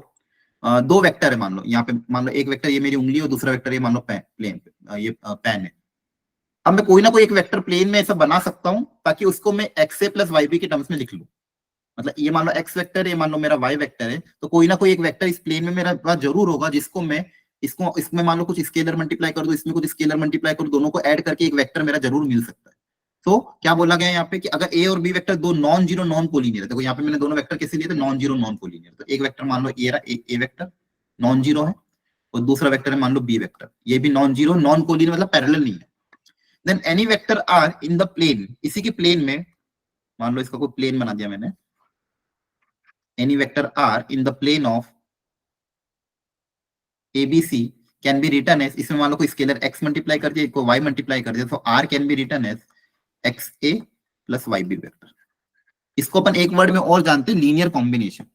2 वेक्टर है, मान लो यहाँ पे मान लो एक वेक्टर ये मेरी उंगली और दूसरा वेक्टर ये मान लो प्लेन ये पेन है। अब मैं कोई ना कोई एक वेक्टर प्लेन में ऐसा बना सकता हूँ ताकि उसको मैं x A plus Y B के टर्म्स में लिख लूँ। मतलब ये मान लो एक्स वेक्टर है, मान लो मेरा वाई वेक्टर है, तो कोई ना कोई एक वेक्टर इस प्लेन में मेरा पास जरूर होगा जिसको मैं इसको इसमें मान लो कुछ स्केलर मल्टीप्लाई कर दो, इसमें कुछ स्केलर मल्टीप्लाई कर दो, दोनों को ऐड करके एक वेक्टर मेरा जरूर मिल सकता है। तो क्या बोला गया यहाँ पे कि अगर ए और B vector 2 non zero non collinear है, देखो यहाँ पे मैंने दोनों वेक्टर कैसे लिए थे, नॉन जीरो नॉन कोलिनियर। तो एक वेक्टर मान लो ए वेक्टर नॉन जीरो है और दूसरा वेक्टर है मान लो बी वेक्टर, ये भी नॉन जीरो नॉन कोलिनियर मतलब पैरेलल नहीं है। Then any vector are in the plane, इसी के प्लेन में मान लो इसका कोई प्लेन बना दिया मैंने, any vector r in the plane of abc can be written as, इसमें मान लो कोई स्केलर x मल्टीप्लाई कर दिया, कोई y मल्टीप्लाई कर दिया, तो r can be written as xa plus yb vector. इसको अपन एक वर्ड में और जानते हैं, लीनियर कॉम्बिनेशन।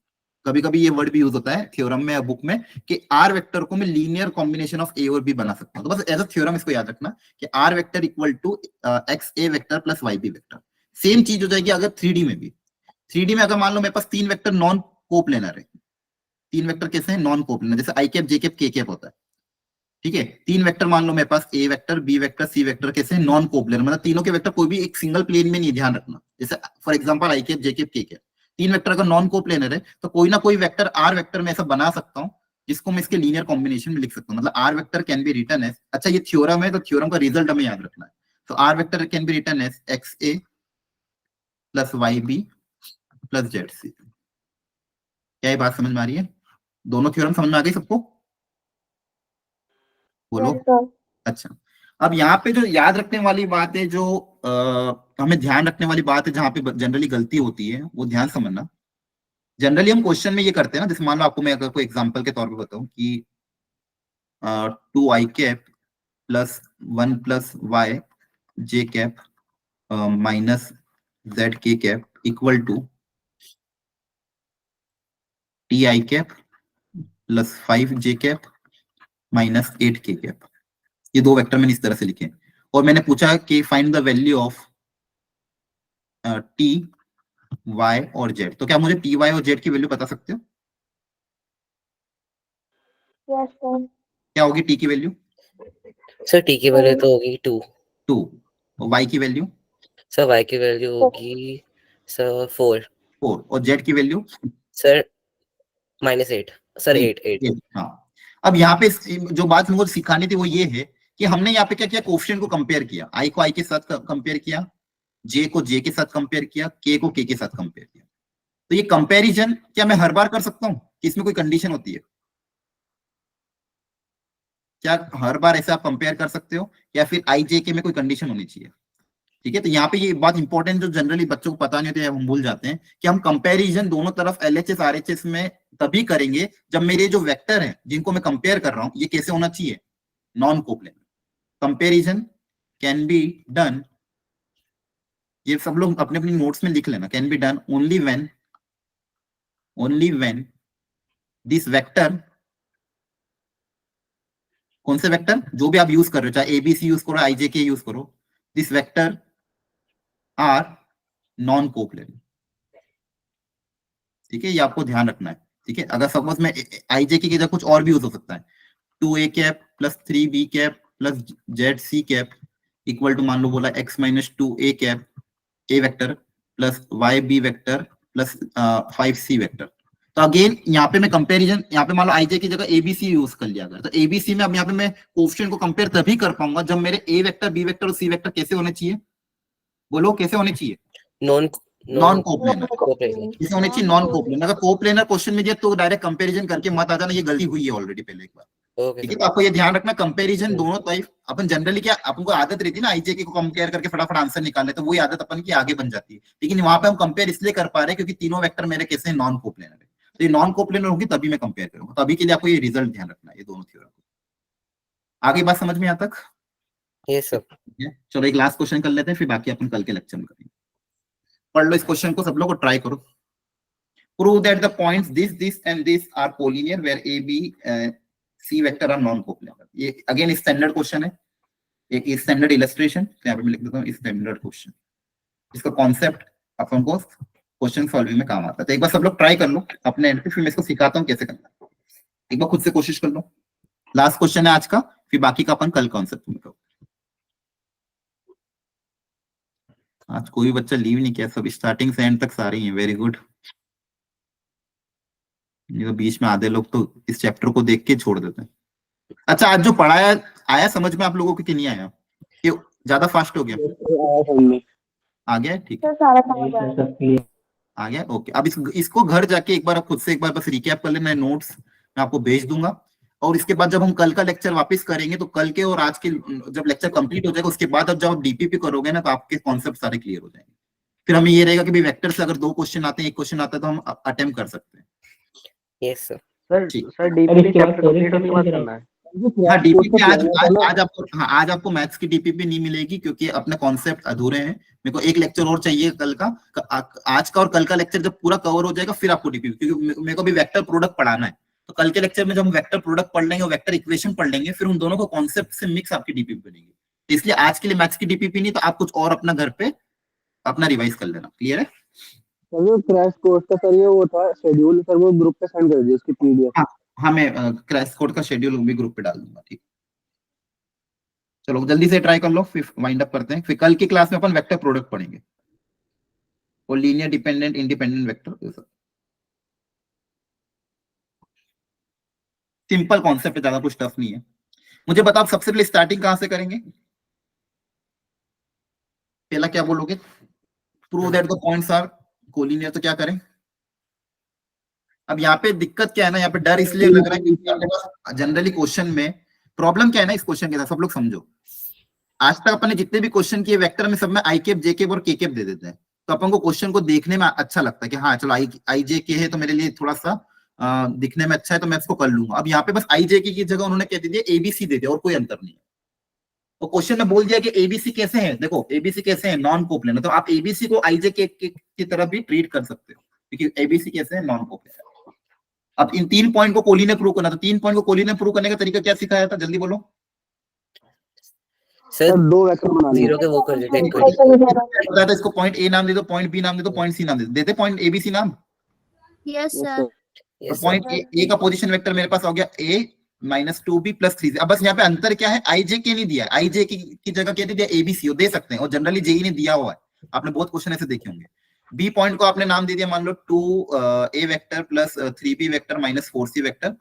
कभी कभी ये वर्ड भी यूज होता है थ्योरम में या बुक में कि r वेक्टर को मैं लीनियर कॉम्बिनेशन ऑफ a और b बना सकता हूं। तो बस एज अ थ्योरम इसको याद रखना कि r vector equal to x a vector plus y b vector. Same चीज हो जाएगी अगर 3D में भी। 3D में अगर मान लो मेरे पास 3 वेक्टर नॉन कोप्लेनर है, 3 वेक्टर कैसे हैं? नॉन कोप्लेनर, जैसे I cap J cap K cap होता है, ठीक है। 3 वेक्टर मान लो मेरे पास A vector B vector C vector कैसे नॉन कोप्लेनर, मतलब तीनों के वेक्टर कोई भी एक सिंगल प्लेन में नहीं, ध्यान रखना। जैसे for example I cap J cap K cap, 3 vector अगर नॉन कोप्लेनर है तो कोई ना कोई वेक्टर आर वेक्टर में ऐसा बना सकता हूँ जिसको मैं इसके लीनियर कॉम्बिनेशन में लिख सकता हूँ। मतलब R vector can be written as, अच्छा ये थ्योरम है तो थ्योरम का रिजल्ट हमें याद रखना है। तो R vector can be written as X A plus Y B plus Z C. क्या ये बात समझ में आ रही है? दोनों थ्योरम समझ में आ गई सबको? बोलो। Yes, sir. अच्छा, अब यहाँ पे जो याद रखने वाली बात है, जो हमें ध्यान रखने वाली बात है, जहाँ पे जनरली गलती होती है वो ध्यान समझना। जनरली हम क्वेश्चन में ये करते हैं ना, जैसे मान लो आपको मैं अगर कोई एग्जांपल के तौर पे बताऊं कि 2i cap plus 1 plus Y J cap minus Z K cap equal to T I cap plus 5 J cap minus 8 K cap, ये दो वेक्टर मैंने इस तरह से लिखे और मैंने पूछा कि find the value of T Y और जेड। तो क्या मुझे टी वाई और जेड की वैल्यू बता सकते हो? Yes, sir. क्या होगी टी की वैल्यू? सर टी की वैल्यू तो होगी 2 और वाई की वैल्यू? सर वाई की वैल्यू होगी सर 4 और जेड की वैल्यू? सर -8 सर 8 हाँ। अब यहाँ पे जो बात मुझे सिखानी थी वो ये है कि हमने यहाँ पे क्या किया, कोएफिशिएंट को कंपेयर किया, आई को आई के साथ कंपेयर किया, जे को जे के साथ कंपेयर किया, के को के के साथ कंपेयर किया। तो ये कंपैरिजन क्या मैं हर बार कर सकता हूँ कि इसमें कोई कंडीशन होती है? क्या हर बार ऐसे आप कंपेयर कर सकते हो या फिर आई जे के में कोई कंडीशन होनी चाहिए? ठीक है, तो यहाँ पे ये बात इंपॉर्टेंट जो जनरली बच्चों को पता नहीं होती है, हम भूल जाते हैं कि हम कंपैरिजन दोनों तरफ एलएचएस आरएचएस में तभी करेंगे जब मेरे जो वेक्टर हैं जिनको मैं कंपेयर कर रहा हूं ये कैसे होना चाहिए? Non coplanar. Comparison can be done, ये सब लोग अपने अपने नोट्स में लिख लेना, can be done only when this vector, कौन से वेक्टर जो भी आप यूज कर रहे हो, चाहे एबीसी यूज करो आईजेके यूज करो, this vector are non coplanar. ठीक है, ये आपको ध्यान रखना है। ठीक है, अगर सपोज में आईजेके की जगह कुछ और भी यूज हो सकता है, 2a cap plus 3b cap plus Z C cap equal to मान लो बोला x minus 2a cap A vector plus Y B vector plus 5c vector. तो अगेन यहाँ पे मैं कंपैरिजन, यहाँ पे मान लो आईजे की जगह एबीसी यूज कर लिया अगर, तो एबीसी में अब यहाँ पे मैं कोएफिशिएंट को कंपेयर तभी कर पाऊंगा जब मेरे ए वेक्टर बी वेक्टर और सी वेक्टर कैसे होने चाहिए? बोलो कैसे होने चाहिए? Non coplanar. कैसे होने चाहिए? Non coplanar. अगर कोप्लेनर क्वेश्चन में दिया तो डायरेक्ट कंपैरिजन करके मत आ जाना, ये गलती हुई है ऑलरेडी पहले एक बार। ठीक है, तो आपको ये ध्यान रखना, कंपैरिजन दोनों टाइप अपन जनरली क्या अपन को आदत रहती है ना आईजे को कंपेयर करके फटाफट आंसर निकालने, तो वही आदत अपन की आगे बन जाती है। लेकिन वहां पे हम कंपेयर इसलिए कर पा रहे हैं क्योंकि तीनों वेक्टर मेरे कैसे नॉन कोप्लेनर है, तो ये नॉन कोप्लेनर होगी तभी मैं कंपेयर करूंगा। तो अभी के लिए आपको ये रिजल्ट ध्यान रखना है, ये दोनों थ्योरम। आगे बात समझ में यहाँ तक? Yes sir. चलो एक लास्ट क्वेश्चन कर लेते हैं, फिर बाकी अपन कल के लेक्चर में करेंगे। पढ़ लो इस क्वेश्चन को, सब लोग को ट्राई करो। Prove that the points this and this are collinear where A, B, C vector are non-coplanar। ये अगेन स्टैंडर्ड क्वेश्चन है, एक स्टैंडर्ड इलस्ट्रेशन, यहाँ पे मैं लिख देता हूँ स्टैंडर्ड क्वेश्चन। इसका कॉन्सेप्ट अपन को क्वेश्चन सॉल्विंग में काम आता है। तो एक बार सब लोग ट्राई कर लो अपने एंड पे, फिर मैं इसको सिखाता हूँ कैसे करना है। एक बार खुद से कोशिश कर लो। लास्ट क्वेश्चन है आज का, फिर बाकी का अपन कल कॉन्सेप्ट में करो। आज कोई बच्चा लीव नहीं किया, सब स्टार्टिंग से एंड तक सारे ही हैं। Very good. ये बीच में आधे लोग तो इस चैप्टर को देख के छोड़ देते हैं। अच्छा, आज जो पढ़ाया आया समझ में आप लोगों को कि नहीं आया? कि ज्यादा फास्ट हो गया? आ गया? ठीक है, सारा समझ आया। आ गया। ओके, अब इसको घर जाके एक बार खुद से एक बार बस रिकैप कर लेना है, नोट्स मैं आपको भेज दूंगा। और इसके बाद जब हम कल का लेक्चर वापस करेंगे तो कल के और आज के जब लेक्चर कंप्लीट हो जाएगा उसके बाद अब जब आप डीपीपी करोगे ना तो आपके कॉन्सेप्ट सारे क्लियर हो जाएंगे। फिर हमें ये रहेगा कि वेक्टर से अगर 2 क्वेश्चन आते हैं, 1 क्वेश्चन आता है तो हम अटेम्प्ट कर सकते हैं। Yes sir. Sir DPP chapter complete होने के बाद करना है। हाँ, डीपीपी आज आपको मैथ्स की डीपीपी नहीं मिलेगी क्योंकि अपने कॉन्सेप्ट अधूरे हैं। मेरे को एक लेक्चर और चाहिए कल का, आज का और कल का लेक्चर जब पूरा कवर हो जाएगा फिर आपको डीपीपी, क्योंकि मेरे को भी वेक्टर प्रोडक्ट पढ़ाना है। तो कल के लेक्चर में जब हम वेक्टर प्रोडक्ट पढ़ लेंगे और वेक्टर इक्वेशन पढ़ लेंगे, फिर उन दोनों को कॉन्सेप्ट से मिक्स आपकी डीपीपी बनेगी। इसलिए आज के लिए मैथ्स की डीपीपी नहीं, तो आप कुछ और अपना घर पे अपना रिवाइज कर लेना। क्लियर है? सर जो क्रैश कोर्स का सर ये वो था शेड्यूल, सर वो ग्रुप पे सेंड कर दिया उसकी पीडीएफ। हाँ मैं क्रैश कोड का शेड्यूल भी ग्रुप पे डाल दूंगा। ठीक, चलो जल्दी से ट्राई कर लो, फिर वाइंड अप करते हैं। फिर कल की क्लास में अपन वेक्टर प्रोडक्ट पढ़ेंगे और linear dependent independent vector. Simple concept है, ज्यादा कुछ टफ नहीं है। मुझे बताओ सबसे पहले स्टार्टिंग कहां से करेंगे? पहला क्या बोलोगे? Prove that the points are collinear, तो क्या करें? अब यहाँ पे दिक्कत क्या है ना, यहाँ पे डर इसलिए लग रहा है क्योंकि आपके पास जनरली क्वेश्चन में प्रॉब्लम क्या है ना, इस क्वेश्चन के साथ सब लोग समझो। आज तक अपन ने जितने भी क्वेश्चन किए वेक्टर में, सब में आई कैप, जे कैप और के कैप दे देते हैं, तो अपन को क्वेश्चन को देखने में अच्छा लगता है कि हाँ चलो आई जे के है तो मेरे लिए थोड़ा सा दिखने में अच्छा है तो मैं इसको कर लूंगा। अब यहाँ पे बस आई जे के की जगह उन्होंने क्या दे दिया, एबीसी दे दिया और कोई अंतर नहीं है। तो क्वेश्चन में बोल दिया कि एबीसी कैसे है, देखो एबीसी कैसे है, नॉन कोप्लेनर, तो आप एबीसी को आई जे के की तरह भी ट्रीट कर सकते हो क्योंकि एबीसी कैसे है, नॉन कोप्लेनर। अब इन 3 पॉइंट को कोलिनियर प्रूव करना, तो 3 पॉइंट को कोलिनियर प्रूव करने का तरीका क्या सिखाया था, जल्दी बोलो। सर दो वेक्टर बना लिए। जीरो के वो कर देते हैं बताया था इसको पॉइंट ए नाम दे दो, पॉइंट बी नाम दे दो, पॉइंट सी नाम दे दो, देते पॉइंट एबीसी नाम। Yes sir. Yes point A का पोजीशन वेक्टर मेरे पास हो गया a minus 2b plus 3c। अब बस यहाँ पे अंतर क्या है, आई जे के नहीं दिया, आई जे की जगह क्या दे दिया, एबीसी दे सकते हैं और जनरली जेई ने दिया हुआ है, आपने बहुत क्वेश्चन ऐसे देखे होंगे। बी पॉइंट को आपने नाम दे दिया मान लो 2a vector plus 3b vector minus 4c vector,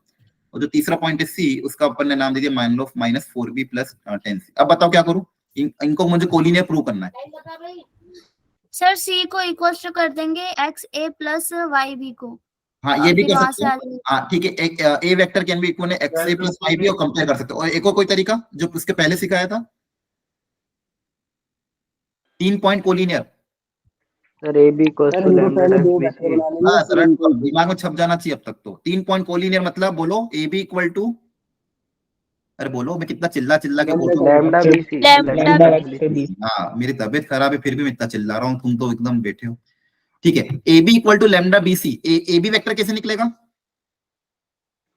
और जो तीसरा पॉइंट है सी उसका अपन ने नाम दे दिया मान लो माइनस 4b प्लस 10c। अब बताओ क्या करूं, इनको मुझे कोलिनियर प्रूव करना है। सर सी को इक्वल टू कर देंगे x A plus Y B को। हाँ ये भी फिर कर वहां सकते से हैं। आ जाएगी। हाँ ठीक है, एक A vector can be equal X A plus Y B और कंपेयर कर सकते हो। और एक और कोई तरीका जो उसके पहले सिखाया था, 3 point collinear. Sir A B equals sir to इनको लैम्डा पहले टाइम्स दो बी वेक्टर सी। बना लेंगे हाँ फिर सर, इनको दिमाग में छप जाना चाहिए अब तक तो। 3 पॉइंट कोलिनियर मतलब बोलो ए बी इक्वल टू, अरे बोलो, मैं कितना चिल्ला चिल्ला के बोल रहा हूँ। लैम्डा बी सी। लैम्डा हाँ मेरी तबीयत खराब है फिर भी मैं इतना चिल्ला रहा हूँ, तुम तो एकदम बैठे हो। ठीक है, ए B equal to lambda B C. A B vector कैसे निकलेगा,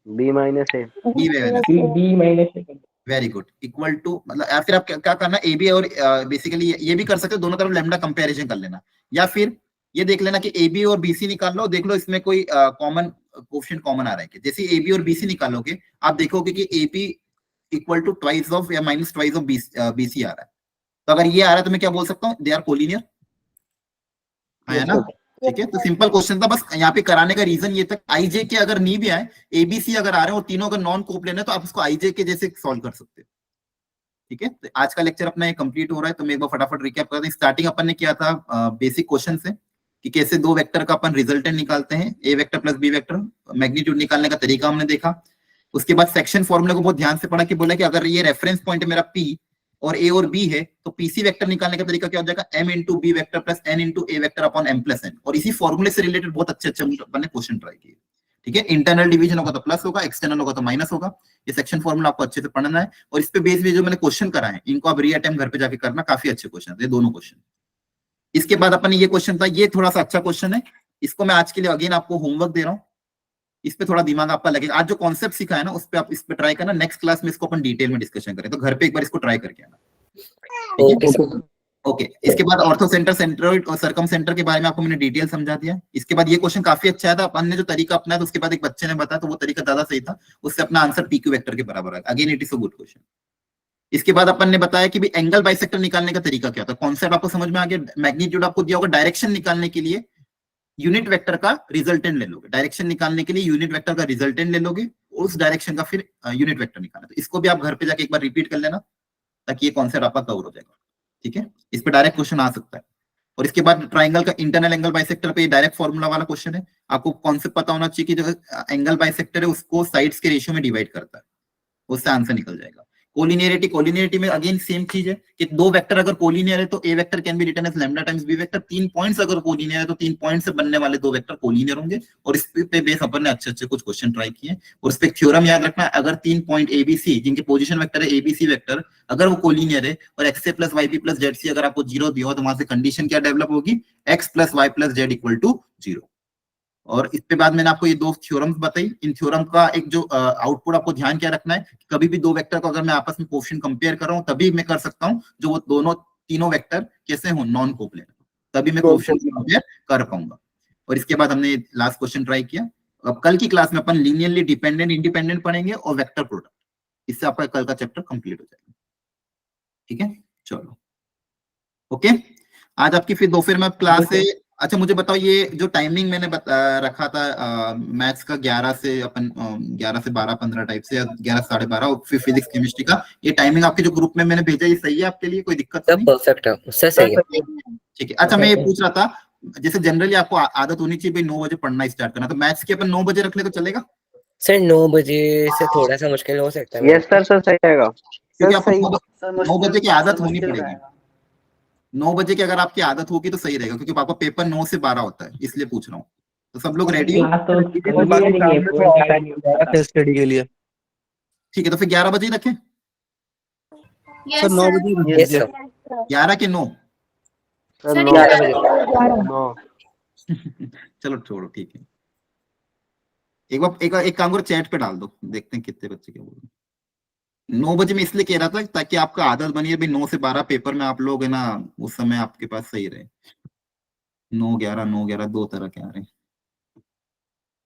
B minus A. B minus very good, equal to मतलब या फिर आप क्या करना, ए बी और बेसिकली ये भी कर सकते हो, दोनों तरफ लैम्डा कंपैरिजन कर लेना, या फिर ये देख लेना कि ए बी और बी सी निकाल लो, देख लो इसमें कोई कॉमन कोएफिशिएंट कॉमन आ रहा है। जैसे ए बी और बी सी निकालोगे आप देखोगे कि A B equal to twice of या minus twice of B C आ रहा है। तो अगर ये आ रहा है तो मैं क्या बोल सकता हूँ, दे आर कोलिनियर, है ना? ठीक है, तो सिंपल क्वेश्चन था, बस यहाँ पे कराने का रीजन ये था, आईजे के अगर नहीं भी आए, एबीसी अगर आ रहे हैं और तीनों अगर नॉन कोप्लेनर है तो आप उसको आईजे के जैसे सॉल्व कर सकते हो। ठीक है, तो आज का लेक्चर अपना ये कंप्लीट हो रहा है, तो मैं एक बार फटाफट रिकैप कर दूं। स्टार्टिंग अपन ने किया था बेसिक क्वेश्चन से कि कैसे दो वेक्टर का अपन रिजल्टेंट निकालते हैं, A vector plus B vector, magnitude निकालने का तरीका हमने देखा। उसके बाद सेक्शन फॉर्मूले को बहुत ध्यान से पढ़ा कि बोला कि अगर ये रेफरेंस पॉइंट है मेरा पी और ए और बी है तो पीसी वेक्टर निकालने का तरीका क्या हो जाएगा, m into B vector plus n into A vector upon m plus n। और इसी फॉर्मूले से रिलेटेड बहुत अच्छे अच्छे अपन ने क्वेश्चन ट्राई किए। ठीक है, इंटरनल डिवीजन होगा तो प्लस होगा, एक्सटर्नल होगा तो माइनस होगा। ये सेक्शन फॉर्मूला आपको अच्छे से पढ़ना है, और इस पे बेस में जो मैंने क्वेश्चन करा है इनको आप री अटेम्प्ट घर पे जाके करना, काफी अच्छे क्वेश्चन है दोनों क्वेश्चन। इसके बाद अपन ये क्वेश्चन था, ये थोड़ा सा अच्छा क्वेश्चन है, इसको मैं आज के लिए अगेन आपको होमवर्क दे रहा हूँ, इस पे थोड़ा दिमाग आपका लगेगा। आज जो कॉन्सेप्ट सीखा है ना उस पे आप इस पे ट्राई करना, नेक्स्ट क्लास में इसको अपन डिटेल में डिस्कशन करें, तो घर पे एक बार इसको ट्राई करके आना। ओके, इसके बाद ऑर्थो सेंटर, सेंट्रोइड और सर्कम सेंटर के बारे में आपको मैंने डिटेल समझा दिया। इसके बाद ये क्वेश्चन काफी अच्छा था, अपन ने जो तरीका अपनाया तो उसके बाद एक बच्चे ने बताया तो वो तरीका ज्यादा सही था, उससे अपना आंसर पीक्यू वेक्टर के बराबर है। Again it is a good question. इसके बाद अपन ने बताया कि भी एंगल बाइसेक्टर निकालने का तरीका क्या था, कॉन्सेप्ट आपको समझ में आ गया। मैग्नीट्यूड आपको दिया होगा, डायरेक्शन निकालने के लिए यूनिट वेक्टर का रिजल्टेंट ले लोगे, डायरेक्शन निकालने के लिए यूनिट वेक्टर का रिजल्टेंट ले लोगे, उस डायरेक्शन का फिर यूनिट वेक्टर निकालना। तो इसको भी आप घर पे जाके एक बार रिपीट कर लेना ताकि ये कॉन्सेप्ट आपका कवर हो जाएगा। ठीक है, इस पे डायरेक्ट क्वेश्चन आ सकता है। और इसके बाद ट्राइंगल का इंटरनल एंगल बाइसेक्टर पे डायरेक्ट फॉर्मूला वाला क्वेश्चन है, आपको कॉन्सेप्ट पता होना चाहिए कि जो एंगल बाइसेक्टर है उसको साइड्स के रेशियो में डिवाइड करता है, उससे आंसर निकल जाएगा। कोलिनियरिटी में अगेन सेम चीज है कि दो वेक्टर अगर कोलिनियर है तो A vector can be written as lambda times B vector. 3 points अगर कोलिनियर है तो 3 पॉइंट से बनने वाले दो वेक्टर कोलिनियर होंगे। और इस पे बेस अपन ने अच्छे अच्छे कुछ क्वेश्चन ट्राई किए। और इस पे थ्योरम याद रखना, अगर 3 पॉइंट एबीसी जिनके पोजीशन वेक्टर है एबीसी वेक्टर, अगर वो कोलिनियर है और X A plus Y B plus Z C अगर आपको 0 दिया हो तो वहां से कंडीशन क्या डेवलप होगी, X plus Y plus Z equal to 0। और इसके बाद मैंने आपको ये दो थ्योरम्स बताई। इन थ्योरम का एक जो आउटपुट आपको ध्यान क्या रखना है, कभी भी दो वेक्टर को अगर मैं आपस में कोएफिशिएंट कंपेयर कर रहा हूं तभी मैं कर सकता हूं जो वो दोनों तीनों वेक्टर कैसे हो, नॉन कोप्लेनर। तभी मैं क्वेश्चन कर पाऊंगा। और इसके बाद हमने लास्ट क्वेश्चन ट्राई किया। अब कल की क्लास में अपन लीनियरली डिपेंडेंट इंडिपेंडेंट पढ़ेंगे और वेक्टर प्रोडक्ट। इससे आपका कल का चैप्टर कंप्लीट हो जाएगा। ठीक है, चलो ओके। आज आपकी फिर में क्लास है। अच्छा मुझे बताओ, ये जो टाइमिंग मैंने रखा था मैथ्स का 11 से अपन 11 से 12-15 टाइप से, 11 से 12:30, और फिर फिजिक्स केमिस्ट्री का, ये टाइमिंग आपके जो ग्रुप में मैंने भेजा, ये सही है आपके लिए? कोई दिक्कत सब नहीं? परफेक्ट है, उससे सही है। ठीक है। अच्छा मैं ये पूछ रहा था, जैसे जनरली आपको आदत होनी चाहिए भाई 9 बजे पढ़ना स्टार्ट करना, तो मैथ्स के अपन 9 बजे रख ले तो चलेगा? सर 9 बजे से थोड़ा सा मुश्किल हो सकता है। यस सर, सही रहेगा। क्योंकि आपको सर 9 बजे की आदत होनी मुश्किल पड़ेगी। रहेगा। 9 बजे की अगर आपकी आदत होगी तो सही रहेगा, क्योंकि आपका पेपर 9 से 12 होता है, इसलिए पूछ रहा हूँ। तो सब लोग रेडी हो? स्टडी के लिए ठीक है, तो फिर 11 बजे ही रखें? सर 9 बजे यस सर, 11 के 9? सर 11 बजे। चलो छोड़ो, ठीक है। एक बार एक काम करो, चैट पे डाल दो, देखते हैं कितने बच्चे क्या बोल रहे हैं। 9 बजे मैं इसलिए कह रहा था ताकि आपका आदत बनी है भाई 9 से 12 पेपर में आप लोग है ना, उस समय आपके पास सही रहे। 9-11 दो तरह के आ रहे हैं।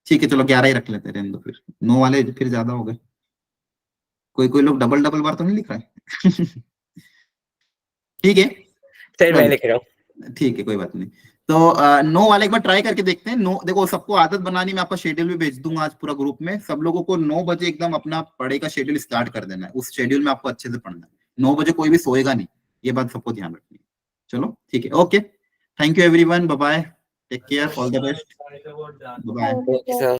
ठीक है चलो 11 ही रख लेते हैं, रहने दो फिर। 9 वाले फिर ज्यादा हो गए। कोई लोग डबल बार तो नहीं लिख रहा है? ठीक है सर मैं लिख रहा हूँ। ठीक है, कोई बात नहीं। तो 9 वाले एक बार ट्राई करके देखते हैं। 9 देखो, सबको आदत बनानी, मैं आपका शेड्यूल भी भेज दूंगा आज पूरा ग्रुप में। सब लोगों को 9 बजे एकदम अपना पढ़ाई का शेड्यूल स्टार्ट कर देना है। उस शेड्यूल में आपको अच्छे से पढ़ना है। 9 बजे कोई भी सोएगा नहीं, ये बात सबको ध्यान रखनी है। चलो ठीक है, okay, thank you everyone, bye bye, take care, all the best, bye. Okay sir.